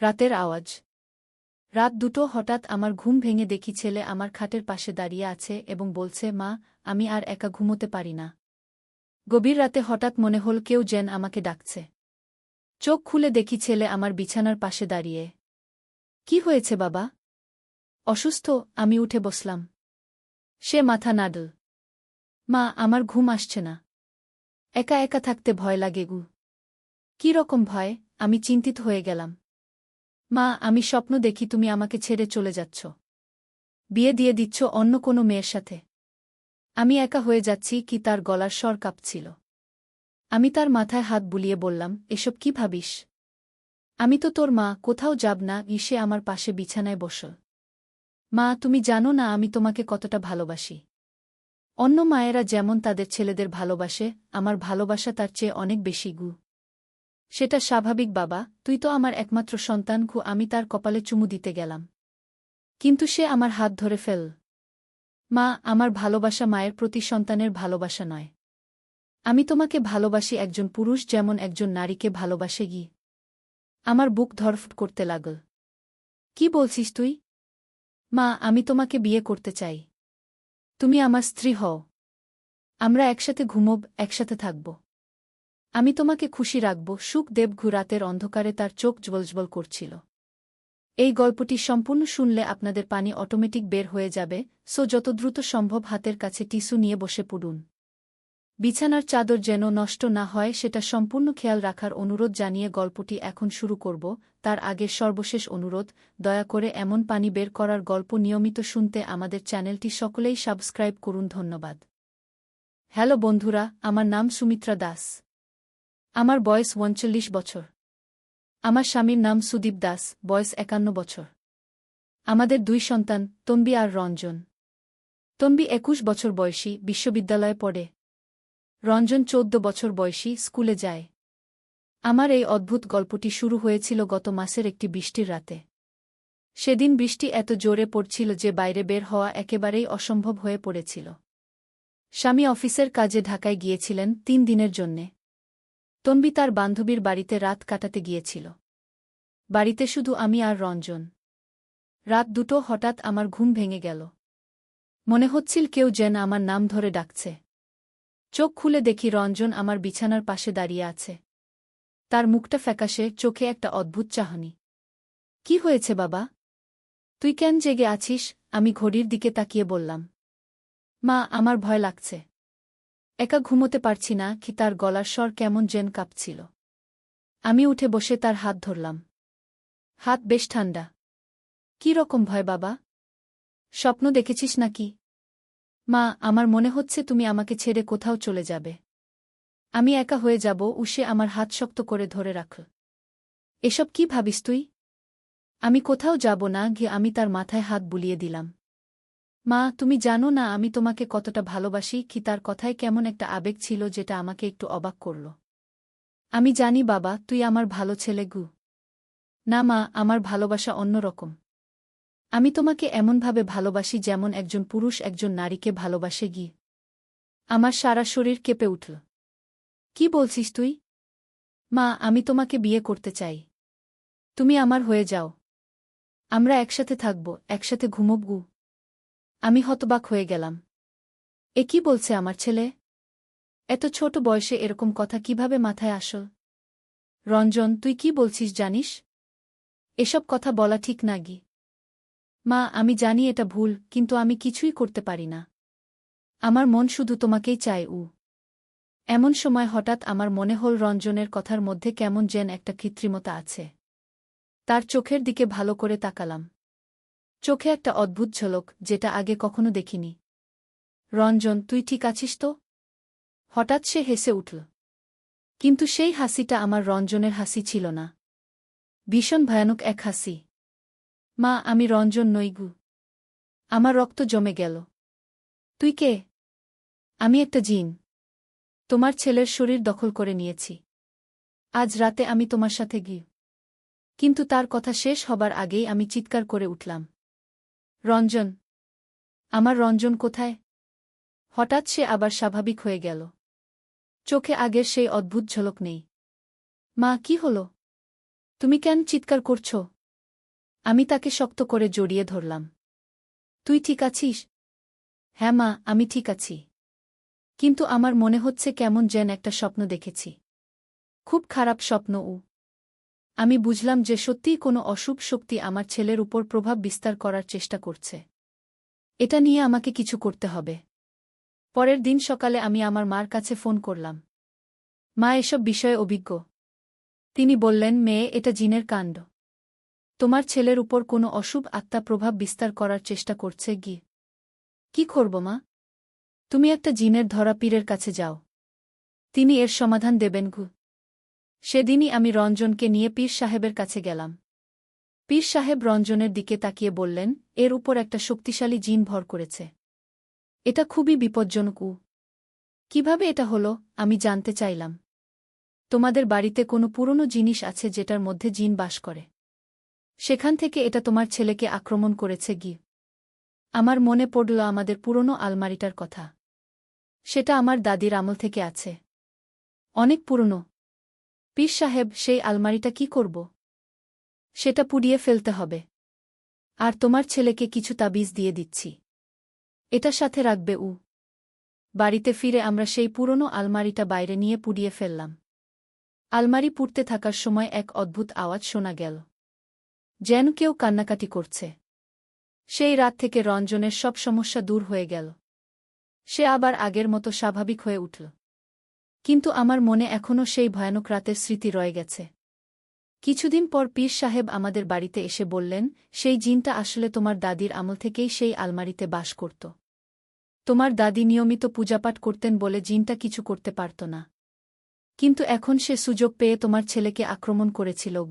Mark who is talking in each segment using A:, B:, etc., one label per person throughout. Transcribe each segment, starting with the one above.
A: রাতের আওয়াজ। রাত ২টো হঠাৎ আমার ঘুম ভেঙে দেখি ছেলে আমার খাটের পাশে দাঁড়িয়ে আছে এবং বলছে, মা, আমি আর একা ঘুমোতে পারি না। গভীর রাতে হঠাৎ মনে হল কেউ যেন আমাকে ডাকছে। চোখ খুলে দেখি ছেলে আমার বিছানার পাশে দাঁড়িয়ে। কি হয়েছে বাবা? অসুস্থ। আমি উঠে বসলাম। সে মাথা নাড়ল। মা, আমার ঘুম আসছে না। একা একা থাকতে ভয় লাগে গু। কি রকম ভয়? আমি চিন্তিত হয়ে গেলাম। মা, আমি স্বপ্ন দেখি তুমি আমাকে ছেড়ে চলে যাচ্ছ। বিয়ে দিয়ে দিচ্ছ অন্য কোনো মেয়ের সাথে। আমি একা হয়ে যাচ্ছি। কি? তার গলার স্বর কাঁপছিল। আমি তার মাথায় হাত বুলিয়ে বললাম, এসব কি ভাবিস? আমি তো তোর মা, কোথাও যাব না। সে আমার পাশে বিছানায় বসল। মা, তুমি জানো না আমি তোমাকে কতটা ভালোবাসি। অন্য মায়েরা যেমন তাদের ছেলেদের ভালোবাসে, আমার ভালোবাসা তার চেয়ে অনেক বেশি গু। সেটা স্বাভাবিক বাবা, তুই তো আমার একমাত্র সন্তান। আমি তার কপালে চুমু দিতে গেলাম। কিন্তু সে আমার হাত ধরে ফেল। মা, আমার ভালোবাসা মায়ের প্রতি সন্তানের ভালোবাসা নয়। আমি তোমাকে ভালোবাসি একজন পুরুষ যেমন একজন নারীকে ভালোবাসে গি। আমার বুক ধড়ফড় করতে লাগল। কি বলছিস তুই? মা, আমি তোমাকে বিয়ে করতে চাই। তুমি আমার স্ত্রী হও। আমরা একসাথে ঘুমোব, একসাথে থাকব। আমি তোমাকে খুশি রাখব। সুখদেব রাতের অন্ধকারে তার চোখ জ্বলজ্বল করছিল। এই গল্পটি সম্পূর্ণ শুনলে আপনাদের পানি অটোমেটিক বের হয়ে যাবে, সো যত দ্রুত সম্ভব হাতের কাছে টিস্যু নিয়ে বসে পড়ুন। বিছানার চাদর যেন নষ্ট না হয় সেটা সম্পূর্ণ খেয়াল রাখার অনুরোধ জানিয়ে গল্পটি এখন শুরু করব। তার আগে সর্বশেষ অনুরোধ, দয়া করে এমন পানি বের করার গল্প নিয়মিত শুনতে আমাদের চ্যানেলটি সকলেই সাবস্ক্রাইব করুন। ধন্যবাদ। হ্যালো বন্ধুরা, আমার নাম সুমিত্রা দাস। আমার বয়স ৩৯ বছর। আমার স্বামীর নাম সুদীপ দাস, বয়স ৫১ বছর। আমাদের ২ সন্তান, তন্বী আর রঞ্জন। তন্বী ২১ বছর বয়সী, বিশ্ববিদ্যালয়ে পড়ে। রঞ্জন ১৪ বছর বয়সী, স্কুলে যায়। আমার এই অদ্ভুত গল্পটি শুরু হয়েছিল গত মাসের একটি বৃষ্টির রাতে। সেদিন বৃষ্টি এত জোরে পড়ছিল যে বাইরে বের হওয়া একেবারেই অসম্ভব হয়ে পড়েছিল। স্বামী অফিসের কাজে ঢাকায় গিয়েছিলেন ৩ দিনের জন্যে। তন্বী তার বান্ধবীর বাড়িতে রাত কাটাতে গিয়েছিল। বাড়িতে শুধু আমি আর রঞ্জন। রাত ২টো হঠাৎ আমার ঘুম ভেঙে গেল। মনে হচ্ছিল কেউ যেন আমার নাম ধরে ডাকছে। চোখ খুলে দেখি রঞ্জন আমার বিছানার পাশে দাঁড়িয়ে আছে। তার মুখটা ফ্যাকাশে, চোখে একটা অদ্ভুত চাহনি। কি হয়েছে বাবা? তুই কেন জেগে আছিস? আমি ঘড়ির দিকে তাকিয়ে বললাম। মা, আমার ভয় লাগছে। একা ঘুমোতে পারছি না। কি? তার গলার স্বর কেমন যেন কাঁপছিল। আমি উঠে বসে তার হাত ধরলাম। হাত বেশ ঠান্ডা। কি রকম ভয় বাবা? স্বপ্ন দেখেছিস নাকি? মা, আমার মনে হচ্ছে তুমি আমাকে ছেড়ে কোথাও চলে যাবে। আমি একা হয়ে যাব। সে আমার হাত শক্ত করে ধরে রাখল। এসব কি ভাবিস তুই? আমি কোথাও যাব না। আমি তার মাথায় হাত বুলিয়ে দিলাম। মা, তুমি জানো না আমি তোমাকে কতটা ভালোবাসি। কি? তার কথায় কেমন একটা আবেগ ছিল যেটা আমাকে একটু অবাক করল। আমি জানি বাবা, তুই আমার ভালো ছেলে গু। না মা, আমার ভালোবাসা অন্যরকম। আমি তোমাকে এমনভাবে ভালোবাসি যেমন একজন পুরুষ একজন নারীকে ভালোবাসে গি। আমার সারা শরীর কেঁপে উঠল। কি বলছিস তুই? মা, আমি তোমাকে বিয়ে করতে চাই। তুমি আমার হয়ে যাও। আমরা একসাথে থাকব, একসাথে ঘুমোব গু। আমি হতবাক হয়ে গেলাম। এ কি বলছে আমার ছেলে? এত ছোট বয়সে এরকম কথা কিভাবে মাথায় আসল? রঞ্জন, তুই কি বলছিস জানিস? এসব কথা বলা ঠিক না গি। মা, আমি জানি এটা ভুল, কিন্তু আমি কিছুই করতে পারি না। আমার মন শুধু তোমাকেই চায়। এমন সময় হঠাৎ আমার মনে হল রঞ্জনের কথার মধ্যে কেমন যেন একটা কৃত্রিমতা আছে। তার চোখের দিকে ভালো করে তাকালাম। চোখে একটা অদ্ভুত ঝলক, যেটা আগে কখনো দেখিনি। রঞ্জন, তুই ঠিক আছিস তো? হঠাৎ সে হেসে উঠল। কিন্তু সেই হাসিটা আমার রঞ্জনের হাসি ছিল না। ভীষণ ভয়ানক এক হাসি। মা, আমি রঞ্জন নই গু। আমার রক্ত জমে গেল। তুই কে? আমি একটা জিন। তোমার ছেলের শরীর দখল করে নিয়েছি। আজ রাতে আমি তোমার সাথে গি। কিন্তু তার কথা শেষ হবার আগেই আমি চিৎকার করে উঠলাম। রঞ্জন! আমার রঞ্জন কোথায়? হঠাৎ সে আবার স্বাভাবিক হয়ে গেল। চোখে আগের সেই অদ্ভুত ঝলক নেই। মা, কি হল? তুমি কেন চিৎকার করছ? আমি তাকে শক্ত করে জড়িয়ে ধরলাম। তুই ঠিক আছিস? হ্যাঁ মা, আমি ঠিক আছি। কিন্তু আমার মনে হচ্ছে কেমন যেন একটা স্বপ্ন দেখেছি। খুব খারাপ স্বপ্ন। আমি বুঝলাম যে সত্যিই কোনো অশুভ শক্তি আমার ছেলের উপর প্রভাব বিস্তার করার চেষ্টা করছে। এটা নিয়ে আমাকে কিছু করতে হবে। পরের দিন সকালে আমি আমার মার কাছে ফোন করলাম। মা এসব বিষয়ে অভিজ্ঞ। তিনি বললেন, মেয়ে, এটা জিনের কাণ্ড। তোমার ছেলের উপর কোনো অশুভ আত্মা প্রভাব বিস্তার করার চেষ্টা করছে। কি করব মা? তুমি একটা জিনের ধরা পীরের কাছে যাও। তিনি এর সমাধান দেবেন। সেদিনই আমি রঞ্জনকে নিয়ে পীর সাহেবের কাছে গেলাম। পীর সাহেব রঞ্জনের দিকে তাকিয়ে বললেন, এর উপর একটা শক্তিশালী জিন ভর করেছে। এটা খুবই বিপজ্জনক। কিভাবে এটা হলো? আমি জানতে চাইলাম। তোমাদের বাড়িতে কোনো পুরনো জিনিস আছে যেটার মধ্যে জিন বাস করে? সেখান থেকে এটা তোমার ছেলেকে আক্রমণ করেছে। আমার মনে পড়ল আমাদের পুরনো আলমারিটার কথা। সেটা আমার দাদির আমল থেকে আছে। অনেক পুরনো। পীর সাহেব, সেই আলমারিটা কি করব? সেটা পুড়িয়ে ফেলতে হবে। আর তোমার ছেলেকে কিছু তাবিজ দিয়ে দিচ্ছি। এটা সাথে রাখবে। বাড়িতে ফিরে আমরা সেই পুরনো আলমারিটা বাইরে নিয়ে পুড়িয়ে ফেললাম। আলমারি পুড়তে থাকার সময় এক অদ্ভুত আওয়াজ শোনা গেল, যেন কেউ কান্নাকাটি করছে। সেই রাত থেকে রঞ্জনের সব সমস্যা দূর হয়ে গেল। সে আবার আগের মতো স্বাভাবিক হয়ে উঠল। কিন্তু আমার মনে এখনও সেই ভয়ানক রাতের স্মৃতি রয়ে গেছে। কিছুদিন পর পীর সাহেব আমাদের বাড়িতে এসে বললেন, সেই জিনটা আসলে তোমার দাদির আমল থেকেই সেই আলমারিতে বাস করত। তোমার দাদি নিয়মিত পূজাপাঠ করতেন বলে জিনটা কিছু করতে পারত না। কিন্তু এখন সে সুযোগ পেয়ে তোমার ছেলেকে আক্রমণ করেছিল।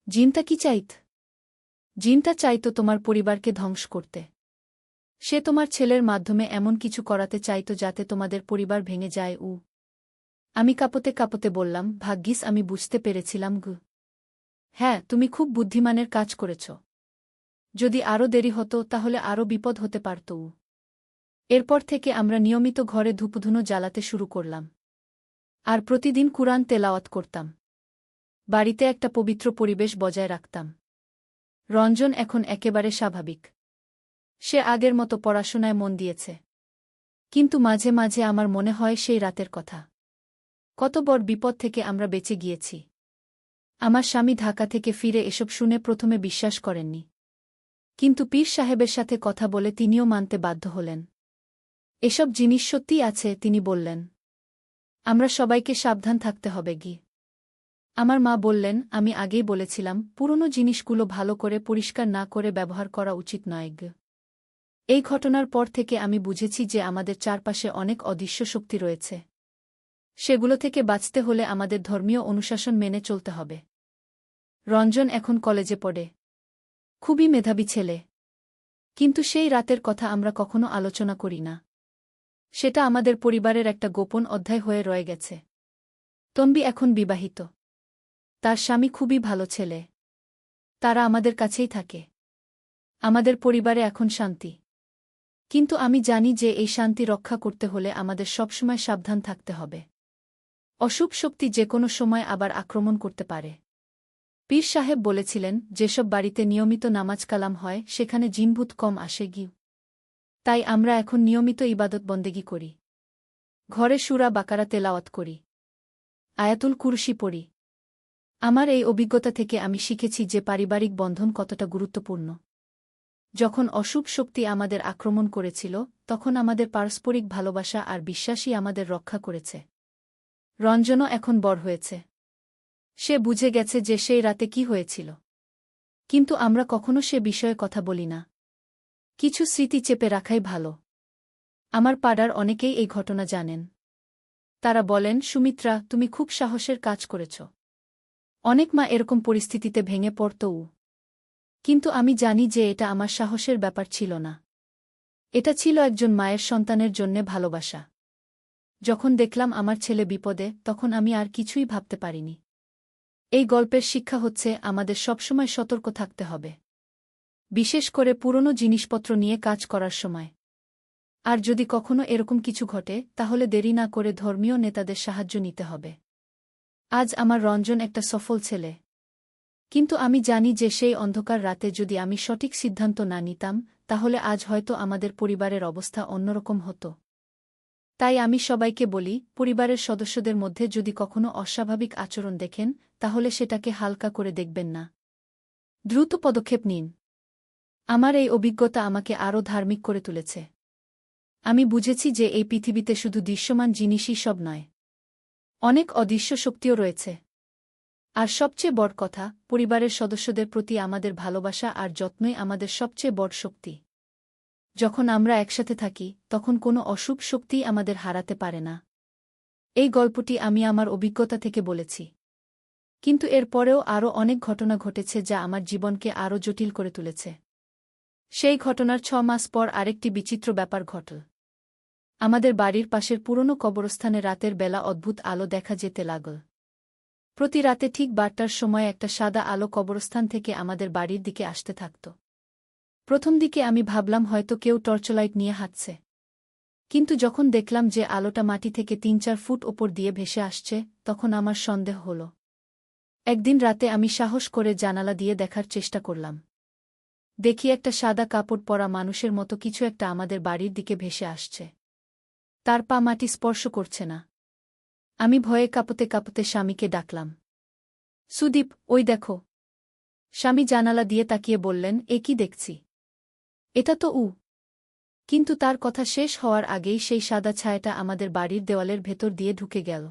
A: জিনটা কি চাইত? জিনটা চাইত তোমার পরিবারকে ধ্বংস করতে। সে তোমার ছেলের মাধ্যমে এমন কিছু করাতে চাইত যাতে তোমাদের পরিবার ভেঙে যায়। আমি কাঁপতে কাঁপতে বললাম, ভাগ্যিস আমি বুঝতে পেরেছিলাম। হ্যাঁ, তুমি খুব বুদ্ধিমানের কাজ করেছ। যদি আরও দেরি হতো তাহলে আরও বিপদ হতে পারত। এরপর থেকে আমরা নিয়মিত ঘরে ধূপধুনো জ্বালাতে শুরু করলাম। আর প্রতিদিন কুরআন তেলাওয়াত করতাম। বাড়িতে একটা পবিত্র পরিবেশ বজায় রাখতাম। রঞ্জন এখন একেবারে স্বাভাবিক। সে আগের মতো পড়াশোনায় মন দিয়েছে। কিন্তু মাঝে মাঝে আমার মনে হয় সেই রাতের কথা। কত বড় বিপদ থেকে আমরা বেঁচে গিয়েছি। আমার স্বামী ঢাকা থেকে ফিরে এসব শুনে প্রথমে বিশ্বাস করেননি। কিন্তু পীর সাহেবের সাথে কথা বলে তিনিও মানতে বাধ্য হলেন। এসব জিনিস সত্যিই আছে, তিনি বললেন। আমরা সবাইকে সাবধান থাকতে হবে। আমার মা বললেন, আমি আগেই বলেছিলাম, পুরনো জিনিসগুলো ভালো করে পরিষ্কার না করে ব্যবহার করা উচিত নয়। এই ঘটনার পর থেকে আমি বুঝেছি যে আমাদের চারপাশে অনেক অদৃশ্য শক্তি রয়েছে। সেগুলো থেকে বাঁচতে হলে আমাদের ধর্মীয় অনুশাসন মেনে চলতে হবে। রঞ্জন এখন কলেজে পড়ে। খুবই মেধাবী ছেলে। কিন্তু সেই রাতের কথা আমরা কখনো আলোচনা করি না। সেটা আমাদের পরিবারের একটা গোপন অধ্যায় হয়ে রয়ে গেছে। তন্বী এখন বিবাহিত। তার স্বামী খুবই ভালো ছেলে। তারা আমাদের কাছেই থাকে। আমাদের পরিবারে এখন শান্তি। কিন্তু আমি জানি যে এই শান্তি রক্ষা করতে হলে আমাদের সবসময় সাবধান থাকতে হবে। অশুভ শক্তি যে কোনো সময় আবার আক্রমণ করতে পারে। পীর সাহেব বলেছিলেন, যেসব বাড়িতে নিয়মিত নামাজ কালাম হয় সেখানে জিনভূত কম আসে। তাই আমরা এখন নিয়মিত ইবাদত বন্দেগী করি। ঘরে সূরা বাকারা তেলাওয়াত করি। আয়াতুল কুরসি পড়ি। আমার এই অভিজ্ঞতা থেকে আমি শিখেছি যে পারিবারিক বন্ধন কতটা গুরুত্বপূর্ণ। যখন অশুভ শক্তি আমাদের আক্রমণ করেছিল, তখন আমাদের পারস্পরিক ভালোবাসা আর বিশ্বাসই আমাদের রক্ষা করেছে। রঞ্জনও এখন বড় হয়েছে। সে বুঝে গেছে যে সেই রাতে কি হয়েছিল। কিন্তু আমরা কখনো সে বিষয়ে কথা বলি না। কিছু স্মৃতি চেপে রাখাই ভালো। আমার পাড়ার অনেকেই এই ঘটনা জানেন। তারা বলেন, সুমিত্রা, তুমি খুব সাহসের কাজ করেছ। অনেক মা এরকম পরিস্থিতিতে ভেঙে পড়তও। কিন্তু আমি জানি যে এটা আমার সাহসের ব্যাপার ছিল না। এটা ছিল একজন মায়ের সন্তানের জন্যে ভালোবাসা। যখন দেখলাম আমার ছেলে বিপদে, তখন আমি আর কিছুই ভাবতে পারিনি। এই গল্পের শিক্ষা হচ্ছে আমাদের সবসময় সতর্ক থাকতে হবে। বিশেষ করে পুরনো জিনিসপত্র নিয়ে কাজ করার সময়। আর যদি কখনো এরকম কিছু ঘটে, তাহলে দেরি না করে ধর্মীয় নেতাদের সাহায্য নিতে হবে। আজ আমার রঞ্জন একটা সফল ছেলে। কিন্তু আমি জানি যে সেই অন্ধকার রাতে যদি আমি সঠিক সিদ্ধান্ত না নিতাম তাহলে আজ হয়তো আমাদের পরিবারের অবস্থা অন্যরকম হতো। তাই আমি সবাইকে বলি, পরিবারের সদস্যদের মধ্যে যদি কখনো অস্বাভাবিক আচরণ দেখেন তাহলে সেটাকে হালকা করে দেখবেন না। দ্রুত পদক্ষেপ নিন। আমার এই অভিজ্ঞতা আমাকে আরও ধার্মিক করে তুলেছে। আমি বুঝেছি যে এই পৃথিবীতে শুধু দৃশ্যমান জিনিসই সব নয়, অনেক অদৃশ্য শক্তিও রয়েছে। আর সবচেয়ে বড় কথা, পরিবারের সদস্যদের প্রতি আমাদের ভালোবাসা আর যত্নই আমাদের সবচেয়ে বড় শক্তি। যখন আমরা একসাথে থাকি তখন কোনো অশুভ শক্তিই আমাদের হারাতে পারে না। এই গল্পটি আমি আমার অভিজ্ঞতা থেকে বলেছি, কিন্তু এর পরেও আরও অনেক ঘটনা ঘটেছে যা আমার জীবনকে আরও জটিল করে তুলেছে। সেই ঘটনার 6 মাস পর আরেকটি বিচিত্র ব্যাপার ঘটল। আমাদের বাড়ির পাশের পুরনো কবরস্থানে রাতের বেলা অদ্ভুত আলো দেখা যেতে লাগল। প্রতি রাতে ঠিক 12টার সময় একটা সাদা আলো কবরস্থান থেকে আমাদের বাড়ির দিকে আসতে থাকত। প্রথম দিকে আমি ভাবলাম হয়তো কেউ টর্চলাইট নিয়ে হাঁটছে, কিন্তু যখন দেখলাম যে আলোটা মাটি থেকে 3-4 ফুট ওপর দিয়ে ভেসে আসছে তখন আমার সন্দেহ হল। একদিন রাতে আমি সাহস করে জানালা দিয়ে দেখার চেষ্টা করলাম। দেখি একটা সাদা কাপড় পরা মানুষের মতো কিছু একটা আমাদের বাড়ির দিকে ভেসে আসছে। তার পা মাটি স্পর্শ করছে না। আমি ভয়ে কাঁপতে কাঁপতে স্বামীকে ডাকলাম, সুদীপ, ওই দেখো। স্বামী জানালা দিয়ে তাকিয়ে বললেন, এ কি দেখছি? এটা তো কিন্তু তার কথা শেষ হওয়ার আগেই সেই সাদা ছায়াটা আমাদের বাড়ির দেওয়ালের ভেতর দিয়ে ঢুকে গেল।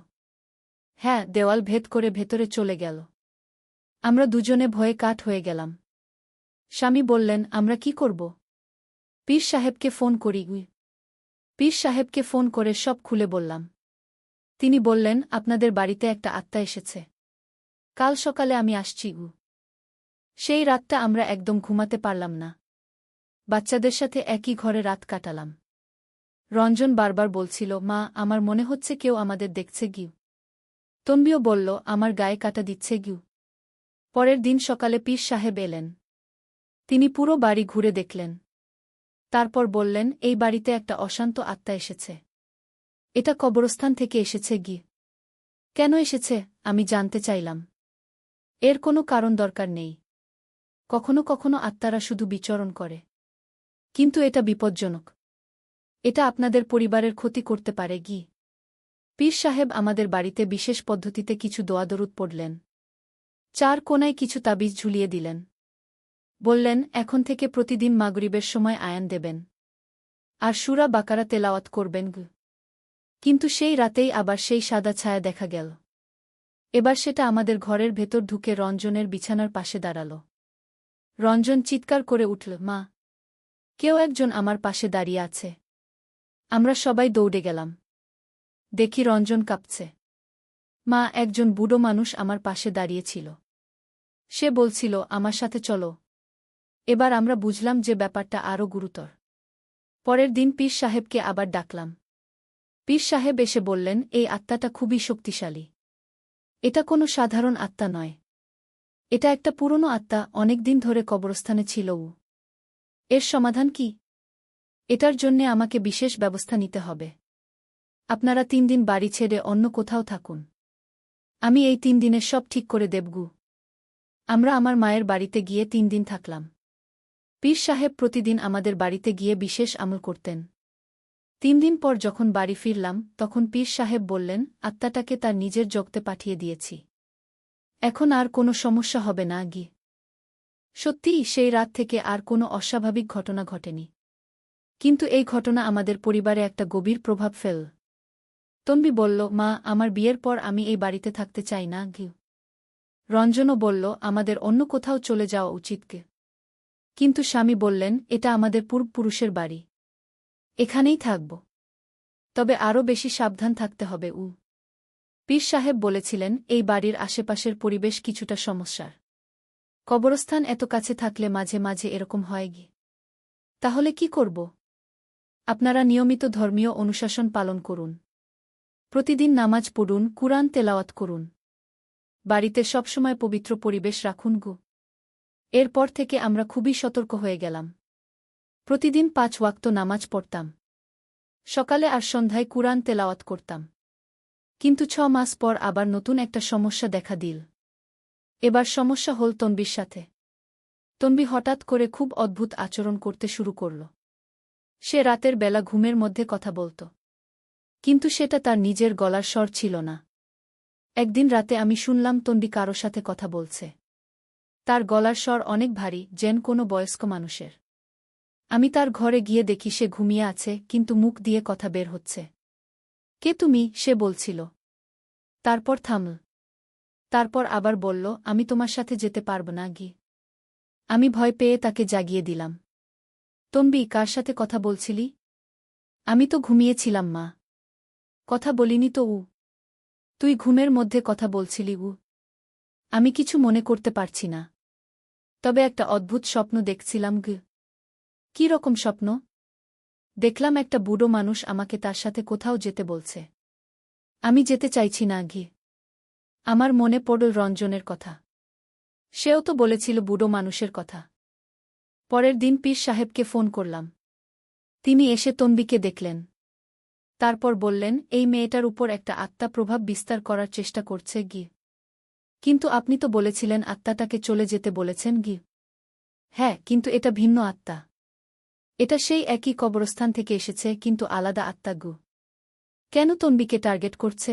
A: হ্যাঁ, দেওয়াল ভেদ করে ভেতরে চলে গেল। আমরা দুজনে ভয়ে কাঠ হয়ে গেলাম। স্বামী বললেন, আমরা কি করব? পীর সাহেবকে ফোন করি। পীর সাহেবকে ফোন করে সব খুলে বললাম। তিনি বললেন, আপনাদের বাড়িতে একটা আত্মা এসেছে। কাল সকালে আমি আসছি। সেই রাতটা আমরা একদম ঘুমাতে পারলাম না। বাচ্চাদের সাথে একই ঘরে রাত কাটালাম। রঞ্জন বারবার বলছিল, মা, আমার মনে হচ্ছে কেউ আমাদের দেখছে। তন্বিও বলল, আমার গায়ে কাটা দিচ্ছে। পরের দিন সকালে পীর সাহেব এলেন। তিনি পুরো বাড়ি ঘুরে দেখলেন। তারপর বললেন, এই বাড়িতে একটা অশান্ত আত্মা এসেছে। এটা কবরস্থান থেকে এসেছে। কেন এসেছে? আমি জানতে চাইলাম। এর কোনো কারণ দরকার নেই। কখনো কখনো আত্মারা শুধু বিচরণ করে, কিন্তু এটা বিপজ্জনক। এটা আপনাদের পরিবারের ক্ষতি করতে পারে। পীর সাহেব আমাদের বাড়িতে বিশেষ পদ্ধতিতে কিছু দোয়া-দরুদ পড়লেন। 4 কোণায় কিছু তাবিজ ঝুলিয়ে দিলেন। বললেন, এখন থেকে প্রতিদিন মাগরিবের সময় আয়ান দেবেন আর সূরা বাকারা তেলাওয়াত করবেন। কিন্তু সেই রাতেই আবার সেই সাদা ছায়া দেখা গেল। এবার সেটা আমাদের ঘরের ভেতর ঢুকে রঞ্জনের বিছানার পাশে দাঁড়াল। রঞ্জন চিৎকার করে উঠল, মা, কেউ একজন আমার পাশে দাঁড়িয়ে আছে। আমরা সবাই দৌড়ে গেলাম। দেখি রঞ্জন কাঁপছে। মা, একজন বুড়ো মানুষ আমার পাশে দাঁড়িয়েছিল। সে বলছিল, আমার সাথে চলো। এবার আমরা বুঝলাম যে ব্যাপারটা আরও গুরুতর। পরের দিন পীর সাহেবকে আবার ডাকলাম। পীর সাহেব এসে বললেন, এই আত্মাটা খুবই শক্তিশালী। এটা কোনো সাধারণ আত্মা নয়। এটা একটা পুরনো আত্মা, অনেক দিন ধরে কবরস্থানে ছিল। এর সমাধান কি? এটার জন্যে আমাকে বিশেষ ব্যবস্থা নিতে হবে। আপনারা 3 দিন বাড়ি ছেড়ে অন্য কোথাও থাকুন। আমি এই 3 দিনের সব ঠিক করে দেব। আমরা আমার মায়ের বাড়িতে গিয়ে 3 দিন থাকলাম। পীর সাহেব প্রতিদিন আমাদের বাড়িতে গিয়ে বিশেষ আমল করতেন। 3 দিন পর যখন বাড়ি ফিরলাম তখন পীর সাহেব বললেন, আত্মাটাকে তার নিজের জগতে পাঠিয়ে দিয়েছি। এখন আর কোনো সমস্যা হবে না। সত্যিই সেই রাত থেকে আর কোনো অস্বাভাবিক ঘটনা ঘটেনি। কিন্তু এই ঘটনা আমাদের পরিবারে একটা গভীর প্রভাব ফেল। তন্বী বলল, মা, আমার বিয়ের পর আমি এই বাড়িতে থাকতে চাই না। রঞ্জনও বলল, আমাদের অন্য কোথাও চলে যাওয়া উচিত। কিন্তু স্বামী বললেন, এটা আমাদের পূর্বপুরুষের বাড়ি, এখানেই থাকব। তবে আরও বেশি সাবধান থাকতে হবে। পীর সাহেব বলেছিলেন, এই বাড়ির আশেপাশের পরিবেশ কিছুটা সমস্যার। কবরস্থান এত কাছে থাকলে মাঝে মাঝে এরকম হয়। তাহলে কি করব? আপনারা নিয়মিত ধর্মীয় অনুশাসন পালন করুন। প্রতিদিন নামাজ পড়ুন, কুরআন তেলাওয়াত করুন। বাড়িতে সবসময় পবিত্র পরিবেশ রাখুন। এরপর থেকে আমরা খুবই সতর্ক হয়ে গেলাম। প্রতিদিন 5 ওয়াক্ত নামাজ পড়তাম। সকালে আর সন্ধ্যায় কুরআন তেলাওয়াত করতাম। কিন্তু 6 মাস পর আবার নতুন একটা সমস্যা দেখা দিল। এবার সমস্যা হল তনবির সাথে। তনবি হঠাৎ করে খুব অদ্ভুত আচরণ করতে শুরু করল। সে রাতের বেলা ঘুমের মধ্যে কথা বলত, কিন্তু সেটা তার নিজের গলার স্বর ছিল না। একদিন রাতে আমি শুনলাম তনবি কারো সাথে কথা বলছে। তার গলার স্বর অনেক ভারী, যেন কোনো বয়স্ক মানুষের। আমি তার ঘরে গিয়ে দেখি সে ঘুমিয়ে আছে, কিন্তু মুখ দিয়ে কথা বের হচ্ছে। কে তুমি? সে বলছিল। তারপর থামল। তারপর আবার বলল, আমি তোমার সাথে যেতে পারব না গি। আমি ভয় পেয়ে তাকে জাগিয়ে দিলাম। তনবি, কার সাথে কথা বলছিলি? আমি তো ঘুমিয়েছিলাম মা। কথা বলিনি তো উ। তুই ঘুমের মধ্যে কথা বলছিলি উ। আমি কিছু মনে করতে পারছি না। তবে একটা অদ্ভুত স্বপ্ন দেখছিলাম গ। কী রকম স্বপ্ন? দেখলাম একটা বুড়ো মানুষ আমাকে তার সাথে কোথাও যেতে বলছে। আমি যেতে চাইছি না ঘি। আমার মনে পড়ল রঞ্জনের কথা। সেও তো বলেছিল বুড়ো মানুষের কথা। পরের দিন পীর সাহেবকে ফোন করলাম। তিনি এসে তনবিকে দেখলেন। তারপর বললেন, এই মেয়েটার উপর একটা আত্মা প্রভাব বিস্তার করার চেষ্টা করছে গি। কিন্তু আপনি তো বলেছিলেন আত্মাটাকে চলে যেতে বলেছেন গি। হ্যাঁ, কিন্তু এটা ভিন্ন আত্মা। এটা সেই একই কবরস্থান থেকে এসেছে, কিন্তু আলাদা আত্মা গু। কেন তনবিকে টার্গেট করছে?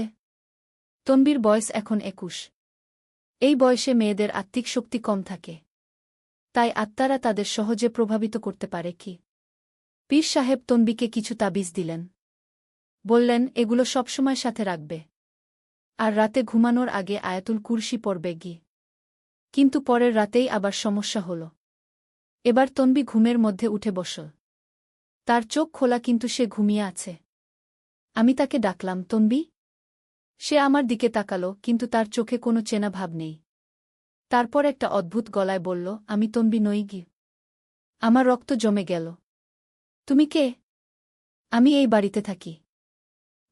A: তনবির বয়স এখন 21। এই বয়সে মেয়েদের আত্মিক শক্তি কম থাকে। তাই আত্মারা তাদের সহজে প্রভাবিত করতে পারে কি। পীর সাহেব তনবিকে কিছু তাবিজ দিলেন। বললেন, এগুলো সবসময় সাথে রাখবে। আর রাতে ঘুমানোর আগে আয়াতুল কুরসি পড়বে গি। কিন্তু পরের রাতেই আবার সমস্যা হল। এবার তনবি ঘুমের মধ্যে উঠে বসল। তার চোখ খোলা, কিন্তু সে ঘুমিয়ে আছে। আমি তাকে ডাকলাম, তনবি। সে আমার দিকে তাকালো, কিন্তু তার চোখে কোনো চেনা ভাব নেই। তারপর একটা অদ্ভুত গলায় বলল, আমি তনবি নই গি। আমার রক্ত জমে গেল। তুমি কে? আমি এই বাড়িতে থাকি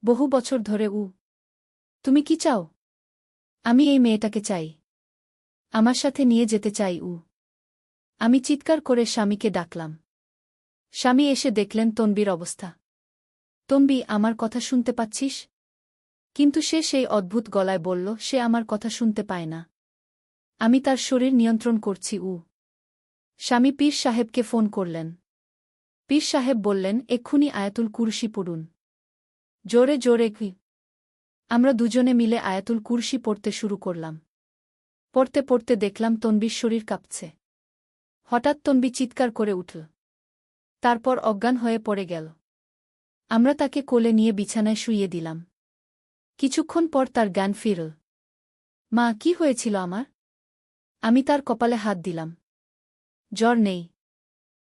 A: বহু বছর ধরে উ। তুমি কি চাও? আমি এই মেয়েটাকে চাই। আমার সাথে নিয়ে যেতে চাই উ। আমি চিৎকার করে স্বামীকে ডাকলাম। স্বামী এসে দেখলেন তনবির অবস্থা। তনবি, আমার কথা শুনতে পাচ্ছিস? কিন্তু সে সেই অদ্ভুত গলায় বলল, সে আমার কথা শুনতে পায় না। আমি তার শরীর নিয়ন্ত্রণ করছি উ। স্বামী পীর সাহেবকে ফোন করলেন। পীর সাহেব বললেন, এক্ষুনি আয়াতুল কুরসি পড়ুন। জোরে জোরে কি। আমরা দুজনে মিলে আয়াতুল কুরসি পড়তে শুরু করলাম। পড়তে পড়তে দেখলাম তনবির শরীর কাঁপছে। হঠাৎ তনবি চিৎকার করে উঠল। তারপর অজ্ঞান হয়ে পড়ে গেল। আমরা তাকে কোলে নিয়ে বিছানায় শুইয়ে দিলাম। কিছুক্ষণ পর তার জ্ঞান ফিরল। মা, কি হয়েছিল আমার? আমি তার কপালে হাত দিলাম। জ্বর নেই।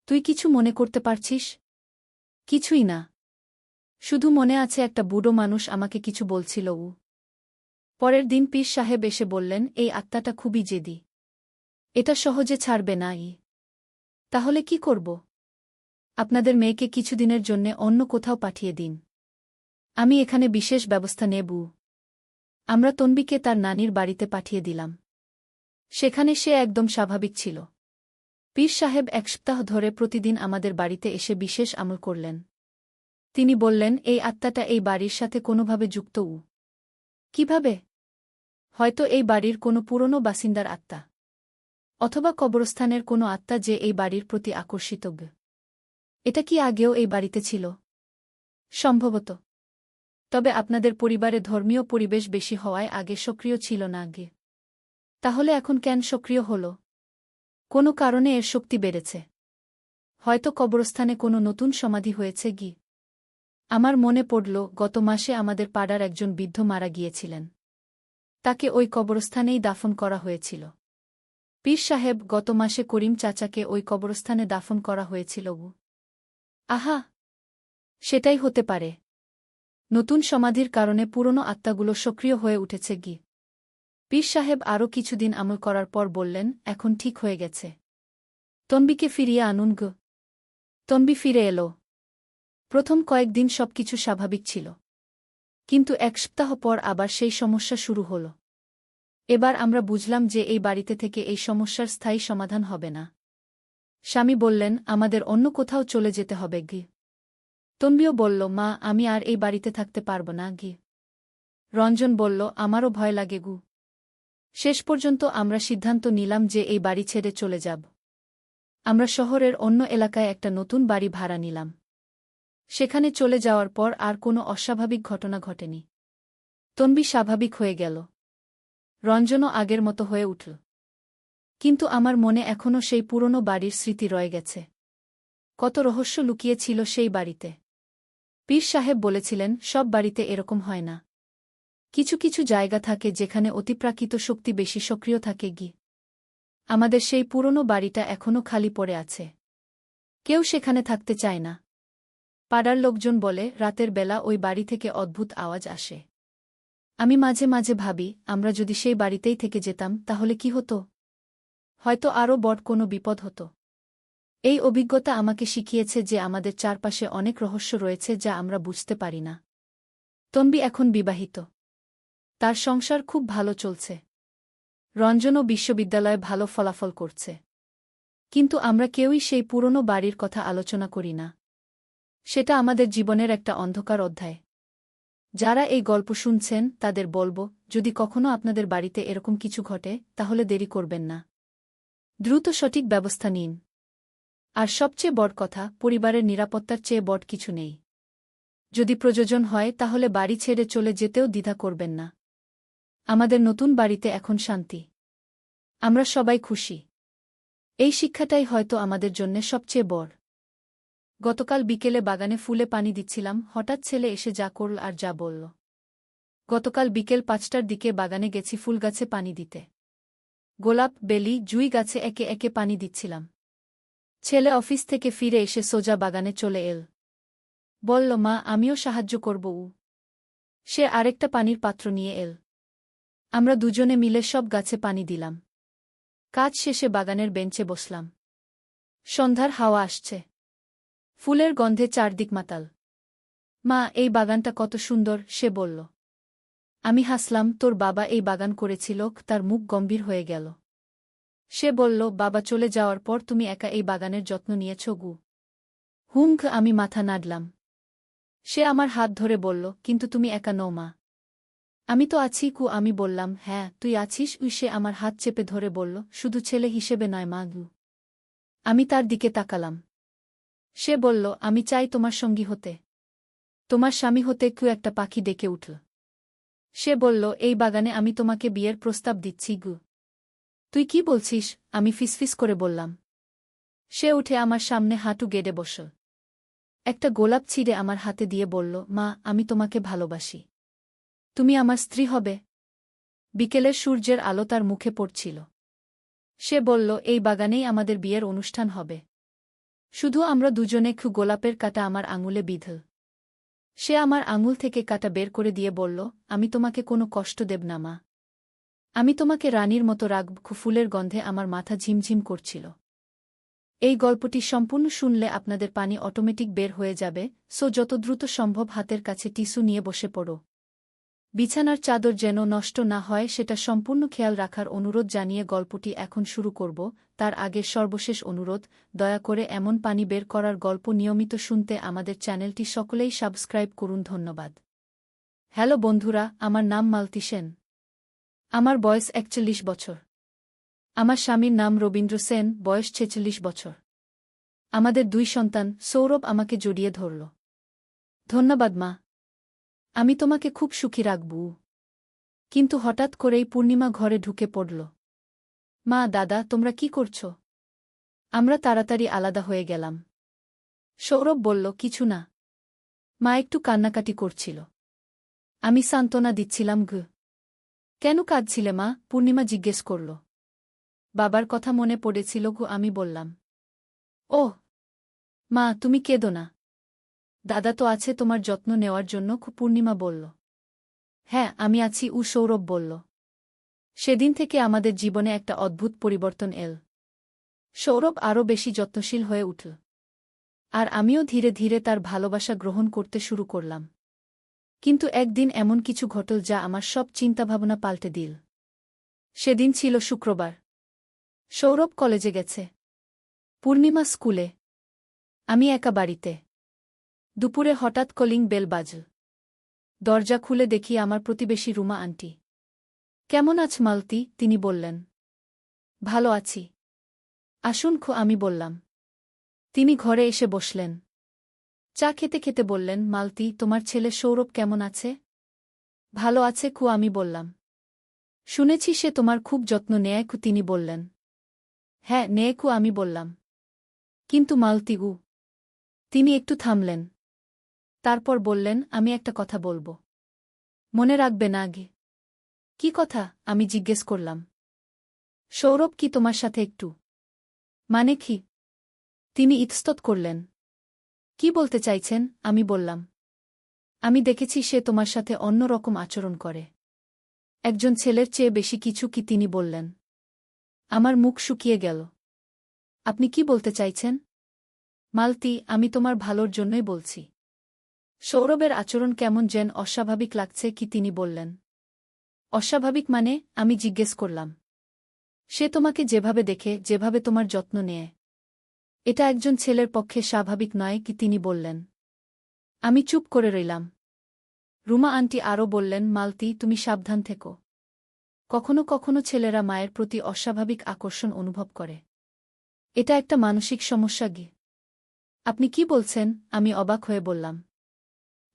A: তুই কিছু মনে করতে পারছিস? কিছুই না। শুধু মনে আছে একটা বুড়ো মানুষ আমাকে কিছু বলছিল উ। পরের দিন পীর সাহেব এসে বললেন, এই আত্মাটা খুবই জেদি। এটা সহজে ছাড়বে না ই। তাহলে কি করব? আপনাদের মেয়েকে কিছুদিনের জন্যে অন্য কোথাও পাঠিয়ে দিন। আমি এখানে বিশেষ ব্যবস্থা নেব। আমরা তনবিকে তার নানির বাড়িতে পাঠিয়ে দিলাম। সেখানে সে একদম স্বাভাবিক ছিল। পীর সাহেব 1 সপ্তাহ ধরে প্রতিদিন আমাদের বাড়িতে এসে বিশেষ আমল করলেন। তিনি বললেন, এই আত্মাটা এই বাড়ির সাথে কোনোভাবে যুক্ত উ। কিভাবে? হয়তো এই বাড়ির কোনো পুরনো বাসিন্দার আত্মা। অথবা কবরস্থানের কোনো আত্মা যে এই বাড়ির প্রতি আকর্ষিত গ। এটা কি আগেও এই বাড়িতে ছিল? সম্ভবত। তবে আপনাদের পরিবারে ধর্মীয় পরিবেশ বেশি হওয়ায় আগে সক্রিয় ছিল না আগে। তাহলে এখন কেন সক্রিয় হল? কোনো কারণে এর শক্তি বেড়েছে। হয়তো কবরস্থানে কোনো নতুন সমাধি হয়েছে গি। আমার মনে পড়ল, গত মাসে আমাদের পাড়ার একজন বৃদ্ধ মারা গিয়েছিলেন। তাকে ওই কবরস্থানেই দাফন করা হয়েছিল। পীর সাহেব, গত মাসে করিম চাচাকে ওই কবরস্থানে দাফন করা হয়েছিল উ। আহা! সেটাই হতে পারে। নতুন সমাধির কারণে পুরনো আত্মাগুলো সক্রিয় হয়ে উঠেছে গি। পীর সাহেব আরও কিছুদিন আমল করার পর বললেন, এখন ঠিক হয়ে গেছে। তনবিকে ফিরিয়ে আনুন গ। তনবি ফিরে এলো। প্রথম কয়েকদিন সবকিছু স্বাভাবিক ছিল। কিন্তু 1 সপ্তাহ পর আবার সেই সমস্যা শুরু হল। এবার আমরা বুঝলাম যে এই বাড়িতে থেকে এই সমস্যার স্থায়ী সমাধান হবে না। স্বামী বললেন, আমাদের অন্য কোথাও চলে যেতে হবে গি। তনবিও বলল, মা, আমি আর এই বাড়িতে থাকতে পারব না গি। রঞ্জন বলল, আমারও ভয় লাগে গু। শেষ পর্যন্ত আমরা সিদ্ধান্ত নিলাম যে এই বাড়ি ছেড়ে চলে যাব। আমরা শহরের অন্য এলাকায় একটা নতুন বাড়ি ভাড়া নিলাম। সেখানে চলে যাওয়ার পর আর কোনো অস্বাভাবিক ঘটনা ঘটেনি। তন্বী স্বাভাবিক হয়ে গেল। রঞ্জনও আগের মতো হয়ে উঠল। কিন্তু আমার মনে এখনও সেই পুরনো বাড়ির স্মৃতি রয়ে গেছে। কত রহস্য লুকিয়ে ছিল সেই বাড়িতে। পীর সাহেব বলেছিলেন, সব বাড়িতে এরকম হয় না। কিছু কিছু জায়গা থাকে যেখানে অতিপ্রাকৃত শক্তি বেশি সক্রিয় থাকে। আমাদের সেই পুরনো বাড়িটা এখনও খালি পড়ে আছে। কেউ সেখানে থাকতে চায় না। পাড়ার লোকজন বলে, রাতের বেলা ওই বাড়ি থেকে অদ্ভুত আওয়াজ আসে। আমি মাঝে মাঝে ভাবি, আমরা যদি সেই বাড়িতেই থেকে যেতাম তাহলে কি হতো? হয়তো আরও বড় কোনো বিপদ হতো। এই অভিজ্ঞতা আমাকে শিখিয়েছে যে আমাদের চারপাশে অনেক রহস্য রয়েছে যা আমরা বুঝতে পারি না। তন্বী এখন বিবাহিত। তার সংসার খুব ভালো চলছে। রঞ্জনও বিশ্ববিদ্যালয়ে ভালো ফলাফল করছে। কিন্তু আমরা কেউই সেই পুরনো বাড়ির কথা আলোচনা করি না। সেটা আমাদের জীবনের একটা অন্ধকার অধ্যায়। যারা এই গল্প শুনছেন তাদের বলব, যদি কখনো আপনাদের বাড়িতে এরকম কিছু ঘটে তাহলে দেরি করবেন না। দ্রুত সঠিক ব্যবস্থা নিন। আর সবচেয়ে বড় কথা, পরিবারের নিরাপত্তার চেয়ে বড় কিছু নেই। যদি প্রয়োজন হয় তাহলে বাড়ি ছেড়ে চলে যেতেও দ্বিধা করবেন না। আমাদের নতুন বাড়িতে এখন শান্তি। আমরা সবাই খুশি। এই শিক্ষাটাই হয়তো আমাদের জন্যে সবচেয়ে বড়। গতকাল বিকেলে বাগানে ফুলে পানি দিচ্ছিলাম, হঠাৎ ছেলে এসে যা করল আর যা বলল। গতকাল বিকেল ৫টার দিকে বাগানে গেছি ফুল গাছে পানি দিতে। গোলাপ, বেলি, জুঁই গাছে একে একে পানি দিচ্ছিলাম। ছেলে অফিস থেকে ফিরে এসে সোজা বাগানে চলে এল। বলল, মা, আমিও সাহায্য করব। সে আরেকটা পানির পাত্র নিয়ে এল। আমরা দুজনে মিলে সব গাছে পানি দিলাম। কাজ শেষে বাগানের বেঞ্চে বসলাম। সন্ধ্যার হাওয়া আসছে। ফুলের গন্ধে চারদিক মাতাল। মা, এই বাগানটা কত সুন্দর, সে বলল। আমি হাসলাম, তোর বাবা এই বাগান করেছিল? তার মুখ গম্ভীর হয়ে গেল। সে বলল, বাবা চলে যাওয়ার পর তুমি একা এই বাগানের যত্ন নিয়েছ গু। আমি মাথা নাড়লাম। সে আমার হাত ধরে বলল, কিন্তু তুমি একা নও মা। আমি তো আছি কু। আমি বললাম, হ্যাঁ তুই আছিস। সে আমার হাত চেপে ধরে বলল, শুধু ছেলে হিসেবে নয় মা গু। আমি তার দিকে তাকালাম। সে বলল, আমি চাই তোমার সঙ্গী হতে, তোমার স্বামী হতে। একটা পাখি ডেকে উঠল। সে বলল, এই বাগানে আমি তোমাকে বিয়ের প্রস্তাব দিচ্ছি গু। তুই কি বলছিস? আমি ফিসফিস করে বললাম। সে উঠে আমার সামনে হাঁটু গেড়ে বসল। একটা গোলাপ ছিঁড়ে আমার হাতে দিয়ে বলল, মা, আমি তোমাকে ভালোবাসি। তুমি আমার স্ত্রী হবে। বিকেলের সূর্যের আলো তার মুখে পড়ছিল। সে বলল, এই বাগানেই আমাদের বিয়ের অনুষ্ঠান হবে। শুধু আমরা দুজনে। গোলাপের কাঁটা আমার আঙুলে বিঁধল। সে আমার আঙুল থেকে কাঁটা বের করে দিয়ে বলল, আমি তোমাকে কোনো কষ্ট দেব না মা। আমি তোমাকে রানীর মতো রাখব। ফুলের গন্ধে আমার মাথা ঝিমঝিম করছিল। এই গল্পটি সম্পূর্ণ শুনলে আপনাদের পানি অটোমেটিক বের হয়ে যাবে, যত দ্রুত সম্ভব হাতের কাছে টিস্যু নিয়ে বসে পড়ো। বিছানার চাদর যেন নষ্ট না হয় সেটা সম্পূর্ণ খেয়াল রাখার অনুরোধ জানিয়ে গল্পটি এখন শুরু করব। তার আগে সর্বশেষ অনুরোধ, দয়া করে এমন পানি বের করার গল্প নিয়মিত শুনতে আমাদের চ্যানেলটি সকলেই সাবস্ক্রাইব করুন। ধন্যবাদ। হ্যালো বন্ধুরা, আমার নাম মালতী সেন। আমার বয়স ৪১ বছর। আমার স্বামীর নাম রবীন্দ্র সেন, বয়স ৪৬ বছর। আমাদের ২ সন্তান। সৌরভ আমাকে জড়িয়ে ধরল। ধন্যবাদ মা। আমি তোমাকে খুব সুখী রাখব। কিন্তু হঠাৎ করেই পূর্ণিমা ঘরে ঢুকে পড়ল। মা, দাদা, তোমরা কি করছ? আমরা তাড়াতাড়ি আলাদা হয়ে গেলাম। সৌরভ বলল, কিছু না। মা একটু কান্নাকাটি করছিল। আমি সান্ত্বনা দিচ্ছিলাম। কেন কাঁদছিলে মা? পূর্ণিমা জিজ্ঞেস করল। বাবার কথা মনে পড়েছিল। আমি বললাম। ওহ মা, তুমি কেঁদো না। দাদা তো আছে তোমার যত্ন নেওয়ার জন্য। পূর্ণিমা বলল। হ্যাঁ, আমি আছি। সৌরভ বলল। সেদিন থেকে আমাদের জীবনে একটা অদ্ভুত পরিবর্তন এল। সৌরভ আরও বেশি যত্নশীল হয়ে উঠল। আর আমিও ধীরে ধীরে তার ভালোবাসা গ্রহণ করতে শুরু করলাম। কিন্তু একদিন এমন কিছু ঘটল যা আমার সব চিন্তাভাবনা পাল্টে দিল। সেদিন ছিল শুক্রবার। সৌরভ কলেজে গেছে। পূর্ণিমা স্কুলে। আমি একা বাড়িতে। দুপুরে হঠাৎ কলিং বেল বাজল। দরজা খুলে দেখি আমার প্রতিবেশী রুমা আন্টি। কেমন আছ মালতী? তিনি বললেন। ভালো আছি। আসুন আমি বললাম। তিনি ঘরে এসে বসলেন। চা খেতে খেতে বললেন, মালতী, তোমার ছেলে সৌরভ কেমন আছে? ভালো আছে আমি বললাম। শুনেছি সে তোমার খুব যত্ন নেয় তিনি বললেন। হ্যাঁ, নেয় আমি বললাম। কিন্তু মালতী তিনি একটু থামলেন। তারপর বললেন, আমি একটা কথা বলবো। মনে রাখবে না আগে? কি কথা? আমি জিজ্ঞেস করলাম। সৌরভ কি তোমার সাথে একটু? মানে কি? তিনি ইতস্তত করলেন। কি বলতে চাইছেন? আমি বললাম। আমি দেখেছি সে তোমার সাথে অন্য রকম আচরণ করে। একজন ছেলের চেয়ে বেশি কিছু কি তিনি বললেন। আমার মুখ শুকিয়ে গেল। আপনি কি বলতে চাইছেন? মালতী, আমি তোমার ভালোর জন্যই বলছি। সৌরভের আচরণ কেমন যেন অস্বাভাবিক লাগছে কি তিনি বললেন। অস্বাভাবিক মানে? আমি জিজ্ঞেস করলাম। সে তোমাকে যেভাবে দেখে, যেভাবে তোমার যত্ন নেয়, এটা একজন ছেলের পক্ষে স্বাভাবিক নয় কি তিনি বললেন। আমি চুপ করে রইলাম। রুমা আন্টি আরও বললেন, মালতী, তুমি সাবধান থেকো। কখনো কখনো ছেলেরা মায়ের প্রতি অস্বাভাবিক আকর্ষণ অনুভব করে। এটা একটা মানসিক সমস্যা কি? আপনি কি বলছেন? আমি অবাক হয়ে বললাম।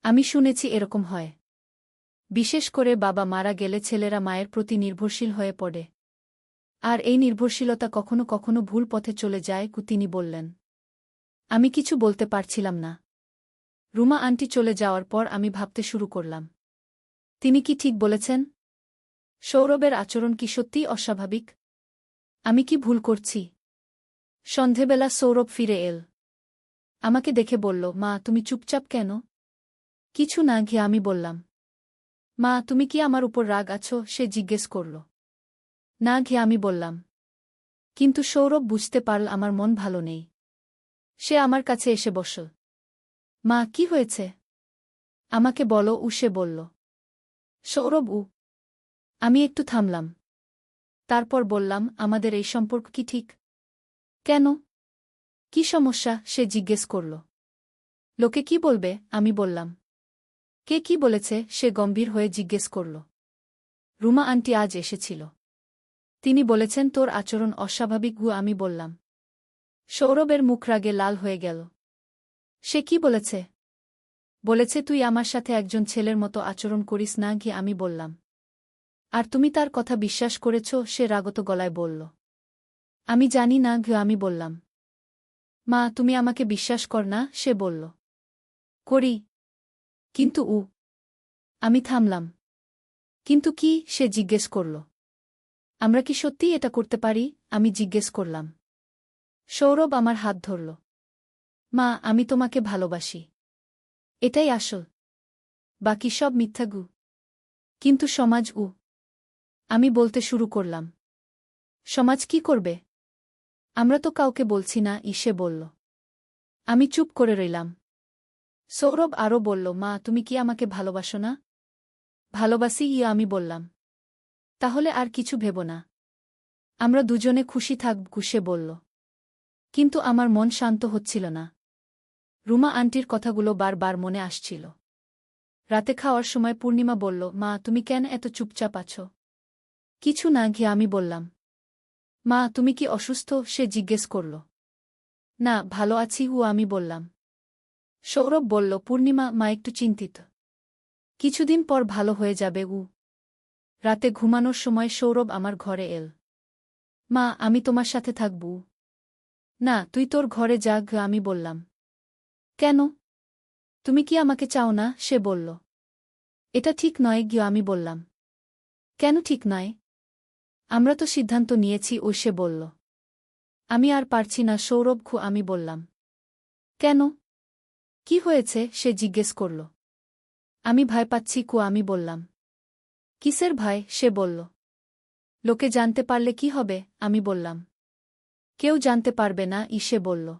A: আমি শুনেছি এরকম হয়। বিশেষ করে বাবা মারা গেলে ছেলেরা মায়ের প্রতি নির্ভরশীল হয়ে পড়ে। আর এই নির্ভরশীলতা কখনো কখনো ভুল পথে চলে যায় তিনি বললেন। আমি কিছু বলতে পারছিলাম না। রুমা আন্টি চলে যাওয়ার পর আমি ভাবতে শুরু করলাম। তিনি কি ঠিক বলেছেন? সৌরভের আচরণ কি সত্যিই অস্বাভাবিক? আমি কি ভুল করছি? সন্ধেবেলা সৌরভ ফিরে এল। আমাকে দেখে বলল, মা, তুমি চুপচাপ কেন? কিছু না ঘিয়ে আমি বললাম। মা, তুমি কি আমার উপর রাগ আছো? সে জিজ্ঞেস করল। না ঘিয়ে আমি বললাম। কিন্তু সৌরভ বুঝতে পারল আমার মন ভালো নেই। সে আমার কাছে এসে বসল। মা, কি হয়েছে? আমাকে বলো। সে বলল। সৌরভ আমি একটু থামলাম। তারপর বললাম, আমাদের এই সম্পর্ক কি ঠিক? কেন? কি সমস্যা? সে জিজ্ঞেস করল। লোকে কি বলবে? আমি বললাম। কে কি বলেছে? সে গম্ভীর হয়ে জিজ্ঞেস করল। রুমা আন্টি আজ এসেছিল। তিনি বলেছেন তোর আচরণ অস্বাভাবিক আমি বললাম। সৌরভের মুখ রাগে লাল হয়ে গেল। সে কি বলেছে? বলেছে তুই আমার সাথে একজন ছেলের মতো আচরণ করিস না ঘি আমি বললাম। আর তুমি তার কথা বিশ্বাস করেছ? সে রাগত গলায় বলল। আমি জানি না ঘি আমি বললাম। মা, তুমি আমাকে বিশ্বাস কর না? সে বলল। করি। কিন্তু আমি থামলাম। কিন্তু কি? সে জিজ্ঞেস করল। আমরা কি সত্যিই এটা করতে পারি? আমি জিজ্ঞেস করলাম। সৌরভ আমার হাত ধরল। মা, আমি তোমাকে ভালোবাসি। এটাই আসল। বাকি সব মিথ্যা কিন্তু সমাজ আমি বলতে শুরু করলাম। সমাজ কি করবে? আমরা তো কাউকে বলছি না। সে বলল। আমি চুপ করে রইলাম। সৌরভ আরও বলল, মা, তুমি কি আমাকে ভালোবাসো না? ভালোবাসি আমি বললাম। তাহলে আর কিছু ভেব না। আমরা দুজনে খুশি থাকব সে বলল। কিন্তু আমার মন শান্ত হচ্ছিল না। রুমা আন্টির কথাগুলো বারবার মনে আসছিল। রাতে খাওয়ার সময় পূর্ণিমা বলল, মা, তুমি কেন এত চুপচাপ আছো? কিছু না ঘিয়ে আমি বললাম। মা, তুমি কি অসুস্থ? সে জিজ্ঞেস করল। না, ভালো আছি আমি বললাম। সৌরভ বলল, পূর্ণিমা, মা একটু চিন্তিত। কিছুদিন পর ভালো হয়ে যাবে রাতে ঘুমানোর সময় সৌরভ আমার ঘরে এল। মা, আমি তোমার সাথে থাকব। না, তুই তোর ঘরে যা আমি বললাম। কেন? তুমি কি আমাকে চাও না? সে বলল। এটা ঠিক নয় আমি বললাম। কেন ঠিক নয়? আমরা তো সিদ্ধান্ত নিয়েছি সে বলল। আমি আর পারছি না সৌরভ আমি বললাম। কেন? কি হয়েছে? সে জিজ্ঞেস করল। আমি ভয় পাচ্ছি আমি বললাম। কিসের ভয়? সে বলল। লোকে জানতে পারলে কি হবে? আমি বললাম। কেউ জানতে পারবে না সে বলল।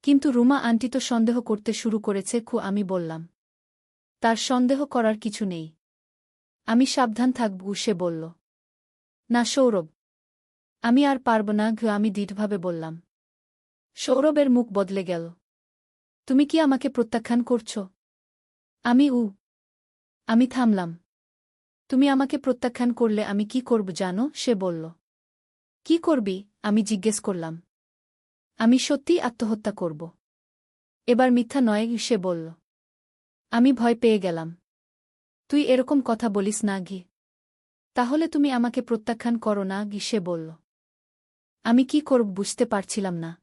A: কিন্তু রুমা আন্টি তো সন্দেহ করতে শুরু করেছে আমি বললাম। তার সন্দেহ করার কিছু নেই। আমি সাবধান থাকব সে বলল। না সৌরভ, আমি আর পারব না আমি দৃঢ়ভাবে বললাম। সৌরভের মুখ বদলে গেল। তুমি কি আমাকে প্রত্যাখ্যান করছ? আমি থামলাম। তুমি আমাকে প্রত্যাখ্যান করলে আমি কি করব জানো, সে বলল। কি করবি? আমি জিজ্ঞেস করলাম। আমি সত্যিই আত্মহত্যা করব। এবার মিথ্যা নয়, সে বলল। আমি ভয় পেয়ে গেলাম। তুই এরকম কথা বলিস না ঘি। তাহলে তুমি আমাকে প্রত্যাখ্যান করো না, সে বলল। আমি কি করব বুঝতে পারছিলাম না।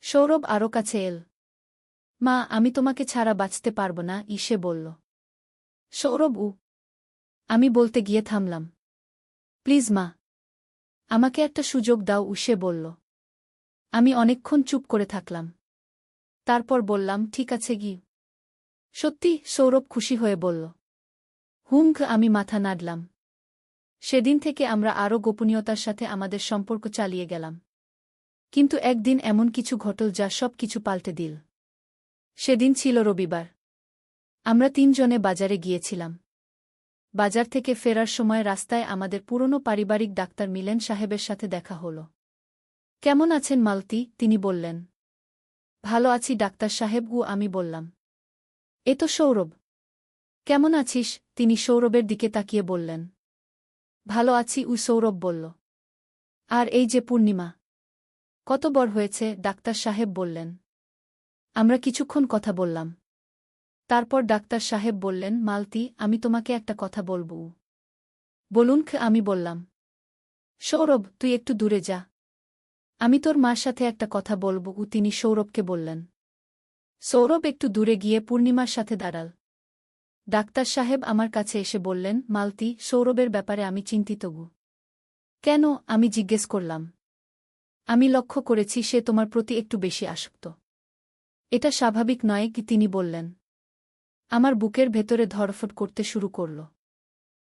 A: সৌরভ আরও কাছে এল। মা, আমি তোমাকে ছাড়া বাঁচতে পারব না, সে বলল। সৌরভ আমি বলতে গিয়ে থামলাম। প্লিজ মা, আমাকে একটা সুযোগ দাও, সে বলল। আমি অনেকক্ষণ চুপ করে থাকলাম। তারপর বললাম, ঠিক আছে গি। সত্যি? সৌরভ খুশি হয়ে বলল। আমি মাথা নাড়লাম। সেদিন থেকে আমরা আরও গোপনীয়তার সাথে আমাদের সম্পর্ক চালিয়ে গেলাম। কিন্তু একদিন এমন কিছু ঘটল যা সব কিছু পাল্টে দিল। সেদিন ছিল রবিবার। আমরা তিনজনে বাজারে গিয়েছিলাম। বাজার থেকে ফেরার সময় রাস্তায় আমাদের পুরনো পারিবারিক ডাক্তার মিলেন সাহেবের সাথে দেখা হল। কেমন আছেন মালতী? তিনি বললেন। ভালো আছি ডাক্তার সাহেব, আমি বললাম। এ তো সৌরভ। কেমন আছিস? তিনি সৌরভের দিকে তাকিয়ে বললেন। ভালো আছি, সৌরভ বলল। আর এই যে পূর্ণিমা। কত বড় হয়েছে? ডাক্তার সাহেব বললেন। আমরা কিছুক্ষণ কথা বললাম। তারপর ডাক্তার সাহেব বললেন, মালতী, আমি তোমাকে একটা কথা বলব। বলুন। আমি বললাম। সৌরভ, তুই একটু দূরে যা। আমি তোর মার সাথে একটা কথা বলব। তিনি সৌরভকে বললেন। সৌরভ একটু দূরে গিয়ে পূর্ণিমার সাথে দাঁড়াল। ডাক্তার সাহেব আমার কাছে এসে বললেন, মালতী, সৌরভের ব্যাপারে আমি চিন্তিত। কেন? আমি জিজ্ঞেস করলাম। আমি লক্ষ্য করেছি সে তোমার প্রতি একটু বেশি আসক্ত। এটা স্বাভাবিক নয় কি? তিনি বললেন। আমার বুকের ভেতরে ধড়ফড় করতে শুরু করল।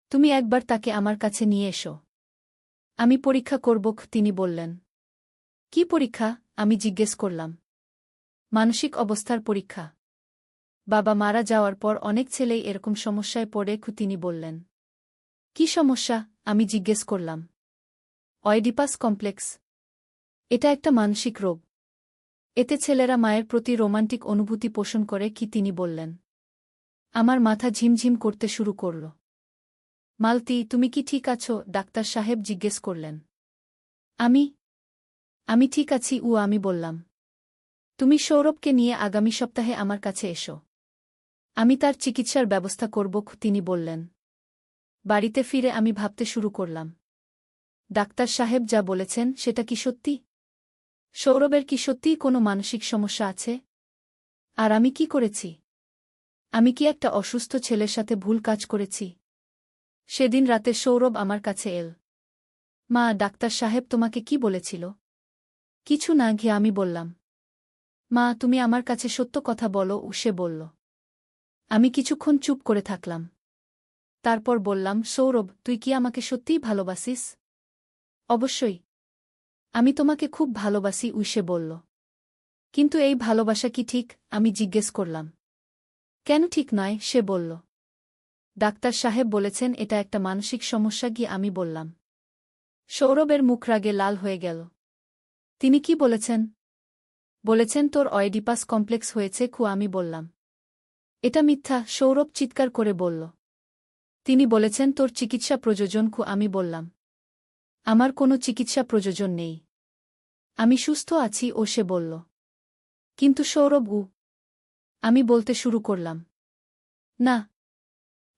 A: তুমি একবার তাকে আমার কাছে নিয়ে এসো। আমি পরীক্ষা করব, তিনি বললেন। কি পরীক্ষা? আমি জিজ্ঞেস করলাম। মানসিক অবস্থার পরীক্ষা। বাবা মারা যাওয়ার পর অনেক ছেলেই এরকম সমস্যায় পড়ে, তিনি বললেন। কি সমস্যা? আমি জিজ্ঞেস করলাম। অয়েডিপাস কমপ্লেক্স। এটা একটা মানসিক রোগ। এতে ছেলেরা মায়ের প্রতি রোমান্টিক অনুভূতি পোষণ করে, তিনি বললেন। আমার মাথা ঝিমঝিম করতে শুরু করল। মালতী, তুমি কি ঠিক আছো? ডাক্তার সাহেব জিজ্ঞেস করলেন। আমি ঠিক আছি, আমি বললাম। তুমি সৌরভকে নিয়ে আগামী সপ্তাহে আমার কাছে এসো। আমি তার চিকিৎসার ব্যবস্থা করব, তিনি বললেন। বাড়িতে ফিরে আমি ভাবতে শুরু করলাম। ডাক্তার সাহেব যা বলেছেন সেটা কি সত্যি? সৌরভের কি সত্যিই কোনো মানসিক সমস্যা আছে? আর আমি কি করেছি? আমি কি একটা অসুস্থ ছেলের সাথে ভুল কাজ করেছি? সেদিন রাতে সৌরভ আমার কাছে এল। মা, ডাক্তার সাহেব তোমাকে কি বলেছিল? কিছু না, আমি বললাম। মা, তুমি আমার কাছে সত্য কথা বলো, সে বলল। আমি কিছুক্ষণ চুপ করে থাকলাম। তারপর বললাম, সৌরভ, তুই কি আমাকে সত্যিই ভালোবাসিস? অবশ্যই। আমি তোমাকে খুব ভালোবাসি, সে বলল। কিন্তু এই ভালোবাসা কি ঠিক? আমি জিজ্ঞেস করলাম। কেন ঠিক নয়? সে বলল। ডাক্তার সাহেব বলেছেন এটা একটা মানসিক সমস্যা, আমি বললাম। সৌরভের মুখ রাগে লাল হয়ে গেল। তিনি কি বলেছেন? বলেছেন তোর অয়েডিপাস কমপ্লেক্স হয়েছে, আমি বললাম। এটা মিথ্যা, সৌরভ চিৎকার করে বলল। তিনি বলেছেন তোর চিকিৎসা প্রয়োজন, আমি বললাম। আমার কোনো চিকিৎসা প্রয়োজন নেই। আমি সুস্থ আছি, সে বলল। কিন্তু সৌরভ আমি বলতে শুরু করলাম। না,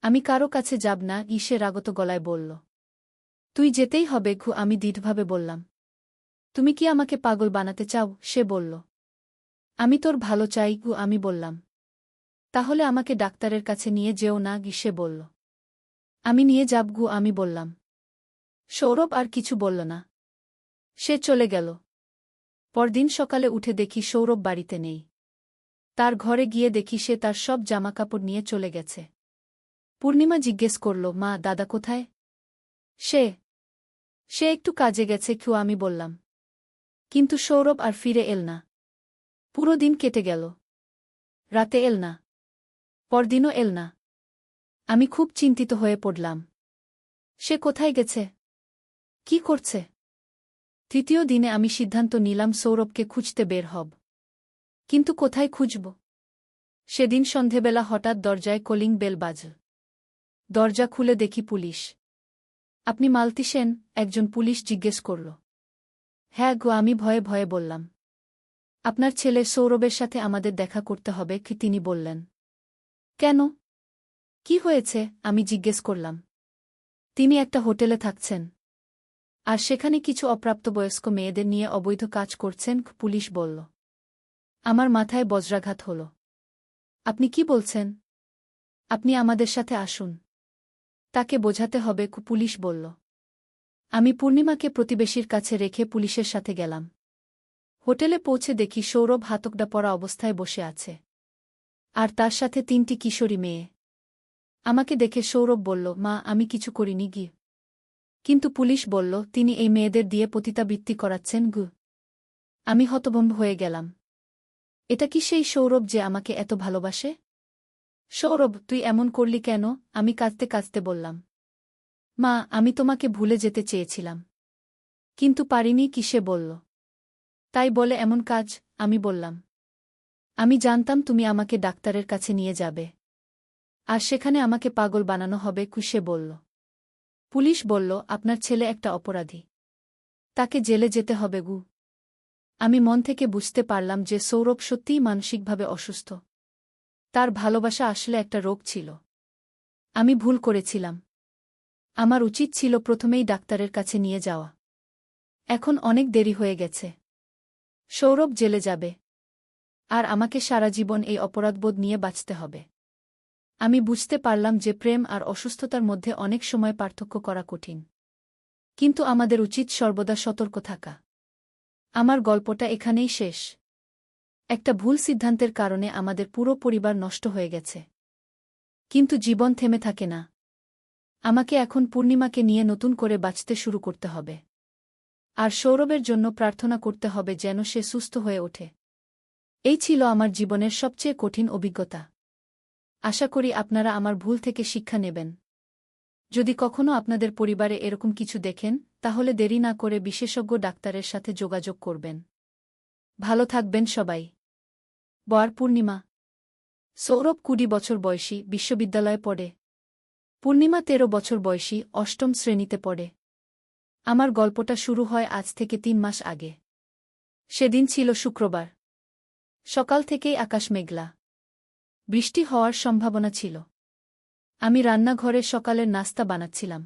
A: আমি কারো কাছে যাব না, সে রাগত গলায় বলল। তুই যেতেই হবে, আমি দৃঢ়ভাবে বললাম। তুমি কি আমাকে পাগল বানাতে চাও? সে বলল। আমি তোর ভালো চাই, আমি বললাম। তাহলে আমাকে ডাক্তারের কাছে নিয়ে যেও না, সে বলল। আমি নিয়ে যাব, আমি বললাম। সৌরভ আর কিছু বলল না। সে চলে গেল। পরদিন সকালে উঠে দেখি সৌরভ বাড়িতে নেই। তার ঘরে গিয়ে দেখি সে তার সব জামাকাপড় নিয়ে চলে গেছে। পূর্ণিমা জিজ্ঞেস করল, মা, দাদা কোথায়? সে একটু কাজে গেছে, আমি বললাম। কিন্তু সৌরভ আর ফিরে এল না। পুরো দিন কেটে গেল। রাতে এল না। পরদিনও এল না। আমি খুব চিন্তিত হয়ে পড়লাম। সে কোথায় গেছে? কি করছে? তৃতীয় দিনে আমি সিদ্ধান্ত নিলাম সৌরভকে খুঁজতে বের হব। কিন্তু কোথায় খুঁজব? সেদিন সন্ধেবেলা হঠাৎ দরজায় কলিং বেল বাজল। দরজা খুলে দেখি পুলিশ। আপনি মালতী সেন? একজন পুলিশ জিজ্ঞেস করল। হ্যাঁ গো, আমি ভয়ে ভয়ে বললাম। আপনার ছেলে সৌরভের সাথে আমাদের দেখা করতে হবে কি? তিনি বললেন। কেন? কি হয়েছে? আমি জিজ্ঞেস করলাম। তিনি একটা হোটেলে থাকছেন, আর সেখানে কিছু অপ্রাপ্তবয়স্ক মেয়েদের নিয়ে অবৈধ কাজ করছেন, পুলিশ বলল। আমার মাথায় বজ্রাঘাত হল। আপনি কি বলছেন? আপনি আমাদের সাথে আসুন। তাকে বোঝাতে হবে, পুলিশ বলল। আমি পূর্ণিমাকে প্রতিবেশীর কাছে রেখে পুলিশের সাথে গেলাম। হোটেলে পৌঁছে দেখি সৌরভ হাতকড়া পরা অবস্থায় বসে আছে, আর তার সাথে 3টি কিশোরী মেয়ে। আমাকে দেখে সৌরভ বলল, মা, আমি কিছু করিনি গি। কিন্তু পুলিশ বলল তিনি এই মেয়েদের দিয়ে পতিতাবৃত্তি করাচ্ছেন গু। আমি হতভম্ব হয়ে গেলাম। এটা কি সেই সৌরভ যে আমাকে এত ভালোবাসে? সৌরভ, তুই এমন করলি কেন? আমি কাঁদতে কাঁদতে বললাম। মা, আমি তোমাকে ভুলে যেতে চেয়েছিলাম, কিন্তু পারিনি। কি সে বলল, তাই বলে এমন কাজ? আমি বললাম, আমি জানতাম তুমি আমাকে ডাক্তারের কাছে নিয়ে যাবে, আর সেখানে আমাকে পাগল বানানো হবে, সে বলল। পুলিশ বলল, আপনার ছেলে একটা অপরাধী, তাকে জেলে যেতে হবে গু। আমি মন থেকে বুঝতে পারলাম যে সৌরভ সত্যিই মানসিকভাবে অসুস্থ। তার ভালোবাসা আসলে একটা রোগ ছিল। আমি ভুল করেছিলাম। আমার উচিত ছিল প্রথমেই ডাক্তারের কাছে নিয়ে যাওয়া। এখন অনেক দেরি হয়ে গেছে। সৌরভ জেলে যাবে, আর আমাকে সারা জীবন এই অপরাধবোধ নিয়ে বাঁচতে হবে। আমি বুঝতে পারলাম যে প্রেম আর অসুস্থতার মধ্যে অনেক সময় পার্থক্য করা কঠিন, কিন্তু আমাদের উচিত সর্বদা সতর্ক থাকা। আমার গল্পটা এখানেই শেষ। একটা ভুল সিদ্ধান্তের কারণে আমাদের পুরো পরিবার নষ্ট হয়ে গেছে, কিন্তু জীবন থেমে থাকে না। আমাকে এখন পূর্ণিমাকে নিয়ে নতুন করে বাঁচতে শুরু করতে হবে, আর সৌরভের জন্য প্রার্থনা করতে হবে যেন সে সুস্থ হয়ে ওঠে। এই ছিল আমার জীবনের সবচেয়ে কঠিন অভিজ্ঞতা। আশা করি আপনারা আমার ভুল থেকে শিক্ষা নেবেন। যদি কখনো আপনাদের পরিবারে এরকম কিছু দেখেন, তাহলে দেরি না করে বিশেষজ্ঞ ডাক্তারের সাথে যোগাযোগ করবেন। ভালো থাকবেন সবাই। বর পূর্ণিমা। সৌরভ 20 বছর বয়সী, বিশ্ববিদ্যালয়ে পড়ে। পূর্ণিমা 13 বছর বয়সী, 8ম শ্রেণীতে পড়ে। আমার গল্পটা শুরু হয় আজ থেকে 3 মাস আগে। সেদিন ছিল শুক্রবার। সকাল থেকেই আকাশ মেঘলা, বৃষ্টি হওয়ার সম্ভাবনা ছিল। আমি রান্নাঘরে সকালের নাস্তা বানাচ্ছিলাম।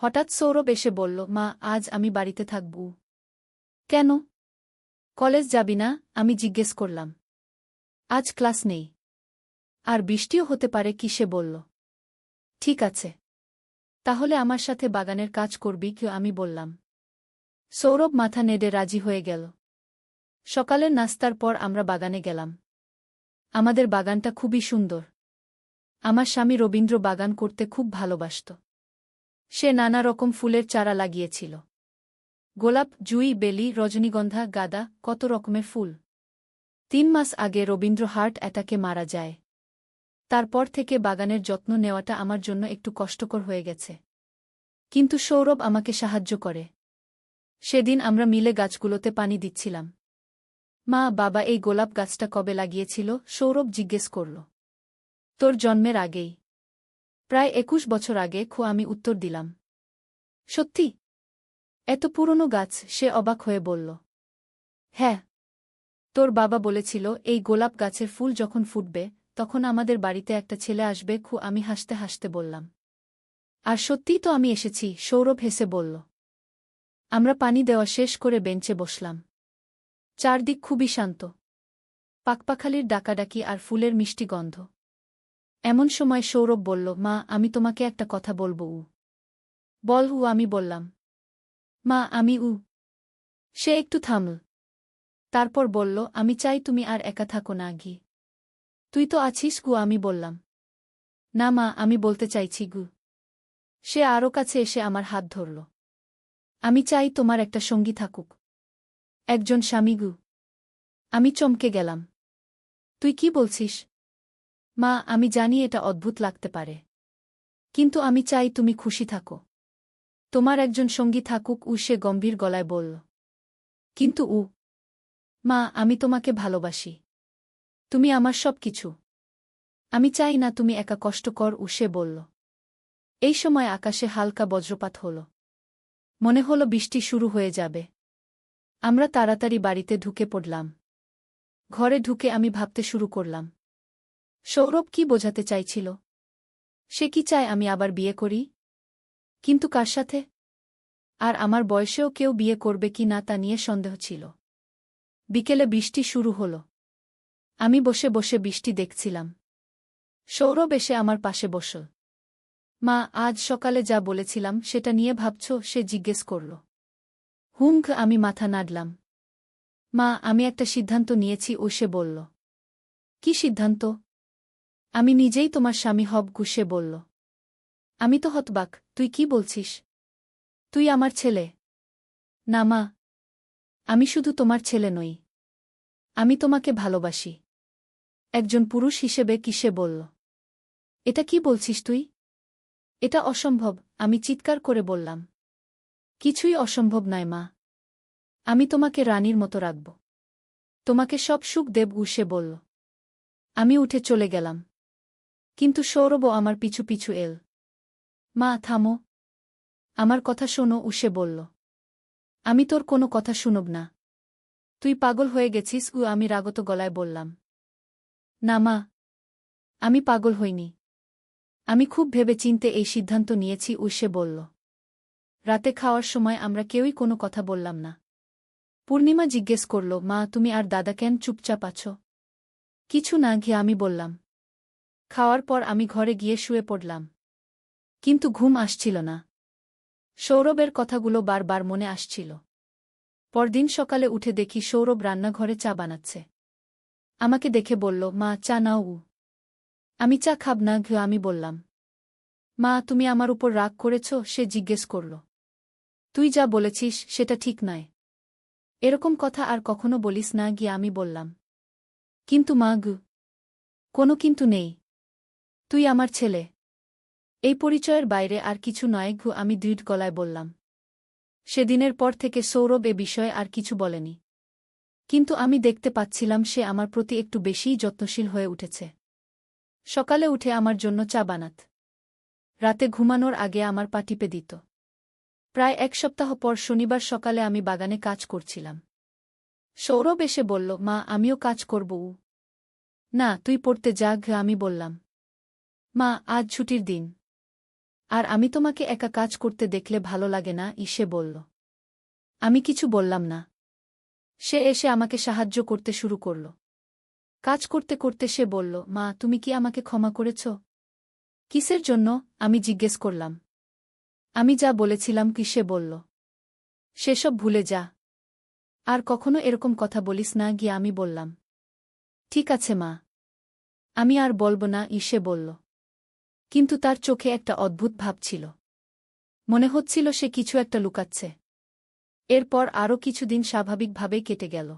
A: হঠাৎ সৌরভ এসে বলল, মা, আজ আমি বাড়িতে থাকব। কেন? কলেজ যাবি না? আমি জিজ্ঞেস করলাম। আজ ক্লাস নেই, আর বৃষ্টিও হতে পারে, কি সে বলল। ঠিক আছে, তাহলে আমার সাথে বাগানের কাজ করবি কি? আমি বললাম। সৌরভ মাথা নেড়ে রাজি হয়ে গেল। সকালের নাস্তার পর আমরা বাগানে গেলাম। আমাদের বাগানটা খুবই সুন্দর। আমার স্বামী রবীন্দ্র বাগান করতে খুব ভালোবাসত। সে নানা রকম ফুলের চারা লাগিয়েছিল। গোলাপ, জুঁই, বেলি, রজনীগন্ধা, গাঁদা, কত রকমের ফুল। 3 মাস আগে রবীন্দ্র হার্ট অ্যাটাকে মারা যায়। তারপর থেকে বাগানের যত্ন নেওয়াটা আমার জন্য একটু কষ্টকর হয়ে গেছে, কিন্তু সৌরভ আমাকে সাহায্য করে। সেদিন আমরা মিলে গাছগুলোতে পানি দিচ্ছিলাম। মা, বাবা এই গোলাপ গাছটা কবে লাগিয়েছিল? সৌরভ জিজ্ঞেস করল। তোর জন্মের আগেই, প্রায় 21 বছর আগে। আমি উত্তর দিলাম। সত্যি? এত পুরনো গাছ? সে অবাক হয়ে বলল। হ্যাঁ, তোর বাবা বলেছিল এই গোলাপ গাছের ফুল যখন ফুটবে, তখন আমাদের বাড়িতে একটা ছেলে আসবে। আমি হাসতে হাসতে বললাম। আর সত্যিই তো আমি এসেছি, সৌরভ হেসে বলল। আমরা পানি দেওয়া শেষ করে বেঞ্চে বসলাম। চারদিক খুবই শান্ত, পাকপাখালির ডাকাডাকি আর ফুলের মিষ্টি গন্ধ। এমন সময় সৌরভ বলল, মা, আমি তোমাকে একটা কথা বলবো। বল। আমি বললাম। মা, আমি সে একটু থামল, তারপর বলল, আমি চাই তুমি আর একা থাকো না গি। তুই তো আছিস। আমি বললাম। না মা, আমি বলতে চাইছি গু। সে আরও কাছে এসে আমার হাত ধরল। আমি চাই তোমার একটা সঙ্গী থাকুক, একজন স্বামী গু। আমি চমকে গেলাম। তুই কি বলছিস? মা, আমি জানি এটা অদ্ভুত লাগতে পারে, কিন্তু আমি চাই তুমি খুশি থাকো। তোমার একজন সঙ্গী থাকুক। সে গম্ভীর গলায় বলল। কিন্তু মা, আমি তোমাকে ভালোবাসি। তুমি আমার সব কিছু। আমি চাই না তুমি একা কষ্ট কর। সে বলল। এই সময় আকাশে হালকা বজ্রপাত হল। মনে হল বৃষ্টি শুরু হয়ে যাবে। আমরা তাড়াতাড়ি বাড়িতে ঢুকে পড়লাম। ঘরে ঢুকে আমি ভাবতে শুরু করলাম, সৌরভ কি বোঝাতে চাইছিল? সে কি চায় আমি আবার বিয়ে করি? কিন্তু কার সাথে? আর আমার বয়সেও কেউ বিয়ে করবে কি না তা নিয়ে সন্দেহ ছিল। বিকেলে বৃষ্টি শুরু হল। আমি বসে বসে বৃষ্টি দেখছিলাম। সৌরভ এসে আমার পাশে বসল। মা, আজ সকালে যা বলেছিলাম সেটা নিয়ে ভাবছ? সে জিজ্ঞেস করল। আমি মাথা নাড়লাম। মা, আমি একটা সিদ্ধান্ত নিয়েছি, ও সে বলল। কি সিদ্ধান্ত? আমি নিজেই তোমার স্বামী হব, সে বলল। আমি তো হতবাক, তুই কি বলছিস? তুই আমার ছেলে। না মা, আমি শুধু তোমার ছেলে নই, আমি তোমাকে ভালোবাসি একজন পুরুষ হিসেবে, সে বলল। এটা কি বলছিস তুই? এটা অসম্ভব, আমি চিৎকার করে বললাম। কিছুই অসম্ভব নয় মা, আমি তোমাকে রানীর মতো রাখব, তোমাকে সব সুখ দেব, সে বলল। আমি উঠে চলে গেলাম। কিন্তু সৌরভও আমার পিছু পিছু এল। মা, থামো, আমার কথা শোনো, সে বলল। আমি তোর কোনো কথা শুনব না। তুই পাগল হয়ে গেছিস, আমি রাগত গলায় বললাম। না মা, আমি পাগল হইনি। আমি খুব ভেবে চিন্তে এই সিদ্ধান্ত নিয়েছি, সে বলল। রাতে খাওয়ার সময় আমরা কেউই কোনো কথা বললাম না। পূর্ণিমা জিজ্ঞেস করল, মা, তুমি আর দাদা কেন চুপচাপ আছো? কিছু না, আমি বললাম। খাওয়ার পর আমি ঘরে গিয়ে শুয়ে পড়লাম। কিন্তু ঘুম আসছিল না। সৌরভের কথাগুলো বারবার মনে আসছিল। পরদিন সকালে উঠে দেখি সৌরভ রান্নাঘরে চা বানাচ্ছে। আমাকে দেখে বলল, মা, চা নাও। আমি চা খাব না, আমি বললাম। মা, তুমি আমার উপর রাগ করেছ? সে জিজ্ঞেস করল। তুই যা বলেছিস সেটা ঠিক নয়। এরকম কথা আর কখনো বলিস না, আমি বললাম। কিন্তু মা, কোনো কিন্তু নেই। তুই আমার ছেলে। এই পরিচয়ের বাইরে আর কিছু নয়, আমি দৃঢ় গলায় বললাম। সেদিনের পর থেকে সৌরভ এ বিষয়ে আর কিছু বলেনি। কিন্তু আমি দেখতে পাচ্ছিলাম সে আমার প্রতি একটু বেশিই যত্নশীল হয়ে উঠেছে। সকালে উঠে আমার জন্য চা বানাত। রাতে ঘুমানোর আগে আমার পা টিপে দিত। প্রায় এক সপ্তাহ পর শনিবার সকালে আমি বাগানে কাজ করছিলাম। সৌরভ এসে বলল, মা, আমিও কাজ করব। না, তুই পড়তে যা, আমি বললাম। মা, আজ ছুটির দিন। আর আমি তোমাকে একা কাজ করতে দেখলে ভালো লাগে না, সে বলল। আমি কিছু বললাম না। সে এসে আমাকে সাহায্য করতে শুরু করল। কাজ করতে করতে সে বলল, মা, তুমি কি আমাকে ক্ষমা করেছ? কিসের জন্য? আমি জিজ্ঞেস করলাম। আমি যা বলেছিলাম, সে বলল। সেসব ভুলে যা। আর কখনো এরকম কথা বলিস না, আমি বললাম। ঠিক আছে মা, আমি আর বলব না, সে বলল। কিন্তু তার চোখে একটা অদ্ভুত ভাব ছিল। মনে হচ্ছিল সে কিছু একটা লুকাচ্ছে। এরপর আরও কিছুদিন স্বাভাবিকভাবেই কেটে গেল।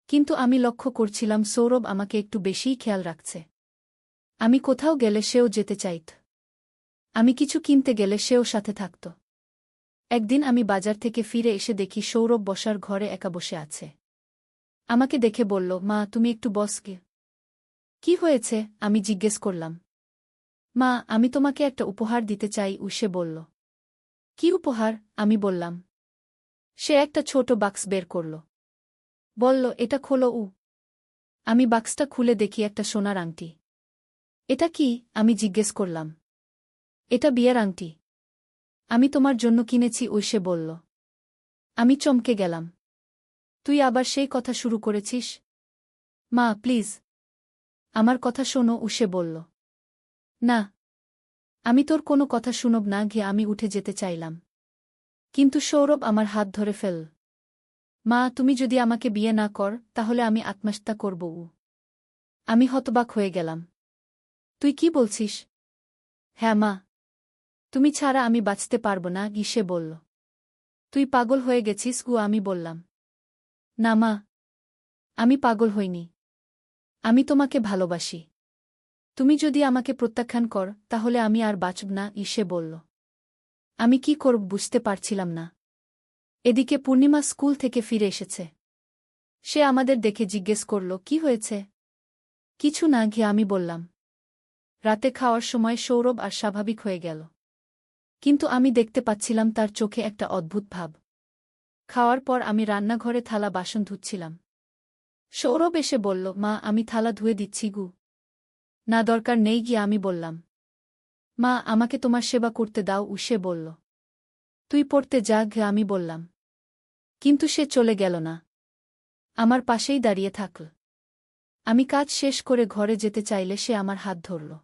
A: কিন্তু আমি লক্ষ্য করছিলাম সৌরভ আমাকে একটু বেশিই খেয়াল রাখছে। আমি কোথাও গেলে সেও যেতে চাইত। আমি কিছু কিনতে গেলে সেও সাথে থাকত। একদিন আমি বাজার থেকে ফিরে এসে দেখি সৌরভ বসার ঘরে একা বসে আছে। আমাকে দেখে বলল, মা, তুমি একটু বসগে। কি হয়েছে? আমি জিজ্ঞেস করলাম। মা, আমি তোমাকে একটা উপহার দিতে চাই, সে বলল। কি উপহার? আমি বললাম। সে একটা ছোট বাক্স বের করল। বলল, এটা খোলো। আমি বাক্সটা খুলে দেখি একটা সোনার আংটি। এটা কি? আমি জিজ্ঞেস করলাম। এটা বিয়ের আংটি। আমি তোমার জন্য কিনেছি, সে বলল। আমি চমকে গেলাম। তুই আবার সেই কথা শুরু করেছিস? মা, প্লিজ, আমার কথা শোনো, সে বলল। না, আমি তোর কোনো কথা শুনব না, আমি উঠে যেতে চাইলাম। কিন্তু সৌরভ আমার হাত ধরে ফেল। মা, তুমি যদি আমাকে বিয়ে না কর তাহলে আমি আত্মহত্যা করব। আমি হতবাক হয়ে গেলাম। তুই কি বলছিস? হ্যাঁ মা, তুমি ছাড়া আমি বাঁচতে পারব না, সে বলল। তুই পাগল হয়ে গেছিস, আমি বললাম। না মা, আমি পাগল হইনি। আমি তোমাকে ভালোবাসি। তুমি যদি আমাকে প্রত্যাখ্যান কর তাহলে আমি আর বাঁচব না, সে বলল। আমি কি করব বুঝতে পারছিলাম না। এদিকে পূর্ণিমা স্কুল থেকে ফিরে এসেছে। সে আমাদের দেখে জিজ্ঞেস করল, কি হয়েছে? কিছু না, আমি বললাম। রাতে খাওয়ার সময় সৌরভ আর স্বাভাবিক হয়ে গেল। কিন্তু আমি দেখতে পাচ্ছিলাম তার চোখে একটা অদ্ভুত ভাব। খাওয়ার পর আমি রান্নাঘরে থালা বাসন ধুচ্ছিলাম। সৌরভ এসে বলল, মা আমি থালা ধুয়ে দিচ্ছি গু। না দরকার নেই গিয়ে আমি বললাম। মা আমাকে তোমার সেবা করতে দাও সে বলল। তুই পড়তে যা গে আমি বললাম। কিন্তু সে চলে গেল না। আমার পাশেই দাঁড়িয়ে থাকল। আমি কাজ শেষ করে ঘরে যেতে চাইলে সে আমার হাত ধরল।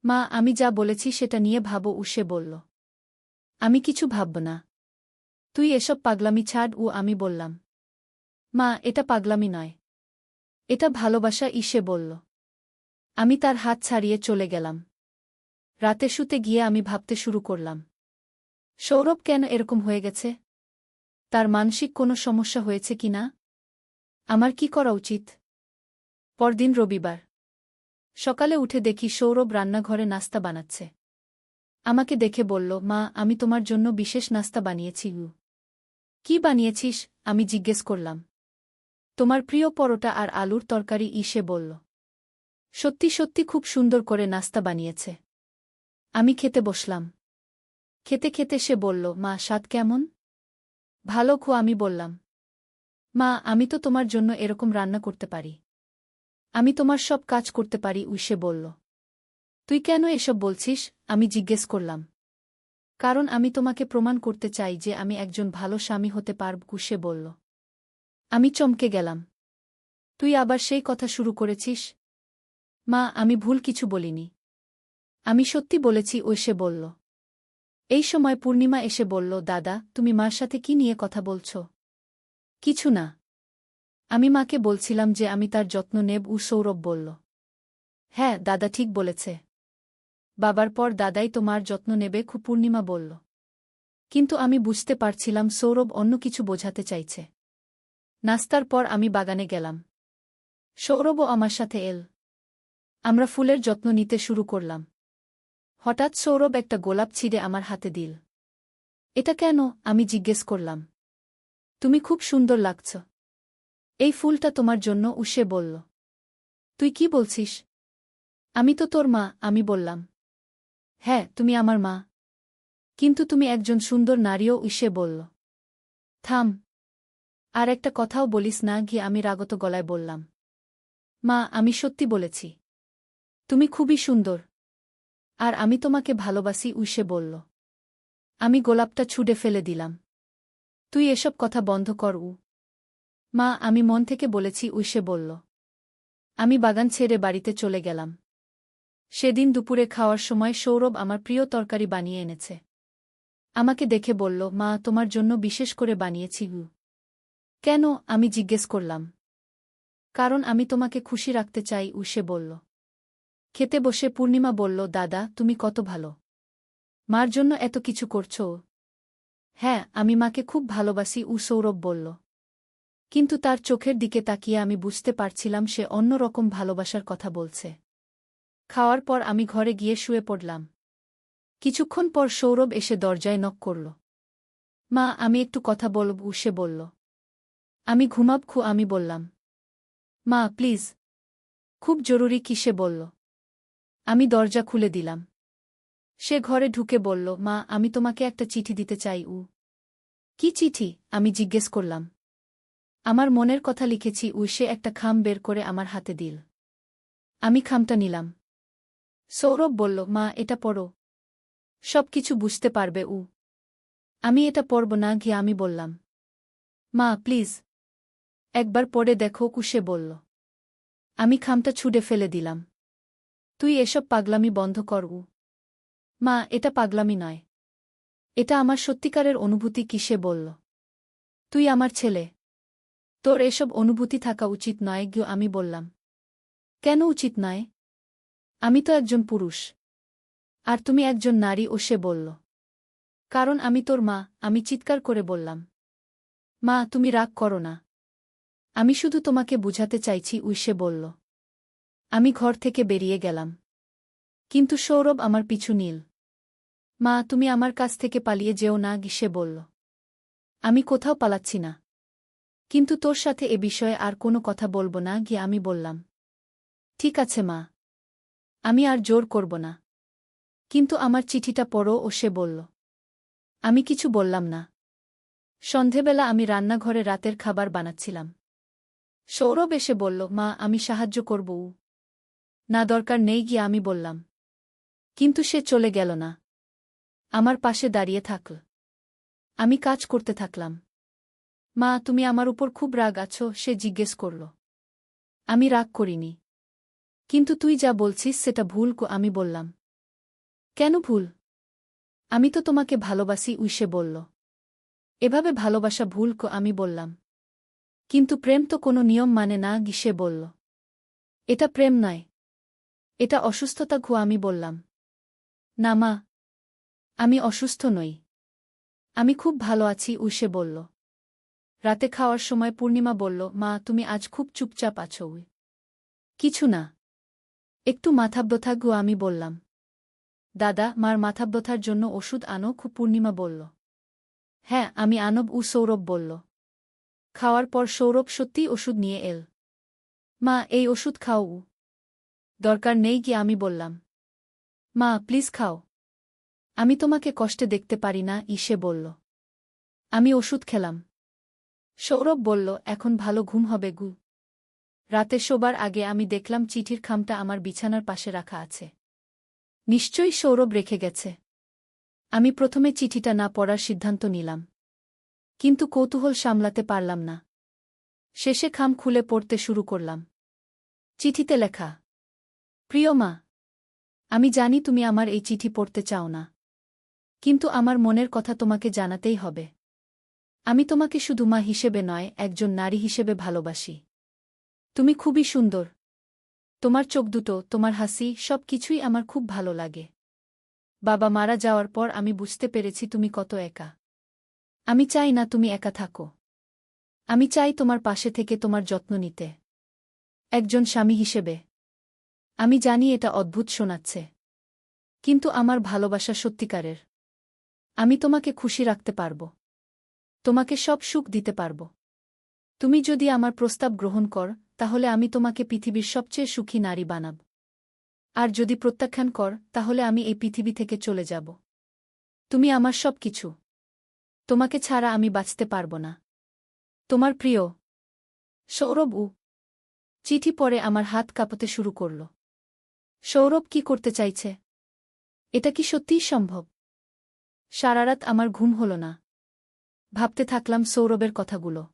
A: মা আমি যা বলেছি সেটা নিয়ে ভাবো সে বলল। আমি কিছু ভাবব না। তুই এসব পাগলামি ছাড় আমি বললাম। মা এটা পাগলামি নয়। এটা ভালোবাসা সে বলল। আমি তার হাত ছাড়িয়ে চলে গেলাম। রাতে শুতে গিয়ে আমি ভাবতে শুরু করলাম। সৌরভ কেন এরকম হয়ে গেছে? তার মানসিক কোনো সমস্যা হয়েছে কি না? আমার কি করা উচিত? পরদিন রবিবার। সকালে উঠে দেখি সৌরভ রান্নাঘরে নাস্তা বানাচ্ছে। আমাকে দেখে বলল, মা আমি তোমার জন্য বিশেষ নাস্তা বানিয়েছি। কি বানিয়েছিস? আমি জিজ্ঞেস করলাম। তোমার প্রিয় পরোটা আর আলুর তরকারি সে বলল। সত্যি সত্যি খুব সুন্দর করে নাস্তা বানিয়েছে। আমি খেতে বসলাম। খেতে খেতে সে বলল, মা স্বাদ কেমন? ভালো আমি বললাম। মা আমি তো তোমার জন্য এরকম রান্না করতে পারি। আমি তোমার সব কাজ করতে পারি সে বলল। তুই কেন এসব বলছিস? আমি জিজ্ঞেস করলাম। কারণ আমি তোমাকে প্রমাণ করতে চাই যে আমি একজন ভালো স্বামী হতে পারব সে বলল। আমি চমকে গেলাম। তুই আবার সেই কথা শুরু করেছিস? মা আমি ভুল কিছু বলিনি। আমি সত্যি বলেছি সে বলল। এই সময় পূর্ণিমা এসে বলল, দাদা তুমি মার সাথে কি নিয়ে কথা বলছ? কিছু না। আমি মাকে বলছিলাম যে আমি তার যত্ন নেব সৌরভ বলল। হ্যাঁ দাদা ঠিক বলেছে। বাবার পর দাদাই তো মার যত্ন নেবে পূর্ণিমা বলল। কিন্তু আমি বুঝতে পারছিলাম সৌরভ অন্য কিছু বোঝাতে চাইছে। নাস্তার পর আমি বাগানে গেলাম। সৌরভও আমার সাথে এল। আমরা ফুলের যত্ন নিতে শুরু করলাম। হঠাৎ সৌরভ একটা গোলাপ ছিঁড়ে আমার হাতে দিল। এটা কেন? আমি জিজ্ঞেস করলাম। তুমি খুব সুন্দর লাগছ। এই ফুলটা তোমার জন্য সে বলল। তুই কি বলছিস? আমি তো তোর মা আমি বললাম। হ্যাঁ তুমি আমার মা। কিন্তু তুমি একজন সুন্দর নারীও সে বলল। থাম। আর একটা কথাও বলিস না গিয়ে আমি রাগত গলায় বললাম। মা আমি সত্যি বলেছি। তুমি খুবই সুন্দর। আর আমি তোমাকে ভালোবাসি সে বলল। আমি গোলাপটা ছুঁড়ে ফেলে দিলাম। তুই এসব কথা বন্ধ কর মা আমি মন থেকে বলেছি সে বলল। আমি বাগান ছেড়ে বাড়িতে চলে গেলাম। সেদিন দুপুরে খাওয়ার সময় সৌরভ আমার প্রিয় তরকারি বানিয়ে এনেছে। আমাকে দেখে বলল, মা তোমার জন্য বিশেষ করে বানিয়েছি কেন? আমি জিজ্ঞেস করলাম। কারণ আমি তোমাকে খুশি রাখতে চাই সে বলল। খেতে বসে পূর্ণিমা বলল, দাদা তুমি কত ভালো। মার জন্য এত কিছু করছ। হ্যাঁ আমি মাকে খুব ভালোবাসি সৌরভ বলল। কিন্তু তার চোখের দিকে তাকিয়ে আমি বুঝতে পারছিলাম সে অন্য রকম ভালোবাসার কথা বলছে। খাওয়ার পর আমি ঘরে গিয়ে শুয়ে পড়লাম। কিছুক্ষণ পর সৌরভ এসে দরজায় নক করল। মা আমি একটু কথা বলব সে বলল। আমি ঘুমাব আমি বললাম। মা প্লিজ। খুব জরুরি কি সে বলল। আমি দরজা খুলে দিলাম। সে ঘরে ঢুকে বলল, মা আমি তোমাকে একটা চিঠি দিতে চাই কি চিঠি? আমি জিজ্ঞেস করলাম। আমার মনের কথা লিখেছি সে একটা খাম বের করে আমার হাতে দিল। আমি খামটা নিলাম। সৌরভ বলল, মা এটা পড়ো। সব কিছু বুঝতে পারবে আমি এটা পড়ব না গিয়ে আমি বললাম। মা প্লিজ। একবার পড়ে দেখো সে বলল। আমি খামটা ছুঁড়ে ফেলে দিলাম। তুই এসব পাগলামি বন্ধ কর মা এটা পাগলামি নয়। এটা আমার সত্যিকারের অনুভূতি কি সে বলল। তুই আমার ছেলে। তোর এসব অনুভূতি থাকা উচিত নয় আমি বললাম। কেন উচিত নয়? আমি তো একজন পুরুষ। আর তুমি একজন নারী সে বলল। কারণ আমি তোর মা। আমি চিৎকার করে বললাম। মা তুমি রাগ করো না। আমি শুধু তোমাকে বুঝাতে চাইছি সে বলল। আমি ঘর থেকে বেরিয়ে গেলাম। কিন্তু সৌরভ আমার পিছু নিল। মা তুমি আমার কাছ থেকে পালিয়ে যেও না সে বলল। আমি কোথাও পালাচ্ছি না। কিন্তু তোর সাথে এ বিষয়ে আর কোনো কথা বলবো না আমি বললাম। ঠিক আছে মা। আমি আর জোর করব না। কিন্তু আমার চিঠিটা পড়ো ও সে বলল। আমি কিছু বললাম না। সন্ধেবেলা আমি রান্নাঘরে রাতের খাবার বানাচ্ছিলাম। সৌরভ এসে বলল, মা আমি সাহায্য করব। না দরকার নেই গিয়ে আমি বললাম। কিন্তু সে চলে গেল না। আমার পাশে দাঁড়িয়ে থাকল। আমি কাজ করতে থাকলাম। মা তুমি আমার উপর খুব রাগ আছো সে জিজ্ঞেস করল। আমি রাগ করিনি। কিন্তু তুই যা বলছিস সেটা ভুল আমি বললাম। কেন ভুল? আমি তো তোমাকে ভালোবাসি সে বলল। এভাবে ভালোবাসা ভুল আমি বললাম। কিন্তু প্রেম তো কোনো নিয়ম মানে না সে বলল। এটা প্রেম নয়। এটা অসুস্থতা আমি বললাম। না মা। আমি অসুস্থ নই। আমি খুব ভালো আছি সে বলল। রাতে খাওয়ার সময় পূর্ণিমা বলল, মা তুমি আজ খুব চুপচাপ আছো। কিছু না। একটু মাথাব্যথা আমি বললাম। দাদা মার মাথাব্যথার জন্য ওষুধ আনো পূর্ণিমা বলল। হ্যাঁ আমি আনব সৌরভ বলল। খাওয়ার পর সৌরভ সত্যিই ওষুধ নিয়ে এল। মা এই ওষুধ খাও। দরকার নেই কি আমি বললাম। মা প্লিজ খাও। আমি তোমাকে কষ্টে দেখতে পারি না সে বলল। আমি ওষুধ খেলাম। সৌরভ বলল, এখন ভালো ঘুম হবে রাতে শোবার আগে আমি দেখলাম চিঠির খামটা আমার বিছানার পাশে রাখা আছে। নিশ্চয়ই সৌরভ রেখে গেছে। আমি প্রথমে চিঠিটা না পড়ার সিদ্ধান্ত নিলাম। কিন্তু কৌতূহল সামলাতে পারলাম না। শেষে খাম খুলে পড়তে শুরু করলাম। চিঠিতে লেখা, প্রিয় মা, আমি জানি তুমি আমার এই চিঠি পড়তে চাও না। কিন্তু আমার মনের কথা তোমাকে জানাতেই হবে। আমি তোমাকে শুধু মা হিসেবে নয় একজন নারী হিসেবে ভালোবাসি। তুমি খুবই সুন্দর। তোমার চোখ দুটো, তোমার হাসি সব কিছুই আমার খুব ভালো লাগে। বাবা মারা যাওয়ার পর আমি বুঝতে পেরেছি তুমি কত একা। আমি চাই না তুমি একা থাকো। আমি চাই তোমার পাশে থেকে তোমার যত্ন নিতে। একজন স্বামী হিসেবে। আমি জানি এটা অদ্ভুত শোনাচ্ছে। কিন্তু আমার ভালোবাসা সত্যিকারের। আমি তোমাকে খুশি রাখতে পারব। তোমাকে সব সুখ দিতে পারব। তুমি যদি আমার প্রস্তাব গ্রহণ কর তাহলে আমি তোমাকে পৃথিবীর সবচেয়ে সুখী নারী বানাব। আর যদি প্রত্যাখ্যান কর তাহলে আমি এই পৃথিবী থেকে চলে যাব। তুমি আমার সব কিছু। তোমাকে ছাড়া আমি বাঁচতে পারব না। তোমার প্রিয় সৌরভ। চিঠি পড়ে আমার হাত কাঁপতে শুরু করল। সৌরভ কি করতে চাইছে? এটা কি সত্যিই সম্ভব? সারারাত আমার ঘুম হল না। ভাবতে থাকলাম সৌরভের কথাগুলো।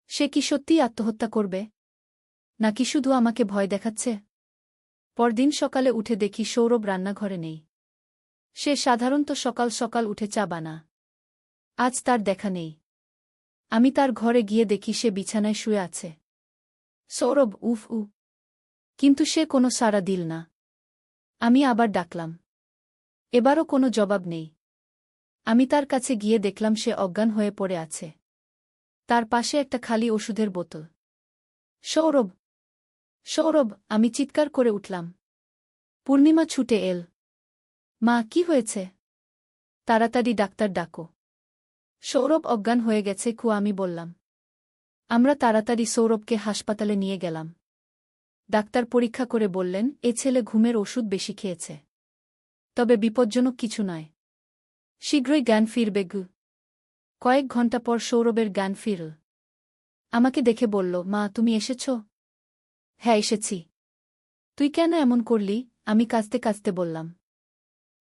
A: সে কি সত্যিই আত্মহত্যা করবে? নাকি শুধু আমাকে ভয় দেখাচ্ছে? পরদিন সকালে উঠে দেখি সৌরভ রান্নাঘরে নেই। সে সাধারণত সকাল সকাল উঠে চা বানা। আজ তার দেখা নেই। আমি তার ঘরে গিয়ে দেখি সে বিছানায় শুয়ে আছে। সৌরভ কিন্তু সে কোনো সাড়া দিল না। আমি আবার ডাকলাম। এবারও কোনো জবাব নেই। আমি তার কাছে গিয়ে দেখলাম সে অজ্ঞান হয়ে পড়ে আছে। তার পাশে একটা খালি ওষুধের বোতল। সৌরভ! সৌরভ! আমি চিৎকার করে উঠলাম। পূর্ণিমা ছুটে এল। মা কি হয়েছে? তাড়াতাড়ি ডাক্তার ডাকো। সৌরভ অজ্ঞান হয়ে গেছে আমি বললাম। আমরা তাড়াতাড়ি সৌরভকে হাসপাতালে নিয়ে গেলাম। ডাক্তার পরীক্ষা করে বললেন এ ছেলে ঘুমের ওষুধ বেশি খেয়েছে। তবে বিপজ্জনক কিছু নয়। শীঘ্রই জ্ঞান ফিরবে কয়েক ঘণ্টা পর সৌরভের জ্ঞান ফিরল। আমাকে দেখে বলল, মা তুমি এসেছ? হ্যাঁ এসেছি। তুই কেন এমন করলি? আমি কাঁদতে কাঁদতে বললাম।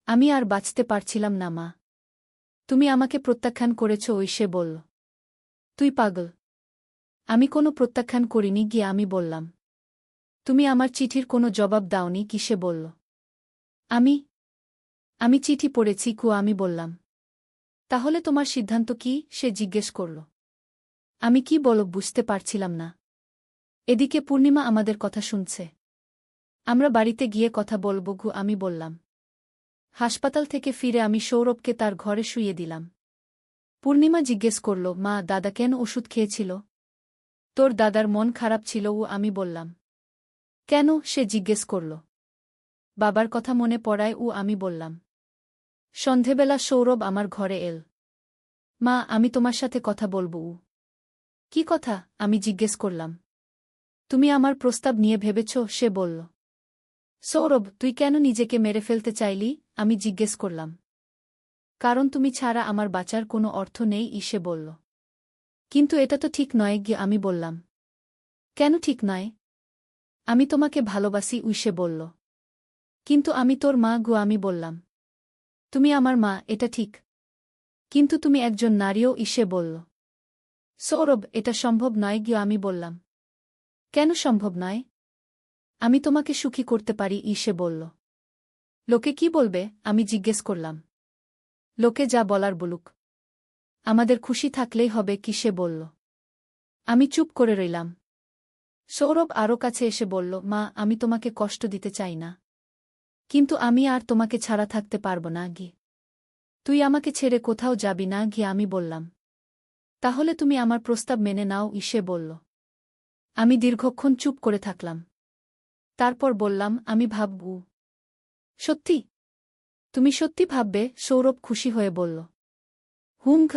A: আমি আর বাঁচতে পারছিলাম না মা। তুমি আমাকে প্রত্যাখ্যান করেছ সে বলল। তুই পাগল। আমি কোনো প্রত্যাখ্যান করিনি আমি বললাম। তুমি আমার চিঠির কোনো জবাব দাওনি সে বলল। আমি চিঠি পড়েছি আমি বললাম। তাহলে তোমার সিদ্ধান্ত কি? সে জিজ্ঞেস করল। আমি কি বলো বুঝতে পারছিলাম না। এদিকে পূর্ণিমা আমাদের কথা শুনছে। আমরা বাড়িতে গিয়ে কথা বলব আমি বললাম। হাসপাতাল থেকে ফিরে আমি সৌরভকে তার ঘরে শুইয়ে দিলাম। পূর্ণিমা জিজ্ঞেস করল, মা দাদা কেন ওষুধ খেয়েছিল? তোর দাদার মন খারাপ ছিল আমি বললাম। কেন? সে জিজ্ঞেস করল। বাবার কথা মনে পড়ায় আমি বললাম। সন্ধেবেলা সৌরভ আমার ঘরে এল। মা আমি তোমার সাথে কথা বলবো। কি কথা? আমি জিজ্ঞেস করলাম। তুমি আমার প্রস্তাব নিয়ে ভেবেছ? সে বলল। সৌরভ, তুই কেন নিজেকে মেরে ফেলতে চাইলি? আমি জিজ্ঞেস করলাম। কারণ তুমি ছাড়া আমার বাঁচার কোনো অর্থ নেই, সে বলল। কিন্তু এটা তো ঠিক নয় গিয়ে, আমি বললাম। কেন ঠিক নয়? আমি তোমাকে ভালোবাসি, সে বলল। কিন্তু আমি তোর মা গো, আমি বললাম। তুমি আমার মা, এটা ঠিক। কিন্তু তুমি একজন নারীও, সে বলল। সৌরভ, এটা সম্ভব নয় গিয়ে, আমি বললাম। কেন সম্ভব নয়? আমি তোমাকে সুখী করতে পারি, সে বলল। লোকে কি বলবে? আমি জিজ্ঞেস করলাম। লোকে যা বলার বলুক। আমাদের খুশি থাকলেই হবে, সে বলল। আমি চুপ করে রইলাম। সৌরভ আরও কাছে এসে বলল, মা, আমি তোমাকে কষ্ট দিতে চাই না। কিন্তু আমি আর তোমাকে ছাড়া থাকতে পারব না গি। তুই আমাকে ছেড়ে কোথাও যাবি না গি, আমি বললাম। তাহলে তুমি আমার প্রস্তাব মেনে নাও, সে বলল। আমি দীর্ঘক্ষণ চুপ করে থাকলাম। তারপর বললাম, আমি ভাবব। সত্যি? তুমি সত্যি ভাববে? সৌরভ খুশি হয়ে বলল।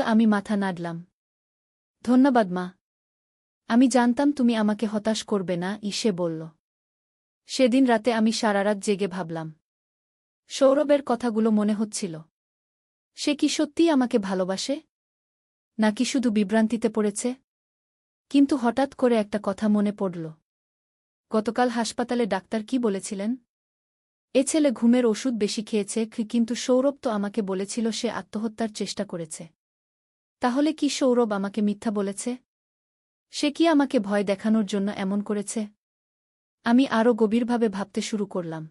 A: আমি মাথা নাড়লাম। ধন্যবাদ মা। আমি জানতাম তুমি আমাকে হতাশ করবে না, সে বলল। সেদিন রাতে আমি সারারাত জেগে ভাবলাম। সৌরভের কথাগুলো মনে হচ্ছিল। সে কি সত্যিই আমাকে ভালোবাসে? নাকি শুধু বিভ্রান্তিতে পড়েছে? কিন্তু হঠাৎ করে একটা কথা মনে পড়ল। গতকাল হাসপাতালে ডাক্তার কি বলেছিলেন? এ ছেলে ঘুমের ওষুধ বেশি খেয়েছে, কিন্তু সৌরভ তো আমাকে বলেছিল সে আত্মহত্যার চেষ্টা করেছে। তাহলে কি সৌরভ আমাকে মিথ্যা বলেছে? সে কি আমাকে ভয় দেখানোর জন্য এমন করেছে? আমি আরও গভীরভাবে ভাবতে শুরু করলাম।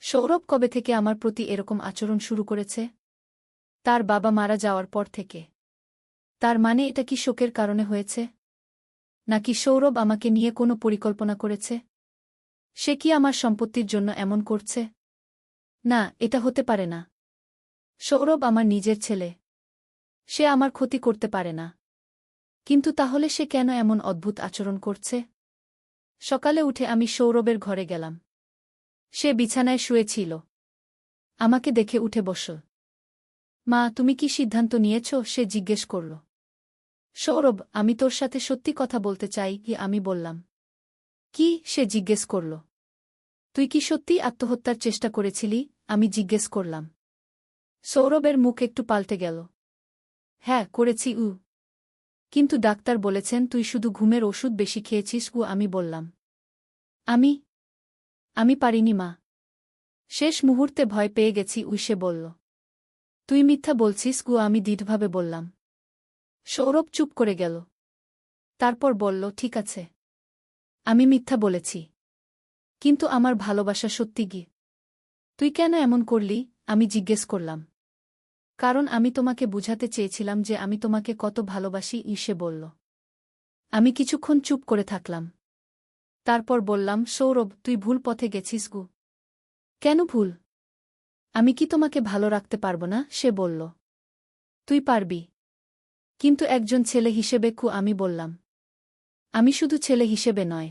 A: সৌরভ কবে থেকে আমার প্রতি এরকম আচরণ শুরু করেছে? তার বাবা মারা যাওয়ার পর থেকে। তার মানে এটা কি শোকের কারণে হয়েছে? নাকি সৌরভ আমাকে নিয়ে কোনো পরিকল্পনা করেছে? সে কি আমার সম্পত্তির জন্য এমন করছে? না, এটা হতে পারে না। সৌরভ আমার নিজের ছেলে। সে আমার ক্ষতি করতে পারে না। কিন্তু তাহলে সে কেন এমন অদ্ভুত আচরণ করছে? সকালে উঠে আমি সৌরভের ঘরে গেলাম। সে বিছানায় শুয়েছিল। আমাকে দেখে উঠে বসল। মা, তুমি কি সিদ্ধান্ত নিয়েছ? সে জিজ্ঞেস করল। সৌরভ, আমি তোর সাথে সত্যি কথা বলতে চাই কি, আমি বললাম। কি? সে জিজ্ঞেস করল। তুই কি সত্যিই আত্মহত্যার চেষ্টা করেছিলি? আমি জিজ্ঞেস করলাম। সৌরভের মুখ একটু পাল্টে গেল। হ্যাঁ, করেছি। কিন্তু ডাক্তার বলেছেন তুই শুধু ঘুমের ওষুধ বেশি খেয়েছিস। আমি বললাম। আমি আমি পারিনি মা। শেষ মুহূর্তে ভয় পেয়ে গেছি, সে বলল। তুই মিথ্যা বলছিস। আমি দৃঢ়ভাবে বললাম। সৌরভ চুপ করে গেল। তারপর বলল, ঠিক আছে, আমি মিথ্যা বলেছি। কিন্তু আমার ভালোবাসা সত্যি গি। তুই কেন এমন করলি? আমি জিজ্ঞেস করলাম। কারণ আমি তোমাকে বুঝাতে চেয়েছিলাম যে আমি তোমাকে কত ভালোবাসি, সে বলল। আমি কিছুক্ষণ চুপ করে থাকলাম। তারপর বললাম, সৌরভ, তুই ভুল পথে গেছিস গু। কেন ভুল? আমি কি তোমাকে ভালো রাখতে পারব না? সে বলল। তুই পারবি। কিন্তু একজন ছেলে হিসেবে। আমি বললাম। আমি শুধু ছেলে হিসেবে নয়।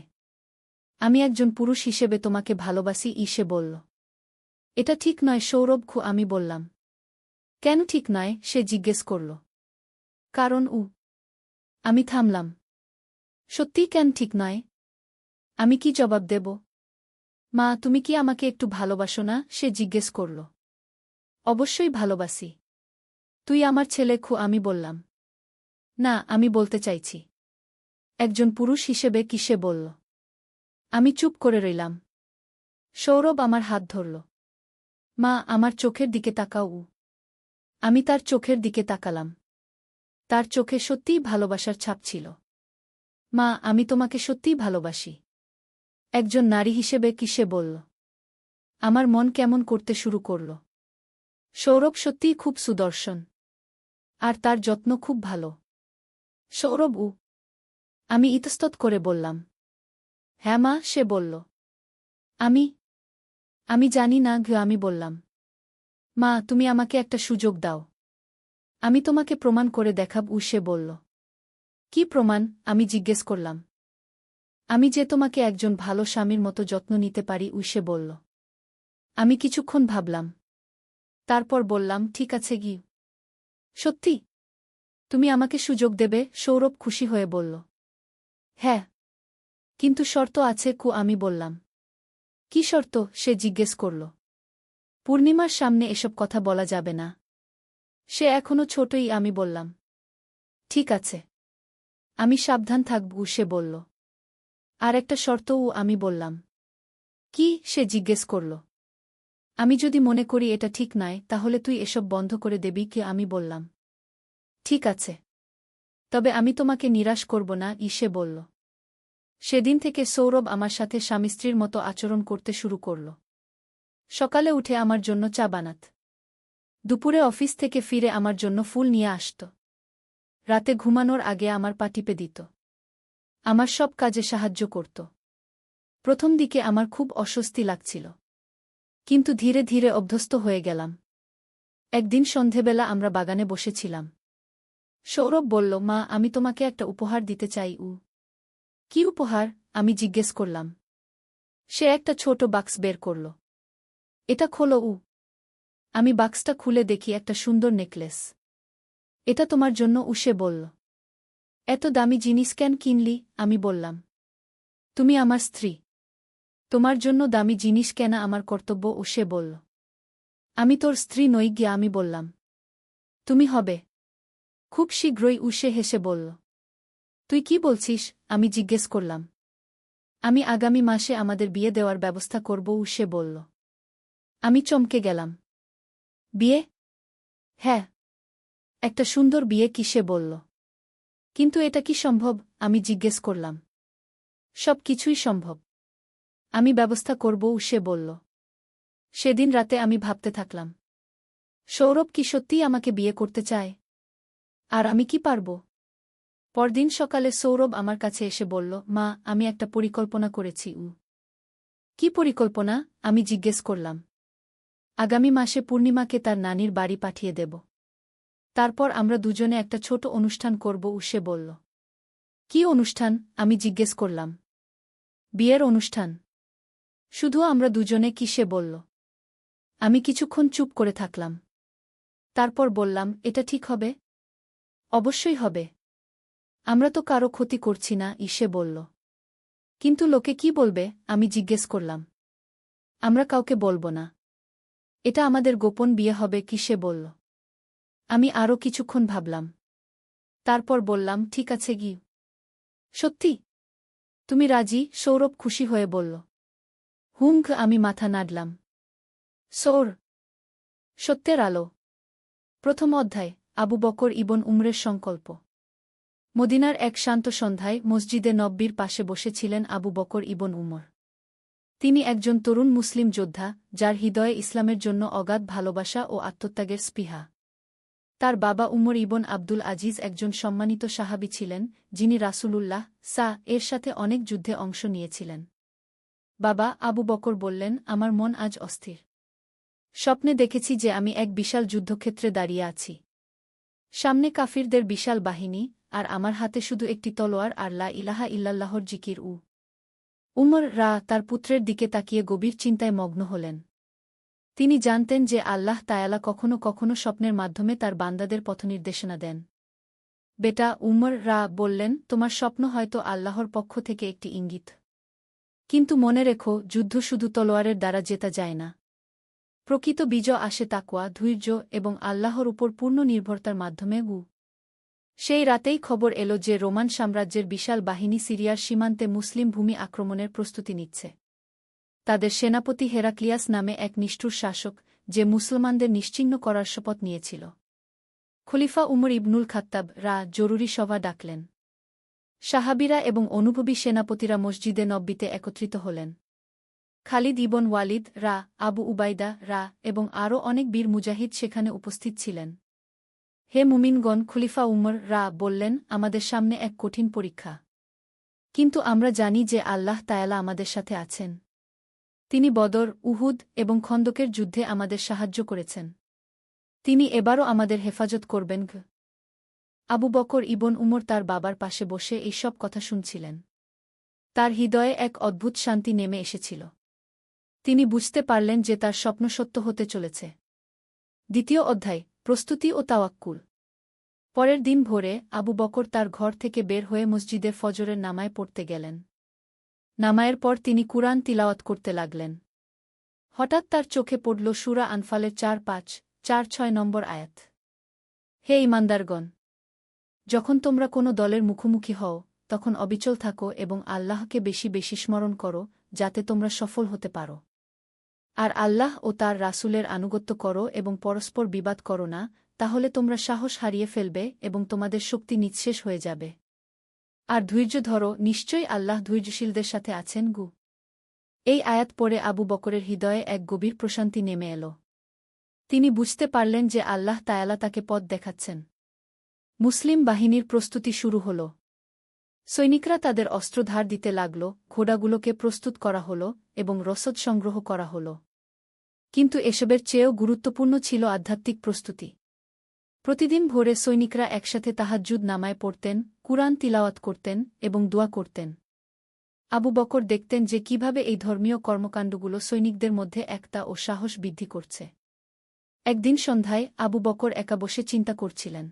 A: আমি একজন পুরুষ হিসেবে তোমাকে ভালোবাসি, সে বলল। এটা ঠিক নয় সৌরভ। আমি বললাম। কেন ঠিক নয়? সে জিজ্ঞেস করল। কারণ আমি থামলাম। সত্যিই কেন ঠিক নয়? আমি কি জবাব দেব? মা, তুমি কি আমাকে একটু ভালোবাসো না? সে জিজ্ঞেস করল। অবশ্যই ভালোবাসি। তুই আমার ছেলে। আমি বললাম। না, আমি বলতে চাইছি একজন পুরুষ হিসেবে। সে বলল। আমি চুপ করে রইলাম। সৌরভ আমার হাত ধরল। মা, আমার চোখের দিকে তাকাও। আমি তার চোখের দিকে তাকালাম। তার চোখে সত্যিই ভালোবাসার ছাপ ছিল। মা, আমি তোমাকে সত্যিই ভালোবাসি। একজন নারী হিসেবে। সে বলল। আমার মন কেমন করতে শুরু করল। সৌরভ সত্যিই খুব সুদর্শন। আর তার যত্ন খুব ভালো। সৌরভ আমি ইতস্তত করে বললাম। হ্যাঁ মা, সে বলল। আমি আমি জানি না। আমি বললাম। মা, তুমি আমাকে একটা সুযোগ দাও। আমি তোমাকে প্রমাণ করে দেখাব। সে বলল। কি প্রমাণ? আমি জিজ্ঞেস করলাম। আমি যে তোমাকে একজন ভালো স্বামীর মতো যত্ন নিতে পারি। সে বলল। আমি কিছুক্ষণ ভাবলাম। তারপর বললাম, ঠিক আছে গি। সত্যি? তুমি আমাকে সুযোগ দেবে? সৌরভ খুশি হয়ে বলল। হ্যাঁ, কিন্তু শর্ত আছে। আমি বললাম। কি শর্ত? সে জিজ্ঞেস করল। পূর্ণিমার সামনে এসব কথা বলা যাবে না। সে এখনো ছোটই, আমি বললাম। ঠিক আছে। আমি সাবধান থাকব, সে বলল। আর একটা শর্তও, আমি বললাম। কি? সে জিজ্ঞেস করল। আমি যদি মনে করি এটা ঠিক নয়, তাহলে তুই এসব বন্ধ করে দেবি কি? আমি বললাম। ঠিক আছে। তবে আমি তোমাকে নিরাশ করব না, সে বলল। সেদিন থেকে সৌরভ আমার সাথে স্বামী স্ত্রীর মতো আচরণ করতে শুরু করল। সকালে উঠে আমার জন্য চা বানাত। দুপুরে অফিস থেকে ফিরে আমার জন্য ফুল নিয়ে আসত। রাতে ঘুমানোর আগে আমার পা টিপে দিত। আমার সব কাজে সাহায্য করত। প্রথম দিকে আমার খুব অস্বস্তি লাগছিল। কিন্তু ধীরে ধীরে অভ্যস্ত হয়ে গেলাম। একদিন সন্ধেবেলা আমরা বাগানে বসেছিলাম। সৌরভ বলল, মা, আমি তোমাকে একটা উপহার দিতে চাই। কি উপহার? আমি জিজ্ঞেস করলাম। সে একটা ছোট বাক্স বের করল। এটা খোলো। আমি বাক্সটা খুলে দেখি একটা সুন্দর নেকলেস। এটা তোমার জন্য, সে বলল। এত দামি জিনিস কেন কিনলি? আমি বললাম। তুমি আমার স্ত্রী। তোমার জন্য দামি জিনিস কেনা আমার কর্তব্য, সে বলল। আমি তোর স্ত্রী নই গিয়া, আমি বললাম। তুমি হবে। খুব শীঘ্রই, সে হেসে বলল। তুই কি বলছিস? আমি জিজ্ঞেস করলাম। আমি আগামী মাসে আমাদের বিয়ে দেওয়ার ব্যবস্থা করব, সে বলল। আমি চমকে গেলাম। বিয়ে? হ্যাঁ। একটা সুন্দর বিয়ে কি? সে বলল। কিন্তু এটা কি সম্ভব? আমি জিজ্ঞেস করলাম। সব কিছুই সম্ভব। আমি ব্যবস্থা করব, সে বলল। সেদিন রাতে আমি ভাবতে থাকলাম। সৌরভ কি সত্যিই আমাকে বিয়ে করতে চায়? আর আমি কি পারব? পরদিন সকালে সৌরভ আমার কাছে এসে বলল, মা, আমি একটা পরিকল্পনা করেছি। কি পরিকল্পনা? আমি জিজ্ঞেস করলাম। আগামী মাসে পূর্ণিমাকে তার নানির বাড়ি পাঠিয়ে দেব। তারপর আমরা দুজনে একটা ছোট অনুষ্ঠান করব, সে বলল। কি অনুষ্ঠান? আমি জিজ্ঞেস করলাম। বিয়ের অনুষ্ঠান। শুধু আমরা দুজনে কি? সে বলল। আমি কিছুক্ষণ চুপ করে থাকলাম। তারপর বললাম, এটা ঠিক হবে? অবশ্যই হবে। আমরা তো কারো ক্ষতি করছি না, সে বলল। কিন্তু লোকে কি বলবে? আমি জিজ্ঞেস করলাম। আমরা কাউকে বলবো না। এটা আমাদের গোপন বিয়ে হবে কি? সে বলল। আমি আরও কিছুক্ষণ ভাবলাম। তারপর বললাম, ঠিক আছে গি। সত্যি? তুমি রাজি? সৌরভ খুশি হয়ে বলল। আমি মাথা নাড়লাম। সৌর। সত্যের আলো। প্রথম অধ্যায়। আবু বকর ইবন উমরের সংকল্প। মদিনার এক শান্ত সন্ধ্যায় মসজিদে নব্বীর পাশে বসেছিলেন আবু বকর ইবন উমর। তিনি একজন তরুণ মুসলিম যোদ্ধা, যার হৃদয়ে ইসলামের জন্য অগাধ ভালোবাসা ও আত্মত্যাগের স্পৃহা। তার বাবা উমর ইবন আব্দুল আজিজ একজন সম্মানিত সাহাবী ছিলেন, যিনি রাসূলুল্লাহ এর সাথে অনেক যুদ্ধে অংশ নিয়েছিলেন। বাবা, আবু বকর বললেন, আমার মন আজ অস্থির। স্বপ্নে দেখেছি যে আমি এক বিশাল যুদ্ধক্ষেত্রে দাঁড়িয়ে আছি। সামনে কাফিরদের বিশাল বাহিনী, আর আমার হাতে শুধু একটি তলোয়ার আর লা ইলাহা ইল্লাল্লাহর জিকির। উমর তার পুত্রের দিকে তাকিয়ে গভীর চিন্তায় মগ্ন হলেন। তিনি জানতেন যে আল্লাহ তায়ালা কখনো কখনো স্বপ্নের মাধ্যমে তার বান্দাদের পথনির্দেশনা দেন। বেটা, উমর বললেন, তোমার স্বপ্ন হয়তো আল্লাহর পক্ষ থেকে একটি ইঙ্গিত। কিন্তু মনে রেখো, যুদ্ধ শুধু তলোয়ারের দ্বারা জেতা যায় না। প্রকৃত বিজয় আসে তাকওয়া, ধৈর্য এবং আল্লাহর উপর পূর্ণ নির্ভরতার মাধ্যমে। সেই রাতেই খবর এলো যে রোমান সাম্রাজ্যের বিশাল বাহিনী সিরিয়ার সীমান্তে মুসলিম ভূমি আক্রমণের প্রস্তুতি নিচ্ছে। তাদের সেনাপতি হেরাক্লিয়াস নামে এক নিষ্ঠুর শাসক, যে মুসলমানদের নিশ্চিহ্ন করার শপথ নিয়েছিল। খলিফা উমর ইবনুল খাত্তাব জরুরি সভা ডাকলেন। সাহাবীরা এবং অনুভবী সেনাপতিরা মসজিদে নব্বীতে একত্রিত হলেন। খালিদ ইবন ওয়ালিদ আবু উবাইদা এবং আরও অনেক বীর মুজাহিদ সেখানে উপস্থিত ছিলেন। হে মুমিনগণ, খলিফা উমর বললেন, আমাদের সামনে এক কঠিন পরীক্ষা। কিন্তু আমরা জানি যে আল্লাহ তায়ালা আমাদের সাথে আছেন। তিনি বদর, উহুদ এবং খন্দকের যুদ্ধে আমাদের সাহায্য করেছেন। তিনি এবারও আমাদের হেফাজত করবেন। আবু বকর ইবন উমর তার বাবার পাশে বসে এই সব কথা শুনছিলেন। তার হৃদয়ে এক অদ্ভুত শান্তি নেমে এসেছিল। তিনি বুঝতে পারলেন যে তার স্বপ্ন সত্য হতে চলেছে। দ্বিতীয় অধ্যায়। প্রস্তুতি ও তাওয়াক্কুল। পরের দিন ভোরে আবু বকর তার ঘর থেকে বের হয়ে মসজিদে ফজরের নামায় পড়তে গেলেন। নামায়ের পর তিনি কুরআন তিলাওয়াত করতে লাগলেন। হঠাৎ তার চোখে পড়ল সূরা আনফালের ৪-৫, ৪-৬ নম্বর আয়াত। হে ঈমানদারগণ! যখন তোমরা কোনো দলের মুখোমুখি হও, তখন অবিচল থাকো এবং আল্লাহকে বেশি বেশি স্মরণ করো, যাতে তোমরা সফল হতে পারো। আর আল্লাহ ও তার রাসূলের আনুগত্য করো এবং পরস্পর বিবাদ করো না, তাহলে তোমরা সাহস হারিয়ে ফেলবে এবং তোমাদের শক্তি নিঃশেষ হয়ে যাবে। আর ধৈর্য ধরো, নিশ্চয়ই আল্লাহ ধৈর্যশীলদের সাথে আছেন গু। এই আয়াত পড়ে আবু বকরের হৃদয়ে এক গভীর প্রশান্তি নেমে এল। তিনি বুঝতে পারলেন যে আল্লাহ তায়ালা তাকে পথ দেখাচ্ছেন। মুসলিম বাহিনীর প্রস্তুতি শুরু হল। সৈনিকরা তাদের অস্ত্র ধার দিতে লাগল, ঘোড়াগুলোকে প্রস্তুত করা হল এবং রসদ সংগ্রহ করা হল। কিন্তু এসবের চেয়েও গুরুত্বপূর্ণ ছিল আধ্যাত্মিক প্রস্তুতি। প্রতিদিন ভোরে সৈনিকরা একসাথে তাহাজ্জুদ নামায় পড়তেন, কুরআন তিলাওয়াত করতেন এবং দোয়া করতেন। আবু বকর দেখতেন যে কিভাবে এই ধর্মীয় কর্মকাণ্ডগুলো সৈনিকদের মধ্যে একতা ও সাহস বৃদ্ধি করছে। একদিন সন্ধ্যায় আবু বকর একা বসে চিন্তা করছিলেন।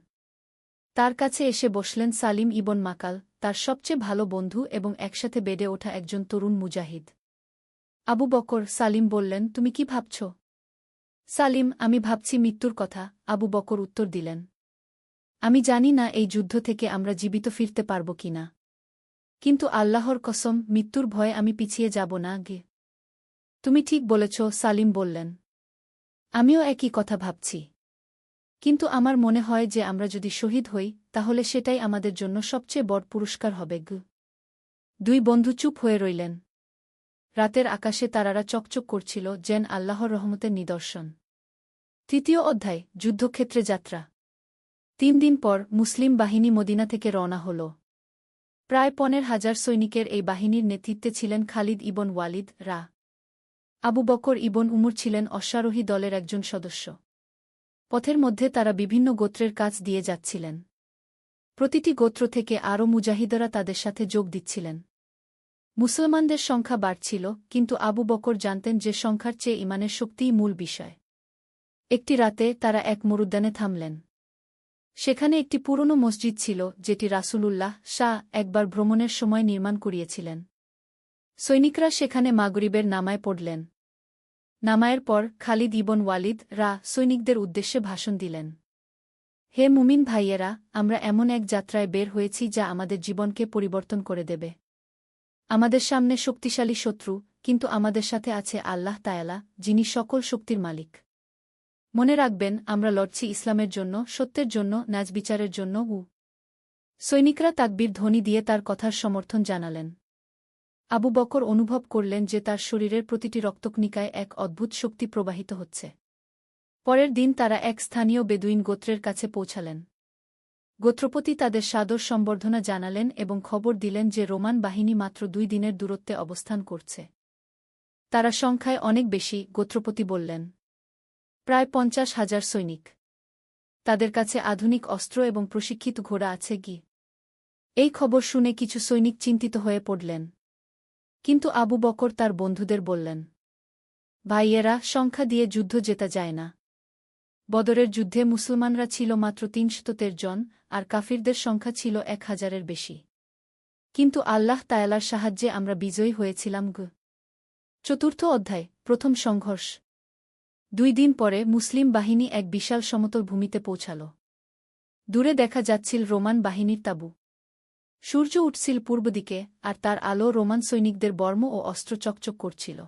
A: তার কাছে এসে বসলেন সালিম ইবন মাকাল, তার সবচেয়ে ভালো বন্ধু এবং একসাথে বেড়ে ওঠা একজন তরুণ মুজাহিদ। আবু বকর, সালিম বললেন, তুমি কি ভাবছ? সালিম, আমি ভাবছি মৃত্যুর কথা, আবু বকর উত্তর দিলেন। আমি জানি না এই যুদ্ধ থেকে আমরা জীবিত ফিরতে পারব কিনা। কিন্তু আল্লাহর কসম, মৃত্যুর ভয়ে আমি পিছিয়ে যাব না গে। তুমি ঠিক বলেছ, সালিম বললেন। আমিও একই কথা ভাবছি। কিন্তু আমার মনে হয় যে আমরা যদি শহীদ হই, তাহলে সেটাই আমাদের জন্য সবচেয়ে বড় পুরস্কার হবে গ। দুই বন্ধু চুপ হয়ে রইলেন। রাতের আকাশে তারারা চকচক করছিল, যেন আল্লাহর রহমতের নিদর্শন। তৃতীয় অধ্যায়, যুদ্ধক্ষেত্রে যাত্রা। ৩ দিন পর মুসলিম বাহিনী মদিনা থেকে রওনা হল। প্রায় ১৫,০০০ সৈনিকের এই বাহিনীর নেতৃত্বে ছিলেন খালিদ ইবন ওয়ালিদ রা। আবু বকর ইবন উমর ছিলেন অশ্বারোহী দলের একজন সদস্য। পথের মধ্যে তারা বিভিন্ন গোত্রের কাজ দিয়ে যাচ্ছিলেন। প্রতিটি গোত্র থেকে আরও মুজাহিদরা তাদের সাথে যোগ দিচ্ছিলেন। মুসলমানদের সংখ্যা বাড়ছিল, কিন্তু আবু বকর জানতেন যে সংখ্যার চেয়ে ঈমানের শক্তিই মূল বিষয়। একটি রাতে তারা এক মরুদ্যানে থামলেন। সেখানে একটি পুরনো মসজিদ ছিল, যেটি রাসূলুল্লাহ একবার ভ্রমণের সময় নির্মাণ করিয়েছিলেন। সৈনিকরা সেখানে মাগরিবের নামায় পড়লেন। নামায়ের পর খালিদ ইবন ওয়ালিদ রা সৈনিকদের উদ্দেশ্যে ভাষণ দিলেন। হে মুমিন ভাইয়েরা, আমরা এমন এক যাত্রায় বের হয়েছি যা আমাদের জীবনকে পরিবর্তন করে দেবে। আমাদের সামনে শক্তিশালী শত্রু, কিন্তু আমাদের সাথে আছে আল্লাহ তায়ালা, যিনি সকল শক্তির মালিক। মনে রাখবেন, আমরা লড়ছি ইসলামের জন্য, সত্যের জন্য, ন্যায় বিচারের জন্য। সৈনিকরা তাকবীর ধ্বনি দিয়ে তার কথার সমর্থন জানালেন। আবু বকর অনুভব করলেন যে তার শরীরের প্রতিটি রক্তকণিকায় এক অদ্ভুত শক্তি প্রবাহিত হচ্ছে। পরের দিন তারা এক স্থানীয় বেদুইন গোত্রের কাছে পৌঁছালেন। গোত্রপতি তাদের সাদর সম্বর্ধনা জানালেন এবং খবর দিলেন যে রোমান বাহিনী মাত্র ২ দিনের দূরত্বে অবস্থান করছে। তারা সংখ্যায় অনেক বেশি, গোত্রপতি বললেন। প্রায় ৫০,০০০ সৈনিক। তাদের কাছে আধুনিক অস্ত্র এবং প্রশিক্ষিত ঘোড়া আছে কি? এই খবর শুনে কিছু সৈনিক চিন্তিত হয়ে পড়লেন। কিন্তু আবু বকর তার বন্ধুদের বললেন, ভাইয়েরা, সংখ্যা দিয়ে যুদ্ধ জেতা যায় না। বদরের যুদ্ধে মুসলমানরা ছিল মাত্র ৩১৩ জন, আর কাফিরদের সংখ্যা ছিল ১,০০০-এর বেশি। কিন্তু আল্লাহ তায়ালার সাহায্যে আমরা বিজয়ী হয়েছিলাম গ। চতুর্থ অধ্যায়, প্রথম সংঘর্ষ। ২ দিন পরে মুসলিম বাহিনী এক বিশাল সমতল ভূমিতে পৌঁছাল। দূরে দেখা যাচ্ছিল রোমান বাহিনীর তাঁবু। সূর্য উঠছিল পূর্ব দিকে, আর তার আলো রোমান সৈনিকদের বর্ম ও অস্ত্র চকচক করছিল।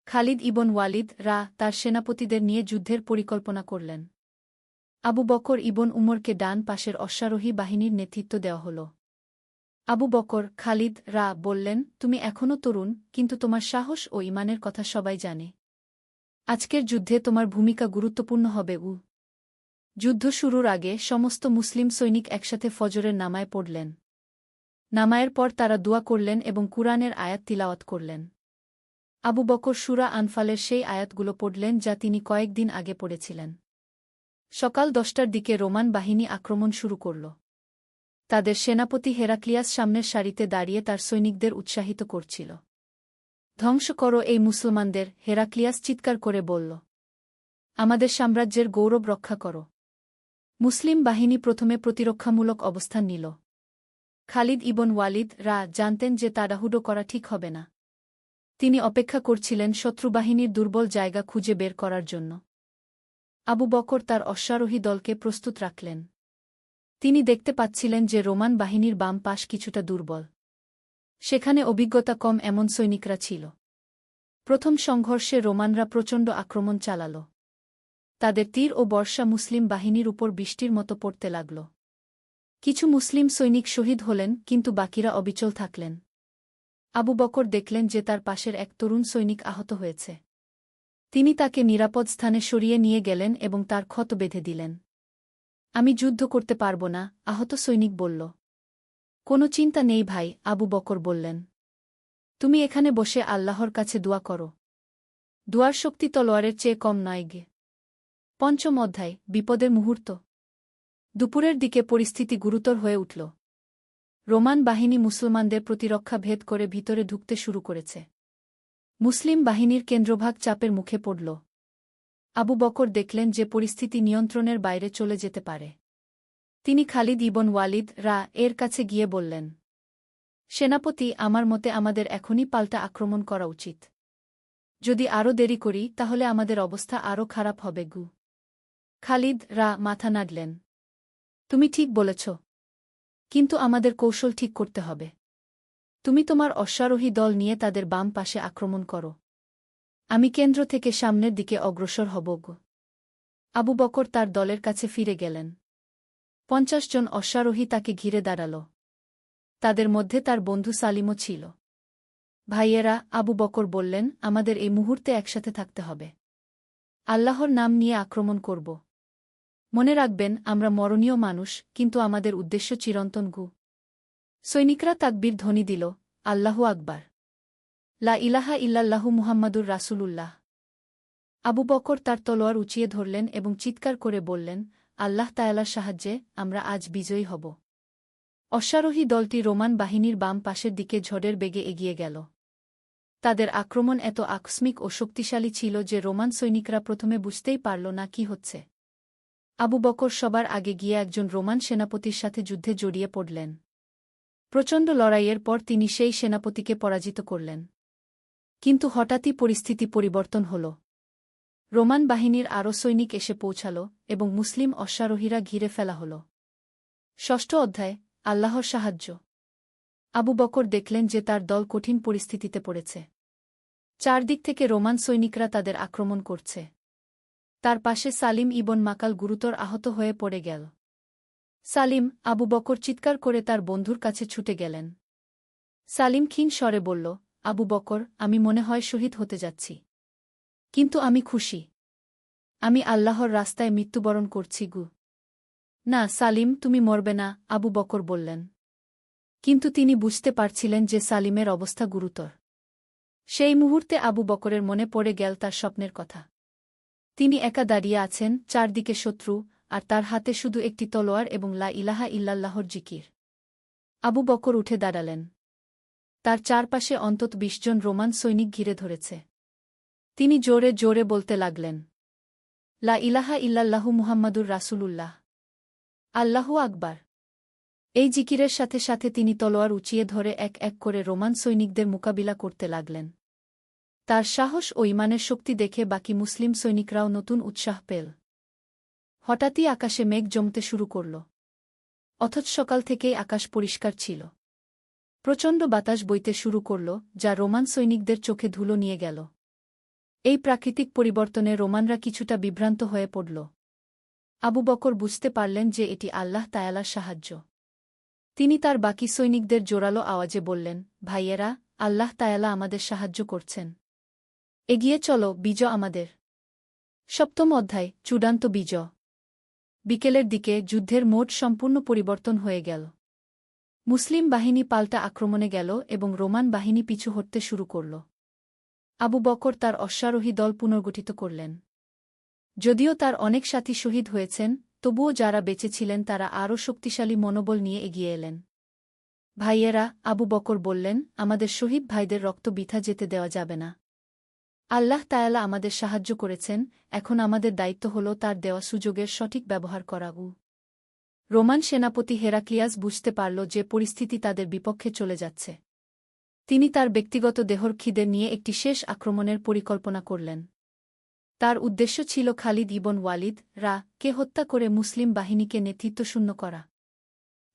A: খালিদ ইবন ওয়ালিদ রা তার সেনাপতিদের নিয়ে যুদ্ধের পরিকল্পনা করলেন। আবু বকর ইবন উমরকে ডান পাশের অশ্বারোহী বাহিনীর নেতৃত্ব দেওয়া হল। আবু বকর, খালিদ রা বললেন, তুমি এখনও তরুণ, কিন্তু তোমার সাহস ও ঈমানের কথা সবাই জানে। আজকের যুদ্ধে তোমার ভূমিকা গুরুত্বপূর্ণ হবে। যুদ্ধ শুরুর আগে সমস্ত মুসলিম সৈনিক একসাথে ফজরের নামায় পড়লেন। নামায়ের পর তারা দোয়া করলেন এবং কুরআনের আয়াত তিলাওয়াত করলেন। আবু বকর সূরা আনফালের সেই আয়াতগুলো পড়লেন যা তিনি কয়েকদিন আগে পড়েছিলেন। সকাল ১০টার দিকে রোমান বাহিনী আক্রমণ শুরু করল। তাদের সেনাপতি হেরাক্লিয়াস সামনের সারিতে দাঁড়িয়ে তার সৈনিকদের উৎসাহিত করছিল। ধ্বংস করো এই মুসলমানদের, হেরাক্লিয়াস চিৎকার করে বলল। আমাদের সাম্রাজ্যের গৌরব রক্ষা করো। মুসলিম বাহিনী প্রথমে প্রতিরক্ষামূলক অবস্থান নিল। খালিদ ইবন ওয়ালিদ জানতেন যে তাড়াহুড়ো করা ঠিক হবে না। তিনি অপেক্ষা করছিলেন শত্রুবাহিনীর দুর্বল জায়গা খুঁজে বের করার জন্য। আবু বকর তার অশ্বারোহী দলকে প্রস্তুত রাখলেন। তিনি দেখতে পাচ্ছিলেন যে রোমান বাহিনীর বাম পাশ কিছুটা দুর্বল। সেখানে অভিজ্ঞতা কম এমন সৈনিকরা ছিল। প্রথম সংঘর্ষে রোমানরা প্রচণ্ড আক্রমণ চালাল। তাদের তীর ও বর্ষা মুসলিম বাহিনীর উপর বৃষ্টির মতো পড়তে লাগল। কিছু মুসলিম সৈনিক শহীদ হলেন, কিন্তু বাকিরা অবিচল থাকলেন। আবু বকর দেখলেন যে তার পাশের এক তরুণ সৈনিক আহত হয়েছে। তিনি তাকে নিরাপদ স্থানে সরিয়ে নিয়ে গেলেন এবং তার ক্ষত বেঁধে দিলেন। আমি যুদ্ধ করতে পারব না, আহত সৈনিক বলল। কোনো চিন্তা নেই ভাই, আবু বকর বললেন। তুমি এখানে বসে আল্লাহর কাছে দোয়া করো। দোয়ার শক্তি তলোয়ারের চেয়ে কম নয় গে। পঞ্চম অধ্যায়, বিপদের মুহূর্ত। দুপুরের দিকে পরিস্থিতি গুরুতর হয়ে উঠল। রোমান বাহিনী মুসলমানদের প্রতিরক্ষা ভেদ করে ভিতরে ঢুকতে শুরু করেছে। মুসলিম বাহিনীর কেন্দ্রভাগ চাপের মুখে পড়ল। আবু বকর দেখলেন যে পরিস্থিতি নিয়ন্ত্রণের বাইরে চলে যেতে পারে। তিনি খালিদ ইবন ওয়ালিদ এর কাছে গিয়ে বললেন, সেনাপতি, আমার মতে আমাদের এখনই পাল্টা আক্রমণ করা উচিত। যদি আরও দেরি করি তাহলে আমাদের অবস্থা আরও খারাপ হবে গু। খালিদ মাথা নাড়লেন। তুমি ঠিক বলেছ, কিন্তু আমাদের কৌশল ঠিক করতে হবে। তুমি তোমার অশ্বারোহী দল নিয়ে তাদের বাম পাশে আক্রমণ করো। আমি কেন্দ্র থেকে সামনের দিকে অগ্রসর হব গো। আবু বকর তার দলের কাছে ফিরে গেলেন। ৫০ জন অশ্বারোহী তাকে ঘিরে দাঁড়াল। তাদের মধ্যে তার বন্ধু সালিমও ছিল। ভাইয়েরা, আবু বকর বললেন, আমাদের এই মুহূর্তে একসাথে থাকতে হবে। আল্লাহর নাম নিয়ে আক্রমণ করব। মনে রাখবেন, আমরা মরণীয় মানুষ, কিন্তু আমাদের উদ্দেশ্য চিরন্তন গু। সৈনিকরা তাকবীর ধ্বনি দিল, আল্লাহু আকবার, লা ইলাহা ইল্লাল্লাহু মুহাম্মাদুর রাসূলুল্লাহ। আবু বকর তার তলোয়ার উঁচিয়ে ধরলেন এবং চিৎকার করে বললেন, আল্লাহ তাআলার সাহায্যে আমরা আজ বিজয়ী হব। অশ্বারোহী দলটি রোমান বাহিনীর বাম পাশের দিকে ঝড়ের বেগে এগিয়ে গেল। তাদের আক্রমণ এত আকস্মিক ও শক্তিশালী ছিল যে রোমান সৈনিকরা প্রথমে বুঝতেই পারল না কি হচ্ছে। আবু বকর সবার আগে গিয়ে একজন রোমান সেনাপতির সাথে যুদ্ধে জড়িয়ে পড়লেন। প্রচণ্ড লড়াইয়ের পর তিনি সেই সেনাপতিকে পরাজিত করলেন। কিন্তু হঠাৎই পরিস্থিতি পরিবর্তন হল। রোমান বাহিনীর আরও সৈনিক এসে পৌঁছাল এবং মুসলিম অশ্বারোহীরা ঘিরে ফেলা হল। ষষ্ঠ অধ্যায়, আল্লাহর সাহায্য। আবু বকর দেখলেন যে তার দল কঠিন পরিস্থিতিতে পড়েছে। চারদিক থেকে রোমান সৈনিকরা তাদের আক্রমণ করছে। তার পাশে সালিম ইবন মাকাল গুরুতর আহত হয়ে পড়ে গেল। সালিম, আবু বকর চিৎকার করে তার বন্ধুর কাছে ছুটে গেলেন। সালিম ক্ষীণ স্বরে বলল, আবু বকর, আমি মনে হয় শহীদ হতে যাচ্ছি। কিন্তু আমি খুশি। আমি আল্লাহর রাস্তায় মৃত্যুবরণ করছি গু। না সালিম, তুমি মরবে না, আবু বকর বললেন। কিন্তু তিনি বুঝতে পারছিলেন যে সালিমের অবস্থা গুরুতর। সেই মুহূর্তে আবু বকরের মনে পড়ে গেল তার স্বপ্নের কথা। তিনি একা দাঁড়িয়ে আছেন, চারদিকে শত্রু, আর তার হাতে শুধু একটি তলোয়ার এবং লা ইলাহা ইল্লাল্লাহর জিকির। আবু বকর উঠে দাঁড়ালেন। তার চারপাশে অন্তত ২০ জন রোমান সৈনিক ঘিরে ধরেছে। তিনি জোরে জোরে বলতে লাগলেন, লা ইলাহা ইল্লাল্লাহু মুহাম্মাদুর রাসূলুল্লাহ, আল্লাহু আকবার। এই জিকিরের সাথে সাথে তিনি তলোয়ার উঁচিয়ে ধরে এক এক করে রোমান সৈনিকদের মোকাবিলা করতে লাগলেন। তার সাহস ও ঈমানের শক্তি দেখে বাকি মুসলিম সৈনিকরাও নতুন উৎসাহ পেল। হঠাৎই আকাশে মেঘ জমতে শুরু করল। অথচ সকাল থেকেই আকাশ পরিষ্কার ছিল। প্রচণ্ড বাতাস বইতে শুরু করল, যা রোমান সৈনিকদের চোখে ধুলো নিয়ে গেল। এই প্রাকৃতিক পরিবর্তনে রোমানরা কিছুটা বিভ্রান্ত হয়ে পড়ল। আবু বকর বুঝতে পারলেন যে এটি আল্লাহ তাআলার সাহায্য। তিনি তার বাকি সৈনিকদের জোরালো আওয়াজে বললেন, ভাইয়েরা, আল্লাহ তাআলা আমাদের সাহায্য করছেন। এগিয়ে চলো, বিজয় আমাদের। সপ্তম অধ্যায়, চূড়ান্ত বিজয়। বিকেলের দিকে যুদ্ধের মোড সম্পূর্ণ পরিবর্তন হয়ে গেল। মুসলিম বাহিনী পাল্টা আক্রমণে গেল এবং রোমান বাহিনী পিছু হটতে শুরু করল। আবু বকর তার অশ্বারোহী দল পুনর্গঠিত করলেন। যদিও তার অনেক সাথী শহীদ হয়েছেন, তবুও যারা বেঁচে ছিলেন তারা আরও শক্তিশালী মনোবল নিয়ে এগিয়ে এলেন। ভাইয়েরা, আবু বকর বললেন, আমাদের শহীদ ভাইদের রক্ত বৃথা যেতে দেওয়া যাবে না। আল্লাহ তাআলা আমাদের সাহায্য করেছেন, এখন আমাদের দায়িত্ব হল তার দেওয়া সুযোগের সঠিক ব্যবহার করা। রোমান সেনাপতি হেরাক্লিয়াস বুঝতে পারল যে পরিস্থিতি তাদের বিপক্ষে চলে যাচ্ছে। তিনি তার ব্যক্তিগত দেহর খিদে নিয়ে একটি শেষ আক্রমণের পরিকল্পনা করলেন। তার উদ্দেশ্য ছিল খালিদ ইবন ওয়ালিদ কে হত্যা করে মুসলিম বাহিনীকে নেতৃত্বশূন্য করা।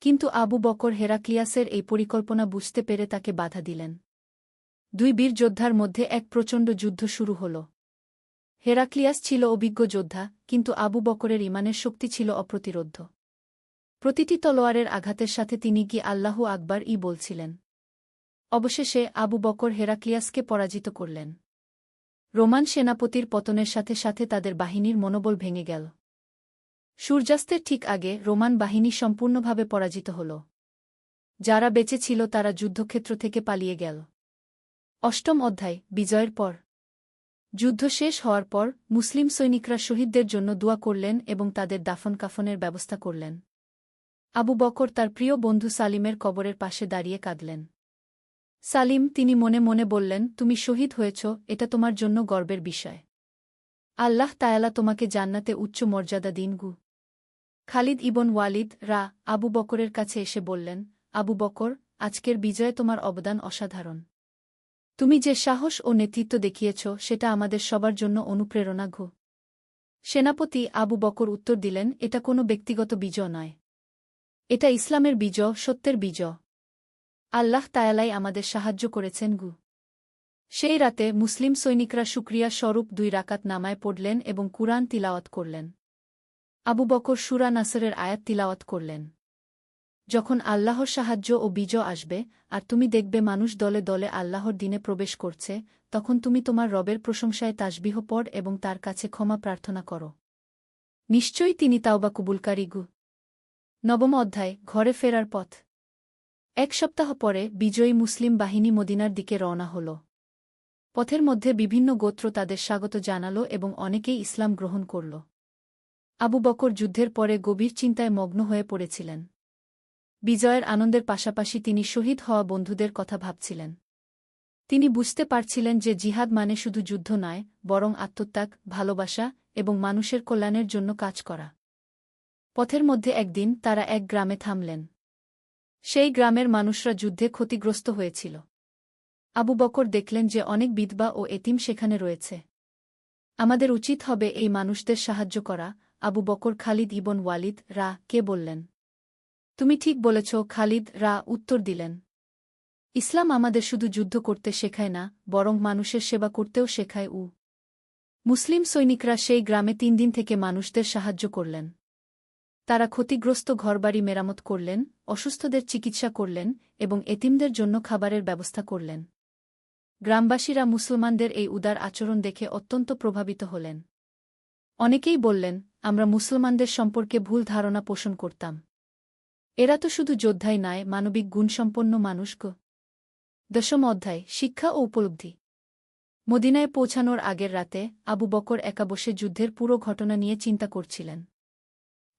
A: কিন্তু আবু বকর হেরাক্লিয়াসের এই পরিকল্পনা বুঝতে পেরে তাকে বাধা দিলেন। দুই বীর যোদ্ধার মধ্যে এক প্রচণ্ড যুদ্ধ শুরু হল। হেরাক্লিয়াস ছিল অভিজ্ঞ যোদ্ধা, কিন্তু আবু বকরের ঈমানের শক্তি ছিল অপ্রতিরোধ্য। প্রতিটি তলোয়ারের আঘাতের সাথে তিনি কি আল্লাহু আকবার বলছিলেন। অবশেষে আবু বকর হেরাক্লিয়াসকে পরাজিত করলেন। রোমান সেনাপতির পতনের সাথে সাথে তাদের বাহিনীর মনোবল ভেঙে গেল। সূর্যাস্তের ঠিক আগে রোমান বাহিনী সম্পূর্ণভাবে পরাজিত হল। যারা বেঁচে ছিল তারা যুদ্ধক্ষেত্র থেকে পালিয়ে গেল। অষ্টম অধ্যায়, বিজয়ের পর। যুদ্ধ শেষ হওয়ার পর মুসলিম সৈনিকরা শহীদদের জন্য দোয়া করলেন এবং তাদের দাফন কাফনের ব্যবস্থা করলেন। আবু বকর তার প্রিয় বন্ধু সালিমের কবরের পাশে দাঁড়িয়ে কাঁদলেন। সালিম, তিনি মনে মনে বললেন, তুমি শহীদ হয়েছ, এটা তোমার জন্য গর্বের বিষয়। আল্লাহ তায়ালা তোমাকে জান্নাতে উচ্চ মর্যাদা দিন গু। খালিদ ইবন ওয়ালিদ আবু বকরের কাছে এসে বললেন, আবু বকর, আজকের বিজয়ে তোমার অবদান অসাধারণ। তুমি যে সাহস ও নেতৃত্ব দেখিয়েছ সেটা আমাদের সবার জন্য অনুপ্রেরণা গো। সেনাপতি আবু বকর উত্তর দিলেন, এটা কোনো ব্যক্তিগত বিজয় নয়। এটা ইসলামের বিজয়, সত্যের বিজয়। আল্লাহ তায়ালাই আমাদের সাহায্য করেছেন গু। সেই রাতে মুসলিম সৈনিকরা শুকরিয়া স্বরূপ 2 রাকাত নামায় পড়লেন এবং কুরআন তিলাওয়াত করলেন। আবু বকর সূরা নাসরের আয়াত তিলাওয়াত করলেন। যখন আল্লাহর সাহায্য ও বিজয় আসবে, আর তুমি দেখবে মানুষ দলে দলে আল্লাহর দিনে প্রবেশ করছে, তখন তুমি তোমার রবের প্রশংসায় তাসবিহ পড় এবং তার কাছে ক্ষমা প্রার্থনা করো। নিশ্চয়ই তিনি তাওবা কবুলকারী গু। নবম অধ্যায়, ঘরে ফেরার পথ। 1 সপ্তাহ পরে বিজয়ী মুসলিম বাহিনী মদিনার দিকে রওনা হল। পথের মধ্যে বিভিন্ন গোত্র তাদের স্বাগত জানাল এবং অনেকেই ইসলাম গ্রহণ করল। আবু বকর যুদ্ধের পরে গভীর চিন্তায় মগ্ন হয়ে পড়েছিলেন। বিজয়ের আনন্দের পাশাপাশি তিনি শহীদ হওয়া বন্ধুদের কথা ভাবছিলেন। তিনি বুঝতে পারছিলেন যে জিহাদ মানে শুধু যুদ্ধ নয়, বরং আত্মত্যাগ, ভালোবাসা এবং মানুষের কল্যাণের জন্য কাজ করা। পথের মধ্যে একদিন তারা এক গ্রামে থামলেন। সেই গ্রামের মানুষরা যুদ্ধে ক্ষতিগ্রস্ত হয়েছিল। আবু বকর দেখলেন যে অনেক বিধবা ও এতিম সেখানে রয়েছে। আমাদের উচিত হবে এই মানুষদের সাহায্য করা। আবু বকর খালিদ ইবন ওয়ালিদ কে বললেন। তুমি ঠিক বলেছ, খালিদ উত্তর দিলেন। ইসলাম আমাদের শুধু যুদ্ধ করতে শেখায় না, বরং মানুষের সেবা করতেও শেখায়। মুসলিম সৈনিকরা সেই গ্রামে 3 দিন থেকে মানুষদের সাহায্য করলেন। তারা ক্ষতিগ্রস্ত ঘরবাড়ি মেরামত করলেন, অসুস্থদের চিকিৎসা করলেন এবং এতিমদের জন্য খাবারের ব্যবস্থা করলেন। গ্রামবাসীরা মুসলমানদের এই উদার আচরণ দেখে অত্যন্ত প্রভাবিত হলেন। অনেকেই বললেন, আমরা মুসলমানদের সম্পর্কে ভুল ধারণা পোষণ করতাম। এরা তো শুধু যোদ্ধাই নয়, মানবিক গুণসম্পন্ন মানুষ গো। 10ম অধ্যায়, শিক্ষা ও উপলব্ধি। মদিনায় পৌঁছানোর আগের রাতে আবু বকর একা বসে যুদ্ধের পুরো ঘটনা নিয়ে চিন্তা করছিলেন।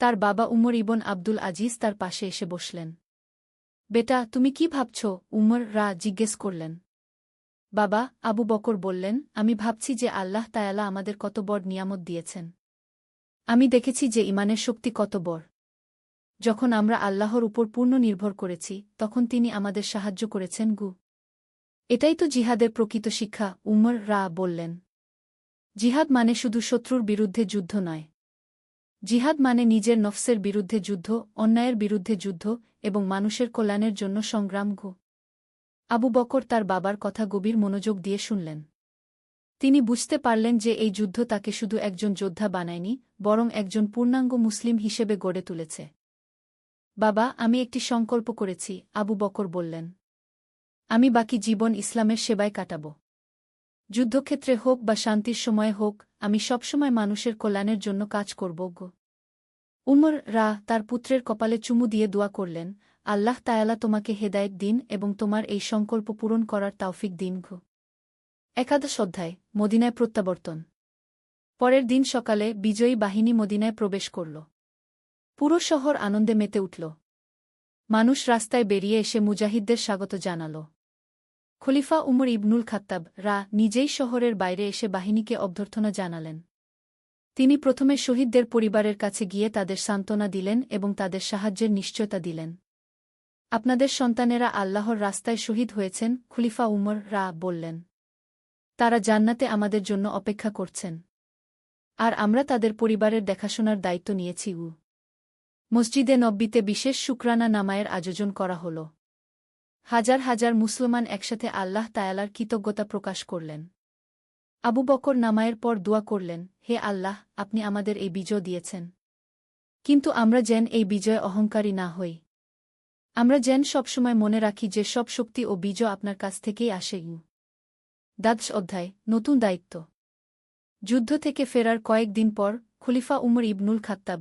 A: তার বাবা উমর ইবন আব্দুল আজিজ তার পাশে এসে বসলেন। বেটা, তুমি কি ভাবছ? উমর জিজ্ঞেস করলেন। বাবা, আবু বকর বললেন, আমি ভাবছি যে আল্লাহ তায়ালা আমাদের কত বড় নিয়ামত দিয়েছেন। আমি দেখেছি যে ঈমানের শক্তি কত বড়। যখন আমরা আল্লাহর উপর পূর্ণ নির্ভর করেছি, তখন তিনি আমাদের সাহায্য করেছেন গু। এটাই তো জিহাদের প্রকৃত শিক্ষা, উমর বললেন। জিহাদ মানে শুধু শত্রুর বিরুদ্ধে যুদ্ধ নয়। জিহাদ মানে নিজের নফসের বিরুদ্ধে যুদ্ধ, অন্যায়ের বিরুদ্ধে যুদ্ধ এবং মানুষের কল্যাণের জন্য সংগ্রাম গো। আবু বকর তার বাবার কথা গভীর মনোযোগ দিয়ে শুনলেন। তিনি বুঝতে পারলেন যে এই যুদ্ধ তাকে শুধু একজন যোদ্ধা বানায়নি, বরং একজন পূর্ণাঙ্গ মুসলিম হিসেবে গড়ে তুলেছে। বাবা, আমি একটি সংকল্প করেছি, আবু বকর বললেন। আমি বাকি জীবন ইসলামের সেবায় কাটাব। যুদ্ধক্ষেত্রে হোক বা শান্তির সময়ে হোক, আমি সবসময় মানুষের কল্যাণের জন্য কাজ করব গো। উমর তার পুত্রের কপালে চুমু দিয়ে দোয়া করলেন, আল্লাহ তায়ালা তোমাকে হেদায়েত দিন এবং তোমার এই সংকল্প পূরণ করার তাওফিক দিন গো। 11 অধ্যায়, মদিনায় প্রত্যাবর্তন। পরের দিন সকালে বিজয়ী বাহিনী মদিনায় প্রবেশ করল। পুরো শহর আনন্দে মেতে উঠল। মানুষ রাস্তায় বেরিয়ে এসে মুজাহিদদের স্বাগত জানাল। খলিফা উমর ইবনুল খাত্তাব নিজেই শহরের বাইরে এসে বাহিনীকে অভ্যর্থনা জানালেন। তিনি প্রথমে শহীদদের পরিবারের কাছে গিয়ে তাদের সান্ত্বনা দিলেন এবং তাদের সাহায্যের নিশ্চয়তা দিলেন। আপনাদের সন্তানেরা আল্লাহর রাস্তায় শহীদ হয়েছেন, খলিফা উমর বললেন। তারা জান্নাতে আমাদের জন্য অপেক্ষা করছেন। আর আমরা তাদের পরিবারের দেখাশোনার দায়িত্ব নিয়েছি। মসজিদে নব্বীতে বিশেষ শুকরানা নামায়ের আয়োজন করা হল। হাজার হাজার মুসলমান একসাথে আল্লাহ তায়ালার কৃতজ্ঞতা প্রকাশ করলেন। আবু বকর নামায়ের পর দোয়া করলেন, হে আল্লাহ, আপনি আমাদের এই বিজয় দিয়েছেন। কিন্তু আমরা যেন এই বিজয়ে অহংকারী না হই। আমরা যেন সবসময় মনে রাখি যে সব শক্তি ও বিজয় আপনার কাছ থেকেই আসে। দ্বাদশ অধ্যায়, নতুন দায়িত্ব। যুদ্ধ থেকে ফেরার কয়েকদিন পর খলিফা উমর ইবনুল খাত্তাব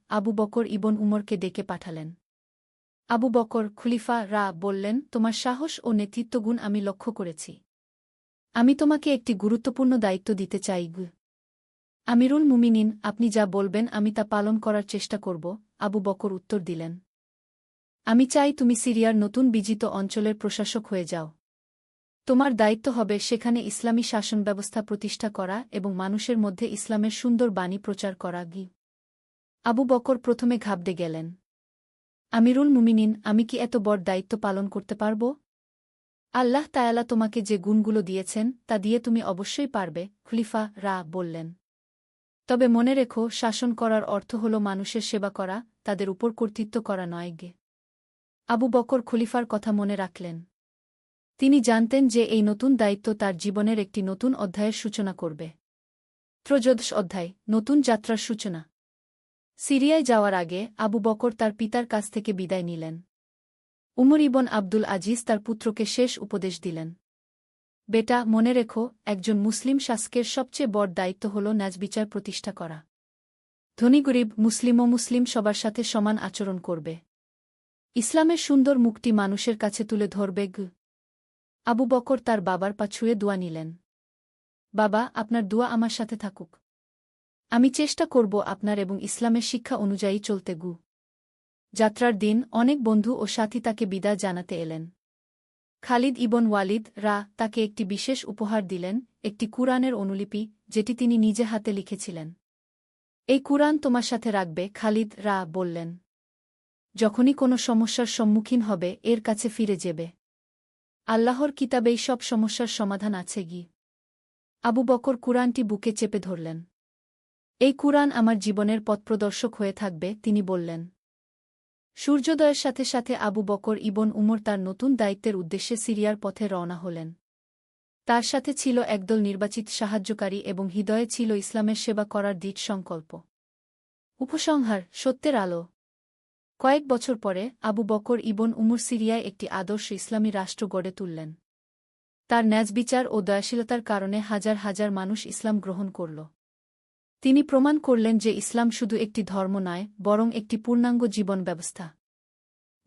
A: আবু বকর ইবন উমরকে ডেকে পাঠালেন। আবু বকর খলিফা বললেন, তোমার সাহস ও নেতৃত্বগুণ আমি লক্ষ্য করেছি। আমি তোমাকে একটি গুরুত্বপূর্ণ দায়িত্ব দিতে চাই। আমিরুল মুমিনিন, আপনি যা বলবেন আমি তা পালন করার চেষ্টা করব। আবু বকর উত্তর দিলেন, আমি চাই তুমি সিরিয়ার নতুন বিজিত অঞ্চলের প্রশাসক হয়ে যাও। তোমার দায়িত্ব হবে সেখানে ইসলামী শাসন ব্যবস্থা প্রতিষ্ঠা করা এবং মানুষের মধ্যে ইসলামের সুন্দর বাণী প্রচার করা। আবু বকর প্রথমে ঘাবড়ে গেলেন। আমিরুল মুমিনিন, আমি কি এত বড় দায়িত্ব পালন করতে পারব? আল্লাহ তায়ালা তোমাকে যে গুণগুলো দিয়েছেন তা দিয়ে তুমি অবশ্যই পারবে, খলিফা বললেন। তবে মনে রেখো, শাসন করার অর্থ হল মানুষের সেবা করা, তাদের উপর কর্তৃত্ব করা নয়। আবু বকর খলিফার কথা মনে রাখলেন। তিনি জানতেন যে এই নতুন দায়িত্ব তার জীবনের একটি নতুন অধ্যায়ের সূচনা করবে। ত্রয়োদশ অধ্যায়, নতুন যাত্রার সূচনা। সিরিয়ায় যাওয়ার আগে আবু বকর তার পিতার কাছ থেকে বিদায় নিলেন। উমর ইবন আব্দুল আজিজ তার পুত্রকে শেষ উপদেশ দিলেন। বেটা, মনে রেখো, একজন মুসলিম শাসকের সবচেয়ে বড় দায়িত্ব হল ন্যায়বিচার প্রতিষ্ঠা করা। ধনী গরিব, মুসলিম ও মুসলিম সবার সাথে সমান আচরণ করবে। ইসলামের সুন্দর মুখটি মানুষের কাছে তুলে ধরবে। আবু বকর তার বাবার পা ছুঁয়ে দোয়া নিলেন। বাবা, আপনার দোয়া আমার সাথে থাকুক। আমি চেষ্টা করব আপনার এবং ইসলামের শিক্ষা অনুযায়ী চলতে। যাত্রার দিন অনেক বন্ধু ও সাথী তাকে বিদায় জানাতে এলেন। খালিদ ইবন ওয়ালিদ তাকে একটি বিশেষ উপহার দিলেন, একটি কুরআনের অনুলিপি, যেটি তিনি নিজে হাতে লিখেছিলেন। এই কুরআন তোমার সাথে রাখবে, খালিদ বললেন। যখনই কোনো সমস্যার সম্মুখীন হবে এর কাছে ফিরে যাবে। আল্লাহর কিতাবেই সব সমস্যার সমাধান আছে। আবু বকর কুরআনটি বুকে চেপে ধরলেন। এই কুরআন আমার জীবনের পথপ্রদর্শক হয়ে থাকবে, তিনি বললেন। সূর্যোদয়ের সাথে সাথে আবু বকর ইবন উমর তার নতুন দায়িত্বের উদ্দেশ্যে সিরিয়ার পথে রওনা হলেন। তার সাথে ছিল একদল নির্বাচিত সাহায্যকারী এবং হৃদয়ে ছিল ইসলামের সেবা করার দৃঢ় সংকল্প। উপসংহার, সত্যের আলো। কয়েক বছর পরে আবু বকর ইবন উমর সিরিয়ায় একটি আদর্শ ইসলামী রাষ্ট্র গড়ে তুললেন। তার ন্যায়বিচার ও দয়াশীলতার কারণে হাজার হাজার মানুষ ইসলাম গ্রহণ করল। তিনি প্রমাণ করলেন যে ইসলাম শুধু একটি ধর্ম নয়, বরং একটি পূর্ণাঙ্গ জীবন ব্যবস্থা,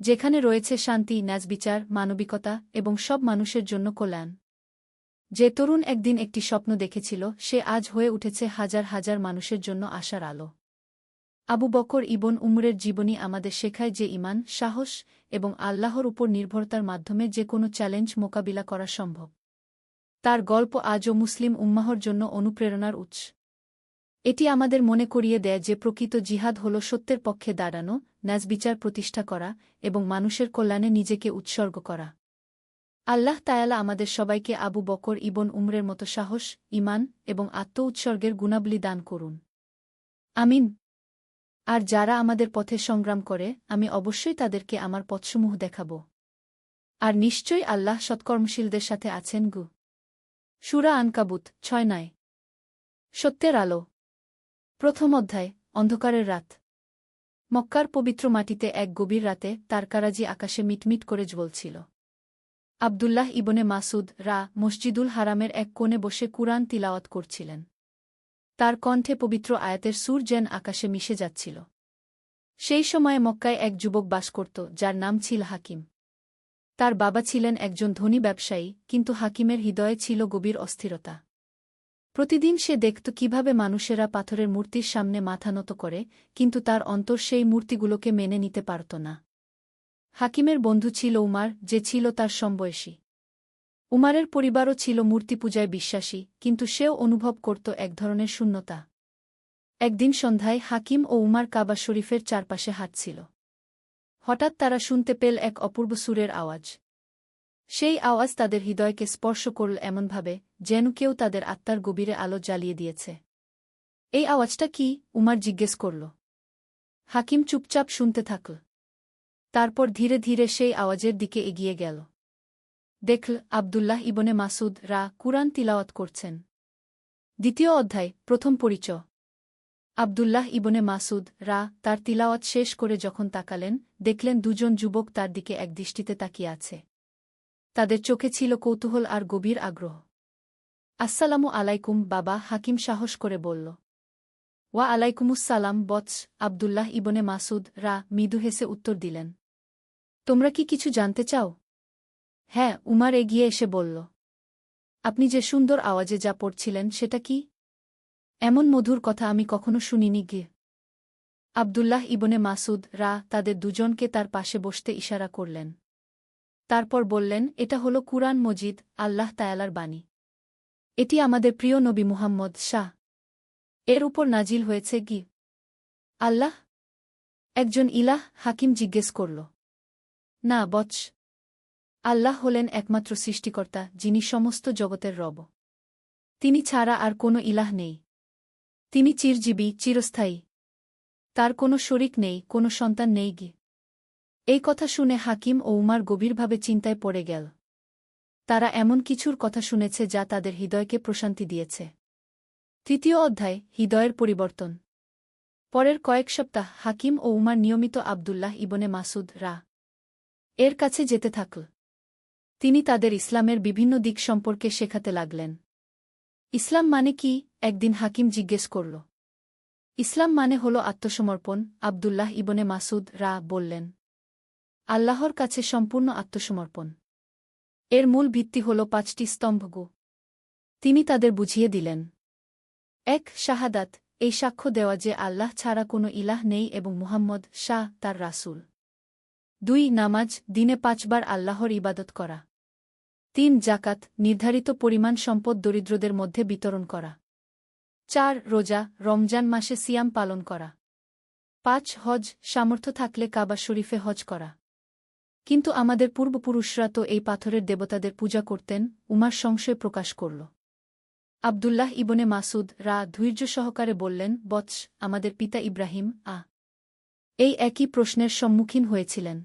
A: যেখানে রয়েছে শান্তি, ন্যায়বিচার, মানবিকতা এবং সব মানুষের জন্য কল্যাণ। যে তরুণ একদিন একটি স্বপ্ন দেখেছিল, সে আজ হয়ে উঠেছে হাজার হাজার মানুষের জন্য আশার আলো। আবু বকর ইবন উমরের জীবনী আমাদের শেখায় যে ঈমান, সাহস এবং আল্লাহর উপর নির্ভরতার মাধ্যমে যে কোনো চ্যালেঞ্জ মোকাবিলা করা সম্ভব। তার গল্প আজও মুসলিম উম্মাহর জন্য অনুপ্রেরণার উৎস। এটি আমাদের মনে করিয়ে দেয় যে প্রকৃত জিহাদ হল সত্যের পক্ষে দাঁড়ানো, ন্যায়বিচার প্রতিষ্ঠা করা এবং মানুষের কল্যাণে নিজেকে উৎসর্গ করা। আল্লাহ তায়ালা আমাদের সবাইকে আবু বকর ইবন উমরের মতো সাহস, ঈমান এবং আত্ম-উৎসর্গের গুণাবলী দান করুন। আমিন। আর যারা আমাদের পথে সংগ্রাম করে, আমি অবশ্যই তাদেরকে আমার পথসমূহ দেখাব। আর নিশ্চয়ই আল্লাহ সৎকর্মশীলদের সাথে আছেন। সূরা আনকাবুত 6-9। সত্যের আলো। প্রথম অধ্যায়, অন্ধকারের রাত। মক্কার পবিত্র মাটিতে এক গভীর রাতে তারকারাজি আকাশে মিটমিট করে জ্বলছিল। আবদুল্লাহ ইবনে মাসুদ মসজিদুল হারামের এক কোণে বসে কুরআন তিলাওয়াত করছিলেন। তার কণ্ঠে পবিত্র আয়াতের সুর যেন আকাশে মিশে যাচ্ছিল। সেই সময়ে মক্কায় এক যুবক বাস করত, যার নাম ছিল হাকিম। তার বাবা ছিলেন একজন ধনী ব্যবসায়ী, কিন্তু হাকিমের হৃদয়ে ছিল গভীর অস্থিরতা। প্রতিদিন সে দেখত কিভাবে মানুষেরা পাথরের মূর্তির সামনে মাথা নত করে, কিন্তু তার অন্তর সেই মূর্তিগুলোকে মেনে নিতে পারত না। হাকিমের বন্ধু ছিল উমার, যে ছিল তার সমবয়সী। উমারের পরিবারও ছিল মূর্তিপূজায় বিশ্বাসী, কিন্তু সেও অনুভব করত এক ধরনের শূন্যতা। একদিন সন্ধ্যায় হাকিম ও উমার কাবা শরীফের চারপাশে হাঁটছিল। হঠাৎ তারা শুনতে পেল এক অপূর্ব সুরের আওয়াজ। সেই আওয়াজ তাদের হৃদয়কে স্পর্শ করল এমনভাবে যেন কেউ তাদের আত্মার গভীরে আলো জ্বালিয়ে দিয়েছে। এই আওয়াজটা কি? উমার জিজ্ঞেস করল। হাকিম চুপচাপ শুনতে থাকল। তারপর ধীরে ধীরে সেই আওয়াজের দিকে এগিয়ে গেল। দেখল আবদুল্লাহ ইবনে মাসুদ কুরআন তিলাওয়াত করছেন। দ্বিতীয় অধ্যায়, প্রথম পরিচয়। আবদুল্লাহ ইবনে মাসুদ তার তিলাওয়াত শেষ করে যখন তাকালেন, দেখলেন দুজন যুবক তার দিকে একদৃষ্টিতে তাকিয়ে আছে। তাদের চোখে ছিল কৌতূহল আর গভীর আগ্রহ। আসসালামু আলাইকুম বাবা, হাকিম সাহস করে বলল। ওয়া আলাইকুমুসসালাম বৎস, আবদুল্লাহ ইবনে মাসুদ মৃদু হেসে উত্তর দিলেন। তোমরা কি কিছু জানতে চাও? হ্যাঁ, উমার এগিয়ে এসে বলল। আপনি যে সুন্দর আওয়াজে যা পড়ছিলেন সেটা কি? এমন মধুর কথা আমি কখনো শুনিনি গিয়ে। আবদুল্লাহ ইবনে মাসুদ তাদের দুজনকে তার পাশে বসতে ইশারা করলেন। তারপর বললেন, এটা হলো কুরআন মজিদ, আল্লাহ তায়ালার বাণী। এটি আমাদের প্রিয় নবী মুহাম্মদ এর উপর নাজিল হয়েছে কি? আল্লাহ একজন ইলাহ? হাকিম জিজ্ঞেস করল। না বৎস, আল্লাহ হলেন একমাত্র সৃষ্টিকর্তা, যিনি সমস্ত জগতের রব। তিনি ছাড়া আর কোনো ইলাহ নেই। তিনি চিরজীবী, চিরস্থায়ী। তার কোনো শরিক নেই, কোনো সন্তান নেই গি। এই কথা শুনে হাকিম ও উমার গভীরভাবে চিন্তায় পড়ে গেল। তারা এমন কিছুর কথা শুনেছে যা তাদের হৃদয়কে প্রশান্তি দিয়েছে। তৃতীয় অধ্যায়, হৃদয়ের পরিবর্তন। পরের কয়েক সপ্তাহ হাকিম ও উমার নিয়মিত আবদুল্লাহ ইবনে মাসুদ এর কাছে যেতে থাকল। তিনি তাদের ইসলামের বিভিন্ন দিক সম্পর্কে শেখাতে লাগলেন। ইসলাম মানে কি? একদিন হাকিম জিজ্ঞেস করল। ইসলাম মানে হল আত্মসমর্পণ, আবদুল্লাহ ইবনে মাসুদ বললেন। আল্লাহর কাছে সম্পূর্ণ আত্মসমর্পণ। এর মূল ভিত্তি হল 5টি স্তম্ভ। তিনি তাদের বুঝিয়ে দিলেন। 1. শাহাদাত, এই সাক্ষ্য দেওয়া যে আল্লাহ ছাড়া কোনো ইলাহ নেই এবং মুহাম্মদ তার রাসূল। 2. নামাজ, দিনে 5 বার আল্লাহর ইবাদত করা। 3. জাকাত, নির্ধারিত পরিমাণ সম্পদ দরিদ্রদের মধ্যে বিতরণ করা। 4. রোজা, রমজান মাসে সিয়াম পালন করা। 5. হজ, সামর্থ্য থাকলে কাবা শরীফে হজ করা। কিন্তু আমাদের পূর্বপুরুষরা তো এই পাথরের দেবতাদের পূজা করতেন। উমার সংশয় প্রকাশ করল। আবদুল্লাহ ইবনে মাসুদ ধৈর্য সহকারে বললেন, বৎস, আমাদের পিতা ইব্রাহিম এই একই প্রশ্নের সম্মুখীন হয়েছিলেন।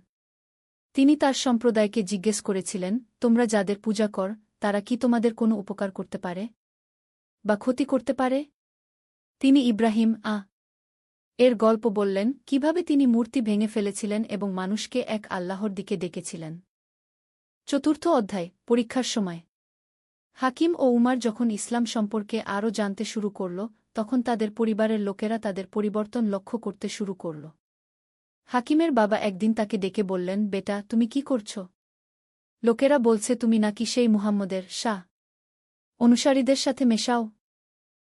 A: তিনি তার সম্প্রদায়কে জিজ্ঞেস করেছিলেন, তোমরা যাদের পূজা কর, তারা কি তোমাদের কোনো উপকার করতে পারে বা ক্ষতি করতে পারে? তিনি ইব্রাহিম এর গল্প বললেন, কিভাবে তিনি মূর্তি ভেঙে ফেলেছিলেন এবং মানুষকে এক আল্লাহর দিকে ডেকেছিলেন। চতুর্থ অধ্যায়, পরীক্ষার সময়। হাকিম ও উমার যখন ইসলাম সম্পর্কে আরও জানতে শুরু করল, তখন তাদের পরিবারের লোকেরা তাদের পরিবর্তন লক্ষ্য করতে শুরু করল। হাকিমের বাবা একদিন তাকে ডেকে বললেন, বেটা, তুমি কি করছ? লোকেরা বলছে তুমি নাকি সেই মুহাম্মদের অনুসারীদের সাথে মেশাও।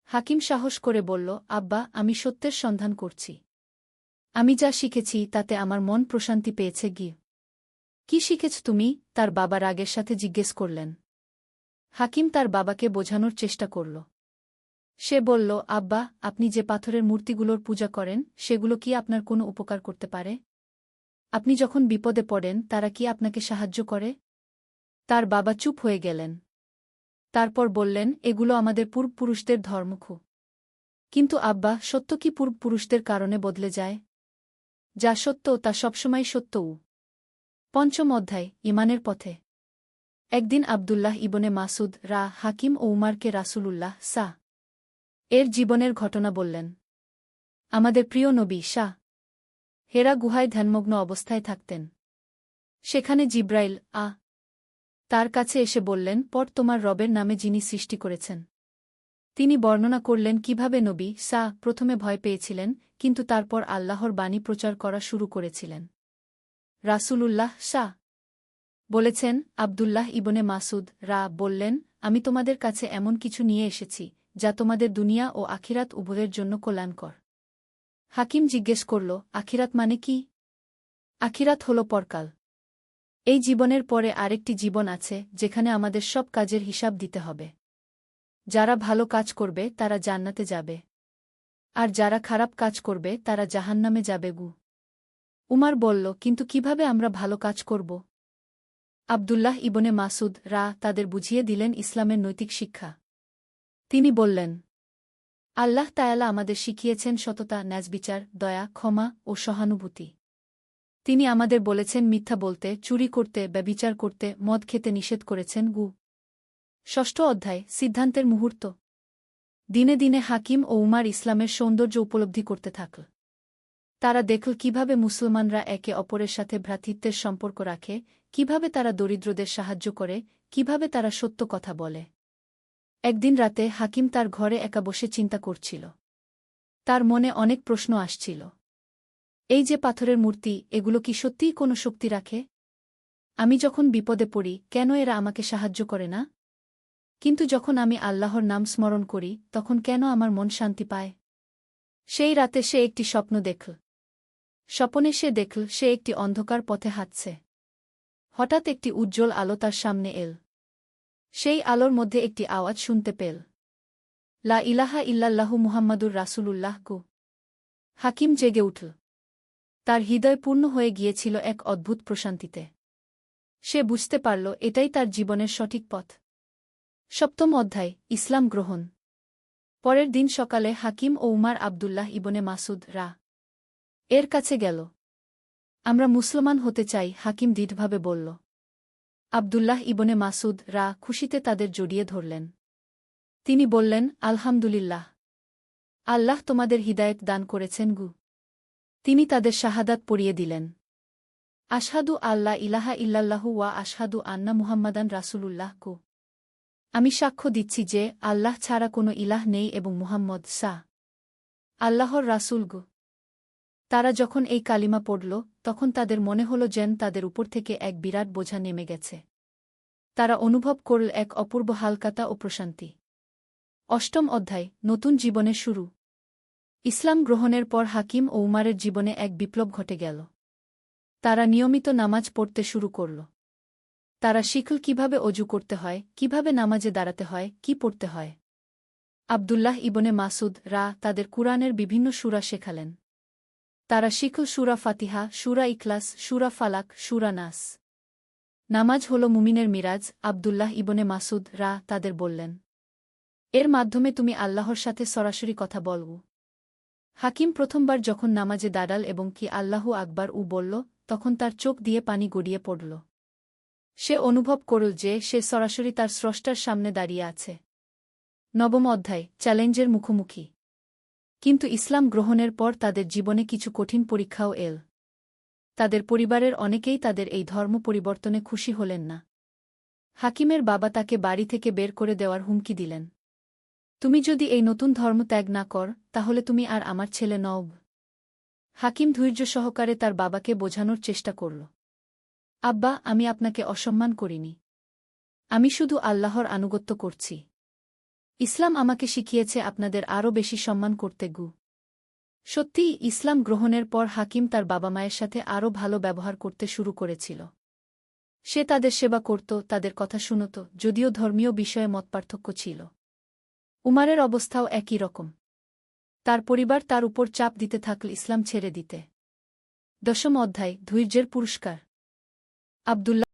A: হাকিম সাহস করে বলল, আব্বা, আমি সত্যের সন্ধান করছি। আমি যা শিখেছি তাতে আমার মন প্রশান্তি পেয়েছে গিয়ে। কি শিখেছ তুমি? তার বাবা রাগের সাথে জিজ্ঞেস করলেন। হাকিম তার বাবাকে বোঝানোর চেষ্টা করল। সে বলল, আব্বা, আপনি যে পাথরের মূর্তিগুলোর পূজা করেন, সেগুলো কি আপনার কোনো উপকার করতে পারে? আপনি যখন বিপদে পড়েন, তারা কি আপনাকে সাহায্য করে? তার বাবা চুপ হয়ে গেলেন। তারপর বললেন, এগুলো আমাদের পূর্বপুরুষদের ধর্মখ। কিন্তু আব্বা, সত্য কি পূর্বপুরুষদের কারণে বদলে যায়? যা সত্য তা সবসময় সত্যও। পঞ্চম অধ্যায়, ঈমানের পথে। একদিন আবদুল্লাহ ইবনে মাসুদ হাকিম ও উমারকে রাসূলুল্লাহ এর জীবনের ঘটনা বললেন। আমাদের প্রিয় নবী হেরা গুহায় ধ্যানমগ্ন অবস্থায় থাকতেন। সেখানে জিব্রাইল তার কাছে এসে বললেন, পর তোমার রবের নামে যিনি সৃষ্টি করেছেন। তিনি বর্ণনা করলেন কিভাবে নবী প্রথমে ভয় পেয়েছিলেন, কিন্তু তারপর আল্লাহর বাণী প্রচার করা শুরু করেছিলেন। রাসূলুল্লাহ বলেছেন, আবদুল্লাহ ইবনে মাসুদ বললেন, আমি তোমাদের কাছে এমন কিছু নিয়ে এসেছি যা তোমাদের দুনিয়া ও আখিরাত উভয়ের জন্য কল্যাণকর। হাকিম জিজ্ঞেস করল, আখিরাত মানে কি? আখিরাত হল পরকাল। এই জীবনের পরে আরেকটি জীবন আছে, যেখানে আমাদের সব কাজের হিসাব দিতে হবে। যারা ভালো কাজ করবে তারা জান্নাতে যাবে। আর যারা খারাপ কাজ করবে তারা জাহান্নামে যাবে গু। উমার বলল, কিন্তু কিভাবে আমরা ভালো কাজ করব? আব্দুল্লাহ ইবনে মাসুদ তাদের বুঝিয়ে দিলেন ইসলামের নৈতিক শিক্ষা। তিনি বললেন, আল্লাহ তায়ালা আমাদের শিখিয়েছেন সততা, ন্যায়বিচার, দয়া, ক্ষমা ও সহানুভূতি। তিনি আমাদের বলেছেন মিথ্যা বলতে, চুরি করতে, ব্যভিচার করতে, মদ খেতে নিষেধ করেছেন গু। ষষ্ঠ অধ্যায়, সিদ্ধান্তের মুহূর্ত। দিনে দিনে হাকিম ও উমার ইসলামের সৌন্দর্য উপলব্ধি করতে থাকল। তারা দেখল কিভাবে মুসলমানরা একে অপরের সাথে ভ্রাতৃত্বের সম্পর্ক রাখে, কিভাবে তারা দরিদ্রদের সাহায্য করে, কিভাবে তারা সত্য কথা বলে। একদিন রাতে হাকিম তার ঘরে একা বসে চিন্তা করছিল। তার মনে অনেক প্রশ্ন আসছিল। এই যে পাথরের মূর্তি, এগুলো কি সত্যিই কোনো শক্তি রাখে? আমি যখন বিপদে পড়ি, কেন এরা আমাকে সাহায্য করে না? কিন্তু যখন আমি আল্লাহর নাম স্মরণ করি, তখন কেন আমার মন শান্তি পায়? সেই রাতে সে একটি স্বপ্ন দেখল। স্বপনে সে দেখল সে একটি অন্ধকার পথে হাঁটছে। হঠাৎ একটি উজ্জ্বল আলো তার সামনে এল। সেই আলোর মধ্যে একটি আওয়াজ শুনতে পেল, লা ইলাহা ইল্লাল্লাহু মুহাম্মাদুর রাসূলুল্লাহ গো। হাকিম জেগে উঠল। তার হৃদয় পূর্ণ হয়ে গিয়েছিল এক অদ্ভুত প্রশান্তিতে। সে বুঝতে পারল এটাই তার জীবনের সঠিক পথ। সপ্তম অধ্যায়, ইসলাম গ্রহণ। পরের দিন সকালে হাকিম ও উমার আব্দুল্লাহ ইবনে মাসুদ এর কাছে গেল। আমরা মুসলমান হতে চাই, হাকিম দৃঢ়ভাবে বলল। আব্দুল্লাহ ইবনে মাসুদ খুশিতে তাদের জড়িয়ে ধরলেন। তিনি বললেন, আলহামদুলিল্লাহ, আল্লাহ তোমাদের হিদায়েত দান করেছেন গু। তিনি তাদের শাহাদাত পড়িয়ে দিলেন। আশহাদু আল্লা ইলাহা ইল্লাল্লাহু ওয়া আশহাদু আন্না মুহাম্মাদান রাসূলুল্লাহ গো। আমি সাক্ষ্য দিচ্ছি যে আল্লাহ ছাড়া কোনো ইলাহ নেই এবং মুহাম্মদ আল্লাহর রাসূল গো। তারা যখন এই কালিমা পড়ল, তখন তাদের মনে হল যেন তাদের উপর থেকে এক বিরাট বোঝা নেমে গেছে। তারা অনুভব করল এক অপূর্ব হালকাতা ও প্রশান্তি। অষ্টম অধ্যায়, নতুন জীবনের শুরু। ইসলাম গ্রহণের পর হাকিম ও উমারের জীবনে এক বিপ্লব ঘটে গেল। তারা নিয়মিত নামাজ পড়তে শুরু করল। তারা শিখল কিভাবে অজু করতে হয়, কিভাবে নামাজে দাঁড়াতে হয়, কি পড়তে হয়। আব্দুল্লাহ ইবনে মাসুদ তাদের কুরআনের বিভিন্ন সূরা শেখালেন। তারা শিখল সূরা ফাতিহা, সূরা ইখলাস, সূরা ফালাক, সূরা নাস। নামাজ হল মুমিনের মিরাজ। আব্দুল্লাহ ইবনে মাসুদ তাদের বললেন, এর মাধ্যমে তুমি আল্লাহর সাথে সরাসরি কথা বলবো। হাকিম প্রথমবার যখন নামাজে দাঁড়াল এবং কি আল্লাহু আকবার বলল, তখন তার চোখ দিয়ে পানি গড়িয়ে পড়ল। সে অনুভব করল যে সে সরাসরি তার স্রষ্টার সামনে দাঁড়িয়ে আছে। নবম অধ্যায়, চ্যালেঞ্জের মুখোমুখি। কিন্তু ইসলাম গ্রহণের পর তাদের জীবনে কিছু কঠিন পরীক্ষাও এল। তাদের পরিবারের অনেকেই তাদের এই ধর্ম পরিবর্তনে খুশি হলেন না। হাকিমের বাবা তাকে বাড়ি থেকে বের করে দেওয়ার হুমকি দিলেন। তুমি যদি এই নতুন ধর্ম ত্যাগ না কর, তাহলে তুমি আর আমার ছেলে নও। হাকিম ধৈর্য সহকারে তার বাবাকে বোঝানোর চেষ্টা করল। আব্বা, আমি আপনাকে অসম্মান করিনি। আমি শুধু আল্লাহর আনুগত্য করছি। ইসলাম আমাকে শিখিয়েছে আপনাদের আরও বেশি সম্মান করতে গু। সত্যিই ইসলাম গ্রহণের পর হাকিম তার বাবা মায়ের সাথে আরও ভালো ব্যবহার করতে শুরু করেছিল। সে তাদের সেবা করত, তাদের কথা শুনত, যদিও ধর্মীয় বিষয়ে মতপার্থক্য ছিল। উমারের অবস্থাও একই রকম। তার পরিবার তার উপর চাপ দিতে থাকল ইসলাম ছেড়ে দিতে। দশম অধ্যায়, ধৈর্যের পুরস্কার। আব্দুল্লাহ